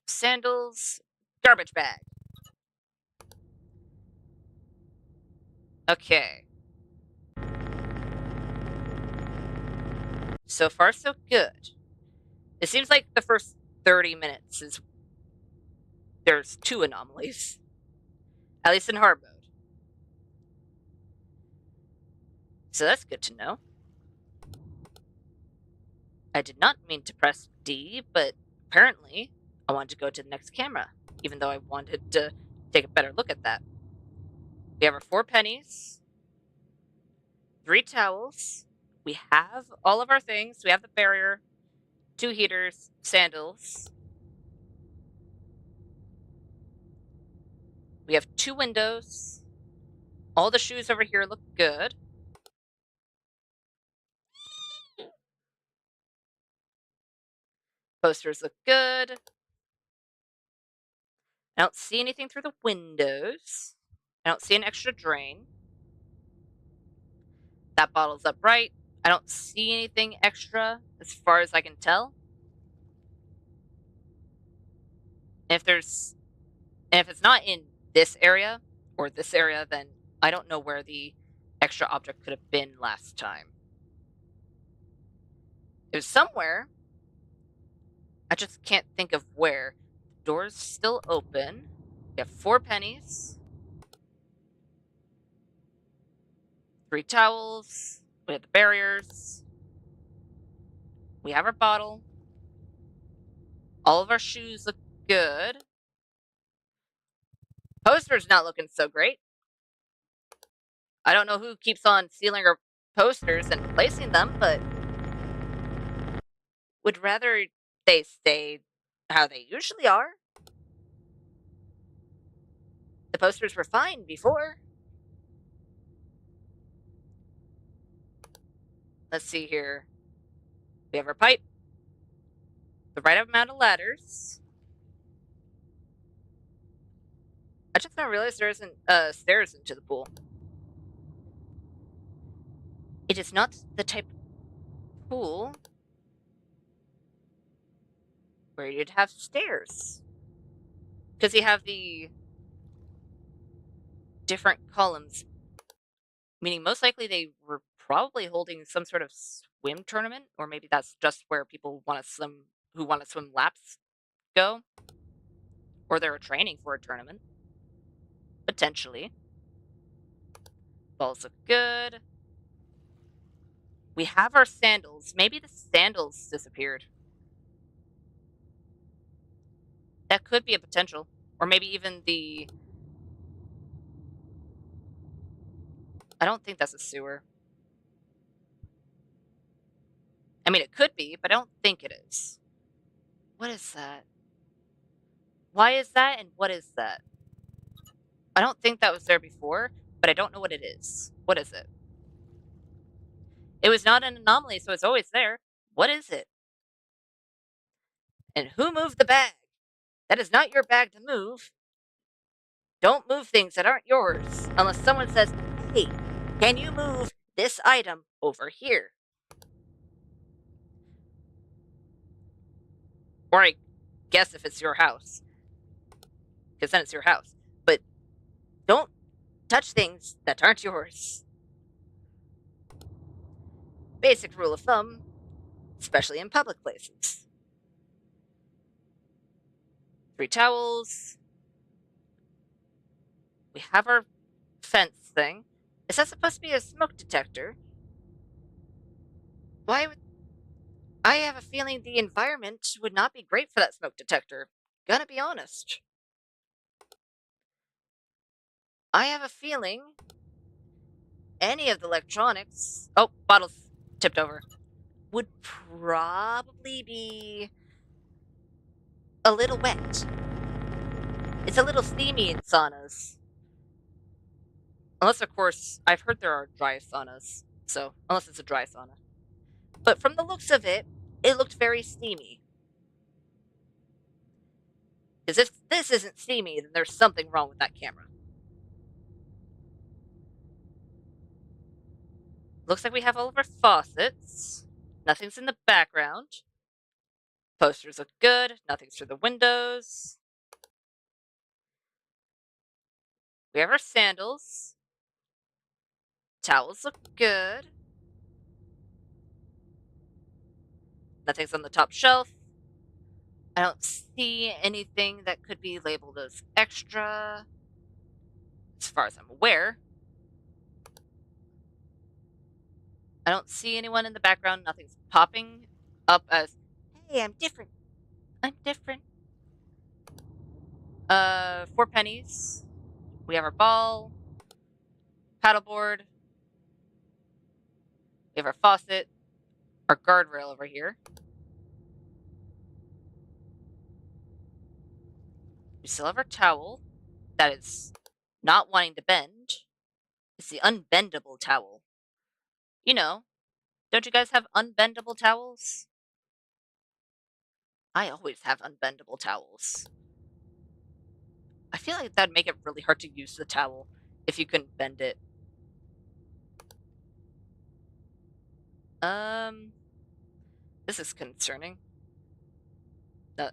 sandals. Garbage bag. Okay. So far, so good. It seems like the first 30 minutes is... There's 2 anomalies. At least in hard mode. So that's good to know. I did not mean to press D, but apparently I wanted to go to the next camera, even though I wanted to take a better look at that. We have our 4 pennies, 3 towels. We have all of our things. We have the barrier, 2 heaters, sandals. We have 2 windows. All the shoes over here look good. Posters look good. I don't see anything through the windows. I don't see an extra drain. That bottle's upright. I don't see anything extra as far as I can tell. If it's not in this area or this area, then I don't know where the extra object could have been last time. It was somewhere. I just can't think of where. The door's still open. We have 4 pennies. 3 towels. We have the barriers. We have our bottle. All of our shoes look good. Poster's not looking so great. I don't know who keeps on stealing our posters and replacing them, but would rather they stay how they usually are. The posters were fine before. Let's see here. We have our pipe. The right amount of ladders. I just now realized there isn't stairs into the pool. It is not the type of pool where you'd have stairs. Because you have the different columns. Meaning most likely they were probably holding some sort of swim tournament, or maybe that's just where people want to swim, who want to swim laps go. Or they're training for a tournament. Potentially. Balls look good. We have our sandals. Maybe the sandals disappeared. That could be a potential. Or maybe even the... I don't think that's a sewer. I mean, it could be, but I don't think it is. What is that? Why is that, and what is that? I don't think that was there before, but I don't know what it is. What is it? It was not an anomaly, so it's always there. What is it? And who moved the bag? That is not your bag to move. Don't move things that aren't yours unless someone says, hey, can you move this item over here? Or I guess if it's your house, because then it's your house. But don't touch things that aren't yours. Basic rule of thumb, especially in public places. 3 towels. We have our fence thing. Is that supposed to be a smoke detector? Why would... I have a feeling the environment would not be great for that smoke detector. Gonna be honest. I have a feeling any of the electronics... Oh, bottles tipped over. Would probably be a little wet. It's a little steamy in saunas. Unless, of course, I've heard there are dry saunas. So, unless it's a dry sauna. But from the looks of it, it looked very steamy. Because if this isn't steamy, then there's something wrong with that camera. Looks like we have all of our faucets. Nothing's in the background. Posters look good. Nothing's through the windows. We have our sandals. Towels look good. Nothing's on the top shelf. I don't see anything that could be labeled as extra, as far as I'm aware. I don't see anyone in the background. Nothing's popping up as, hey, I'm different. I'm different. 4 pennies. We have our ball, paddleboard. We have our faucet, our guardrail over here. We still have our towel. that is not wanting to bend is the unbendable towel. You know, don't you guys have unbendable towels? I always have unbendable towels. I feel like that'd make it really hard to use the towel if you couldn't bend it. This is concerning. The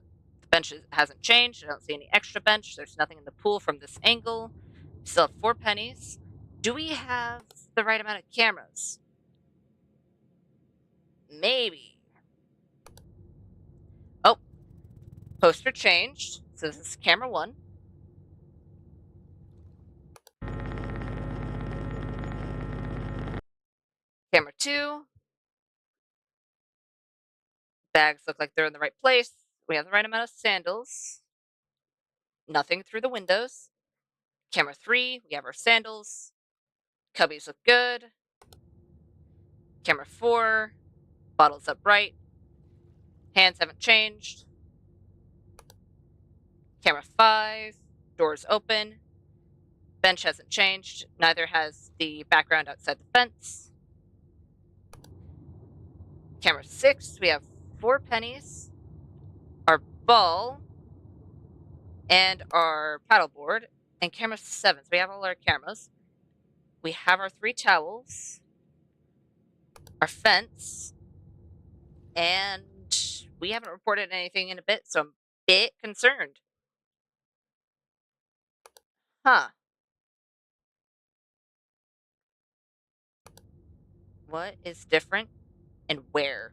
bench hasn't changed. I don't see any extra bench. There's nothing in the pool from this angle. Still have 4 pennies. Do we have the right amount of cameras? Maybe. Oh, poster changed. So this is camera 1. Camera 2. Bags look like they're in the right place. We have the right amount of sandals. Nothing through the windows. Camera 3, we have our sandals. Cubbies look good. Camera 4, bottles upright. Hands haven't changed. Camera 5, doors open. Bench hasn't changed. Neither has the background outside the fence. Camera 6, we have 4 pennies. Our ball. And our paddleboard. And camera 7, so we have all our cameras. We have our 3 towels. Our fence. And we haven't reported anything in a bit, so I'm a bit concerned. Huh. What is different and where?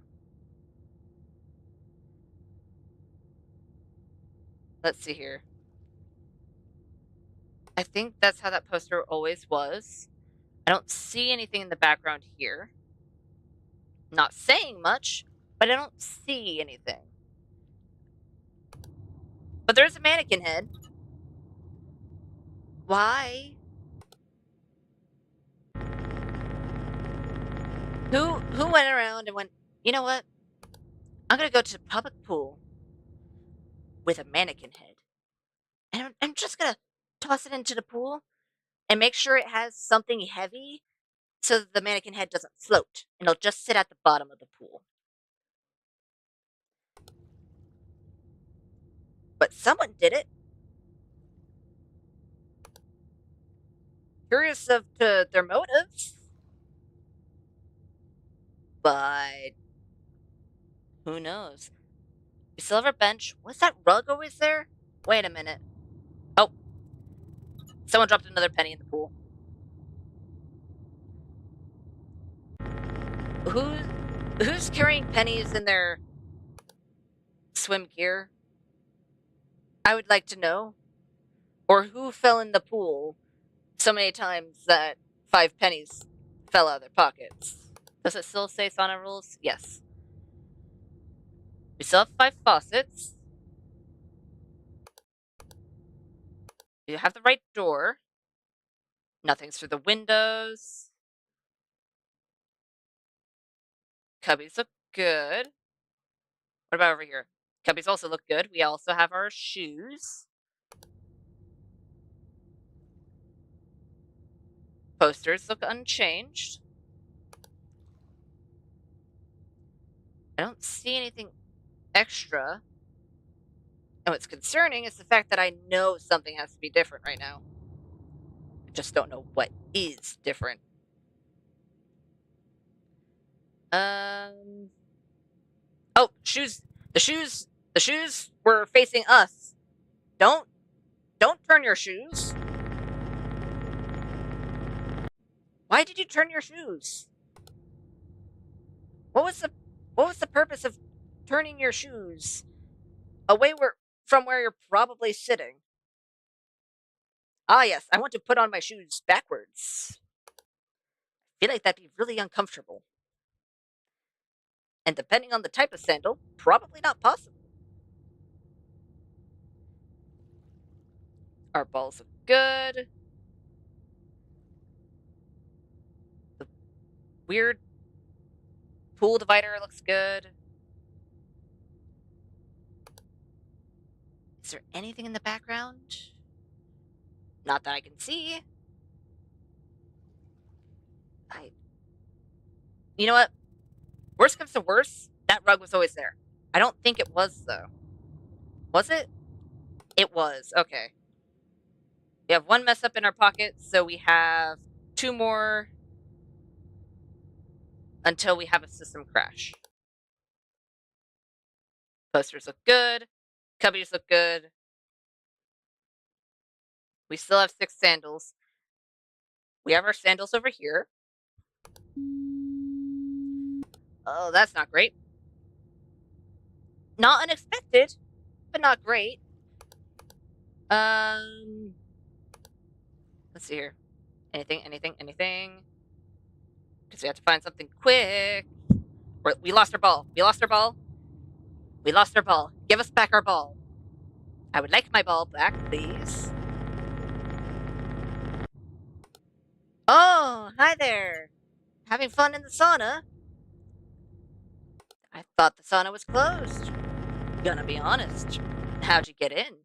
Let's see here. I think that's how that poster always was. I don't see anything in the background here. Not saying much, but I don't see anything. But there's a mannequin head. Why? Who went around and went, you know what? I'm gonna go to the public pool with a mannequin head. And I'm just gonna toss it into the pool and make sure it has something heavy so that the mannequin head doesn't float and it'll just sit at the bottom of the pool. But someone did it. Curious of their motives. But who knows? We still have our bench. What's that rug always there? Wait a minute. Oh. Someone dropped another penny in the pool. Who's carrying pennies in their swim gear? I would like to know. Or who fell in the pool so many times that 5 pennies fell out of their pockets. Does it still say sauna rules? Yes. We still have 5 faucets. You have the right door. Nothing's through the windows. Cubbies look good. What about over here? Cubbies also look good. We also have our shoes. Posters look unchanged. I don't see anything extra. And what's concerning is the fact that I know something has to be different right now. I just don't know what is different. Oh, shoes. The shoes were facing us. Don't turn your shoes. Why did you turn your shoes? What was the purpose of turning your shoes away from where you're probably sitting? Ah, yes, I want to put on my shoes backwards. I feel like that'd be really uncomfortable. And depending on the type of sandal, probably not possible. Our balls look good. The weird pool divider looks good. Is there anything in the background? Not that I can see. You know what? Worst comes to worst, that rug was always there. I don't think it was, though. Was it? It was. Okay. We have one mess up in our pocket, so we have 2 more until we have a system crash. Posters look good. Cubbies look good. We still have 6 sandals. We have our sandals over here. Oh, that's not great. Not unexpected, but not great. Let's see here. Anything? Because we have to find something quick. We lost our ball. We lost our ball. Give us back our ball. I would like my ball back, please. Oh, hi there. Having fun in the sauna? I thought the sauna was closed. Gonna be honest. How'd you get in?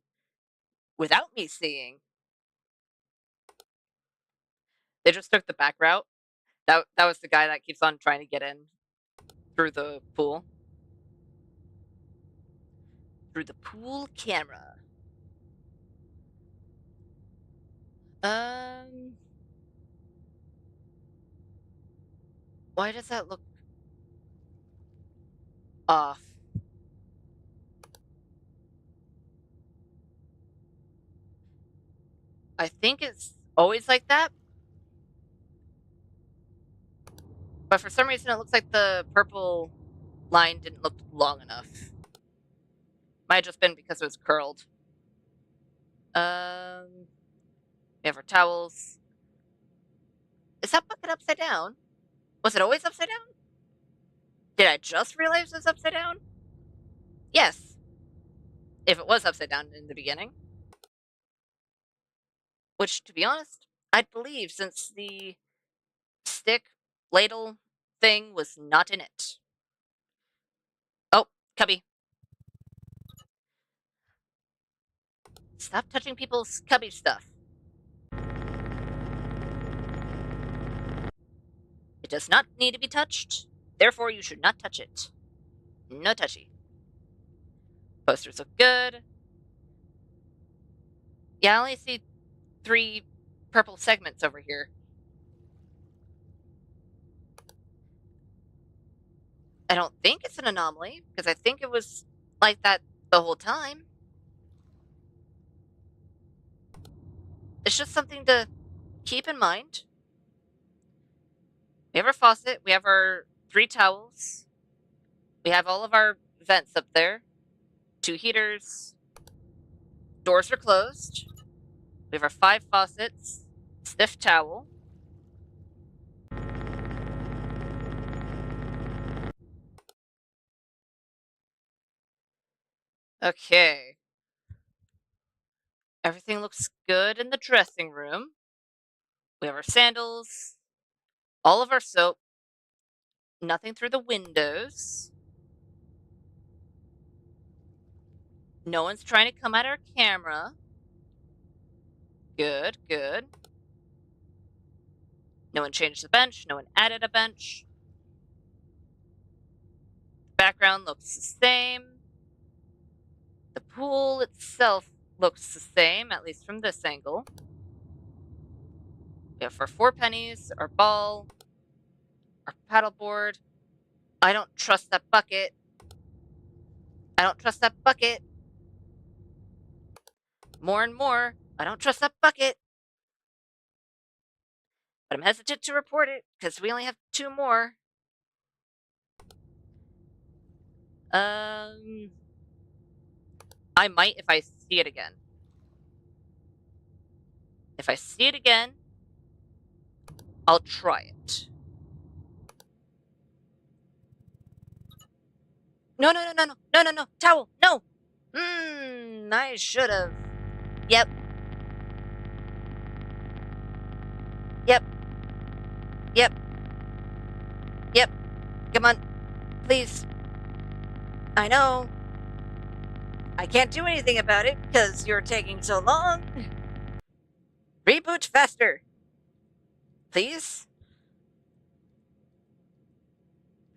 Without me seeing. They just took the back route. That was the guy that keeps on trying to get in through the pool. Through the pool camera. Why does that look off? I think it's always like that. But for some reason, it looks like the purple line didn't look long enough. Might have just been because it was curled. We have our towels. Is that bucket upside down? Was it always upside down? Did I just realize it was upside down? Yes. If it was upside down in the beginning. Which, to be honest, I'd believe since the stick ladle thing was not in it. Oh, cubby. Stop touching people's cubby stuff. It does not need to be touched. Therefore, you should not touch it. No touchy. Posters look good. Yeah, I only see 3 purple segments over here. I don't think it's an anomaly, because I think it was like that the whole time. It's just something to keep in mind. We have our faucet. We have our 3 towels. We have all of our vents up there. 2 heaters. Doors are closed. We have our 5 faucets. Stiff towel. Okay. Everything looks good in the dressing room. We have our sandals. All of our soap. Nothing through the windows. No one's trying to come at our camera. Good, good. No one changed the bench. No one added a bench. Background looks the same. The pool itself looks the same, at least from this angle. We have our 4 pennies, our ball, our paddleboard. I don't trust that bucket. I don't trust that bucket. More and more, I don't trust that bucket. But I'm hesitant to report it, because we only have 2 more. I might if I see it again. If I see it again, I'll try it. No, towel, no! I should have. Yep. Come on, please. I know. I can't do anything about it because you're taking so long. Reboot faster! Please?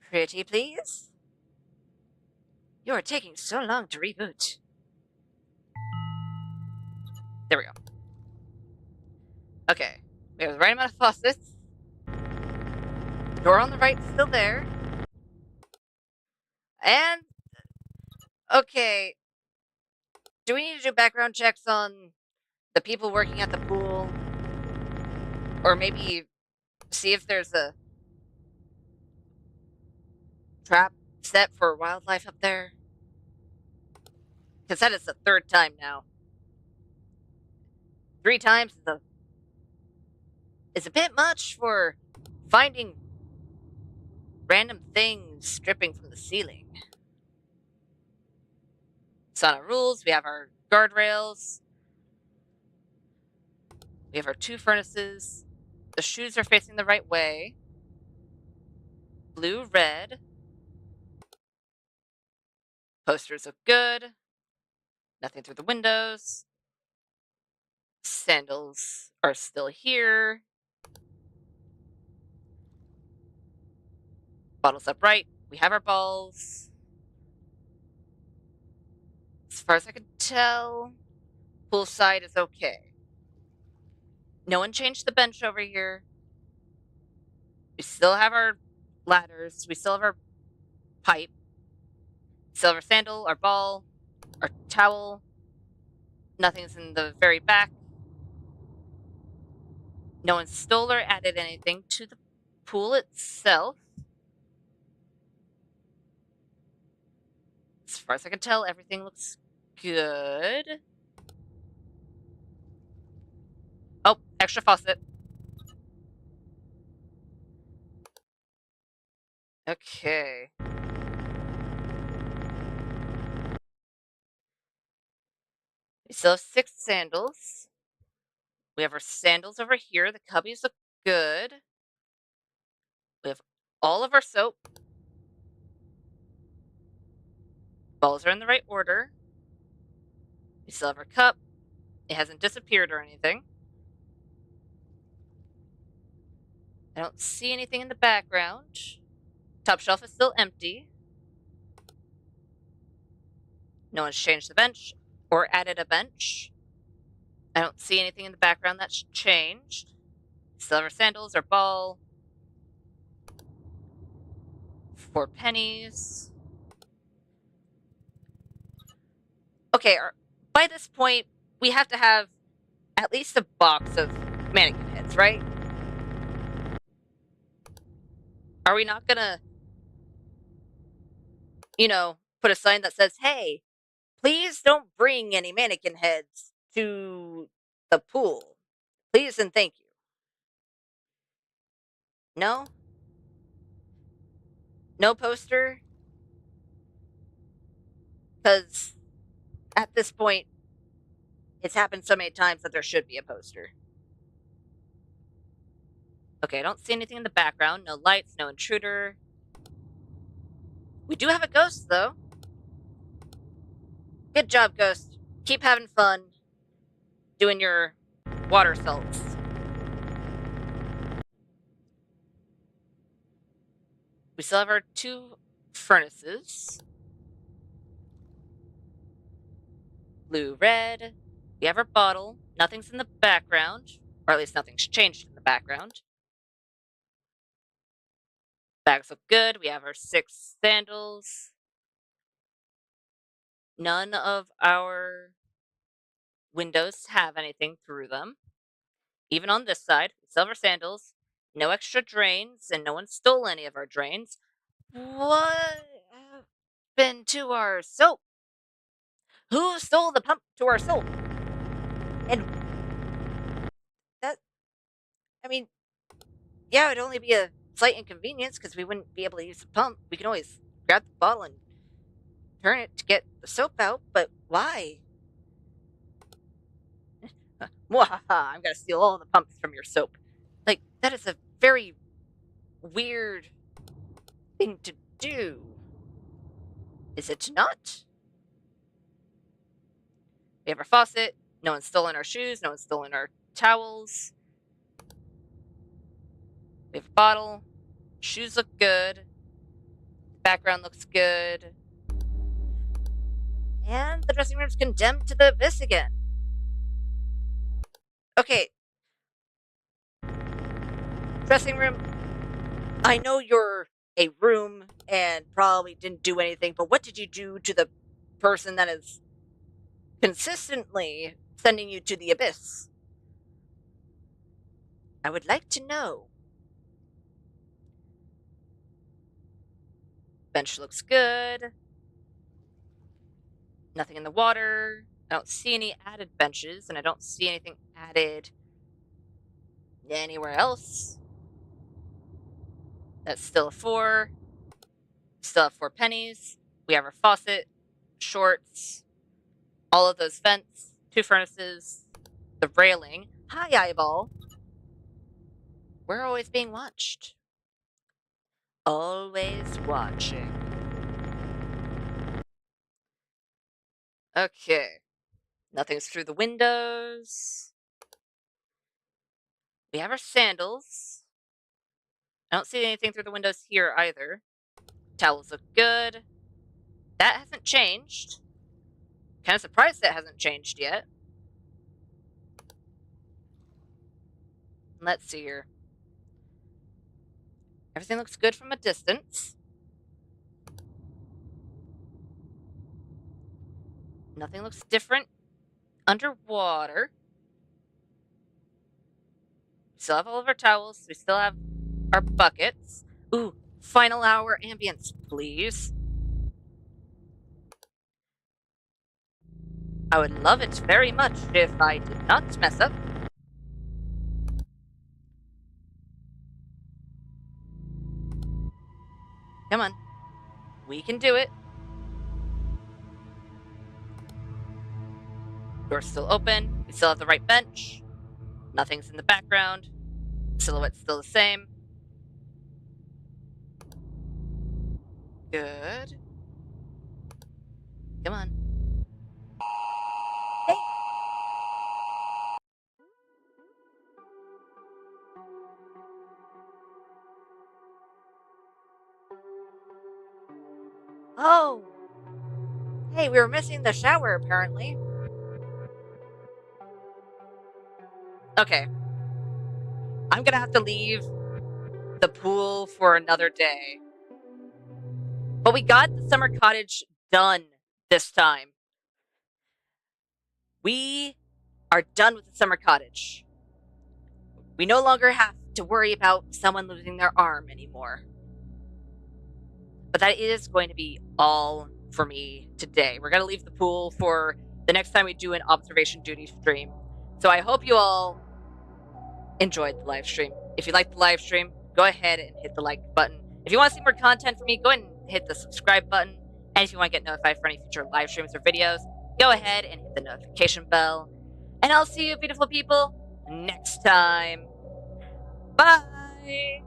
Pretty please? You are taking so long to reboot. There we go. Okay. We have the right amount of faucets. The door on the right is still there. And... Okay. Do we need to do background checks on the people working at the pool? Or maybe see if there's a trap set for wildlife up there? Because that is the third time now. 3 times is a bit much for finding random things dripping from the ceiling. Sauna rules. We have our guardrails. We have our 2 furnaces. The shoes are facing the right way. Blue, red. Posters look good. Nothing through the windows. Sandals are still here. Bottles upright. We have our balls. As far as I can tell, poolside is okay. No one changed the bench over here. We still have our ladders. We still have our pipe. We still have our sandal, our ball, our towel. Nothing's in the very back. No one stole or added anything to the pool itself. As far as I can tell, everything looks good. Oh, extra faucet. Okay. We still have 6 sandals. We have our sandals over here. The cubbies look good. We have all of our soap. Balls are in the right order. We still have our cup. It hasn't disappeared or anything. I don't see anything in the background. Top shelf is still empty. No one's changed the bench or added a bench. I don't see anything in the background that's changed. Still have our sandals, our ball. 4 pennies. Okay, by this point, we have to have at least a box of mannequin heads, right? Are we not gonna, put a sign that says, hey, please don't bring any mannequin heads to the pool. Please and thank you. No? No poster? Because at this point, it's happened so many times that there should be a poster. Okay, I don't see anything in the background. No lights, no intruder. We do have a ghost, though. Good job, ghost. Keep having fun doing your water salts. We still have our 2 furnaces. Blue, red. We have our bottle. Nothing's in the background. Or at least nothing's changed in the background. Bags look good. We have our 6 sandals. None of our windows have anything through them. Even on this side, we still have our sandals. No extra drains, and no one stole any of our drains. What happened to our soap? Who stole the pump to our soap? And that, I mean, yeah, it'd only be a slight inconvenience because we wouldn't be able to use the pump. We can always grab the bottle and turn it to get the soap out, but why? Mwahaha, I'm gonna steal all the pumps from your soap. Like, that is a very weird thing to do. Is it not? We have our faucet. No one's stolen our shoes. No one's stolen our towels. We have a bottle. Shoes look good. Background looks good. And the dressing room's condemned to the abyss again. Okay. Dressing room. I know you're a room and probably didn't do anything, but what did you do to the person that is consistently sending you to the abyss? I would like to know. Bench looks good. Nothing in the water. I don't see any added benches, and I don't see anything added anywhere else. That's still a 4. Still have 4 pennies. We have our faucet, shorts, all of those vents, 2 furnaces, the railing. Hi, eyeball. We're always being watched. Always watching. Okay. Nothing's through the windows. We have our sandals. I don't see anything through the windows here either. Towels look good. That hasn't changed. Kind of surprised that hasn't changed yet. Let's see here. Everything looks good from a distance. Nothing looks different underwater. We still have all of our towels. We still have our buckets. Ooh, final hour ambience, please. I would love it very much if I did not mess up. Come on. We can do it. Door's still open. We still have the right bench. Nothing's in the background. Silhouette's still the same. Good. Come on. Hey. Oh. Hey, we were missing the shower, apparently. Okay. I'm gonna have to leave the pool for another day. But we got the summer cottage done this time. We are done with the summer cottage. We no longer have to worry about someone losing their arm anymore. But that is going to be all for me today. We're going to leave the pool for the next time we do an observation duty stream. So I hope you all enjoyed the live stream. If you liked the live stream, go ahead and hit the like button. If you want to see more content from me, go ahead and hit the subscribe button. And if you want to get notified for any future live streams or videos, go ahead and hit the notification bell. And I'll see you beautiful people next time. Bye!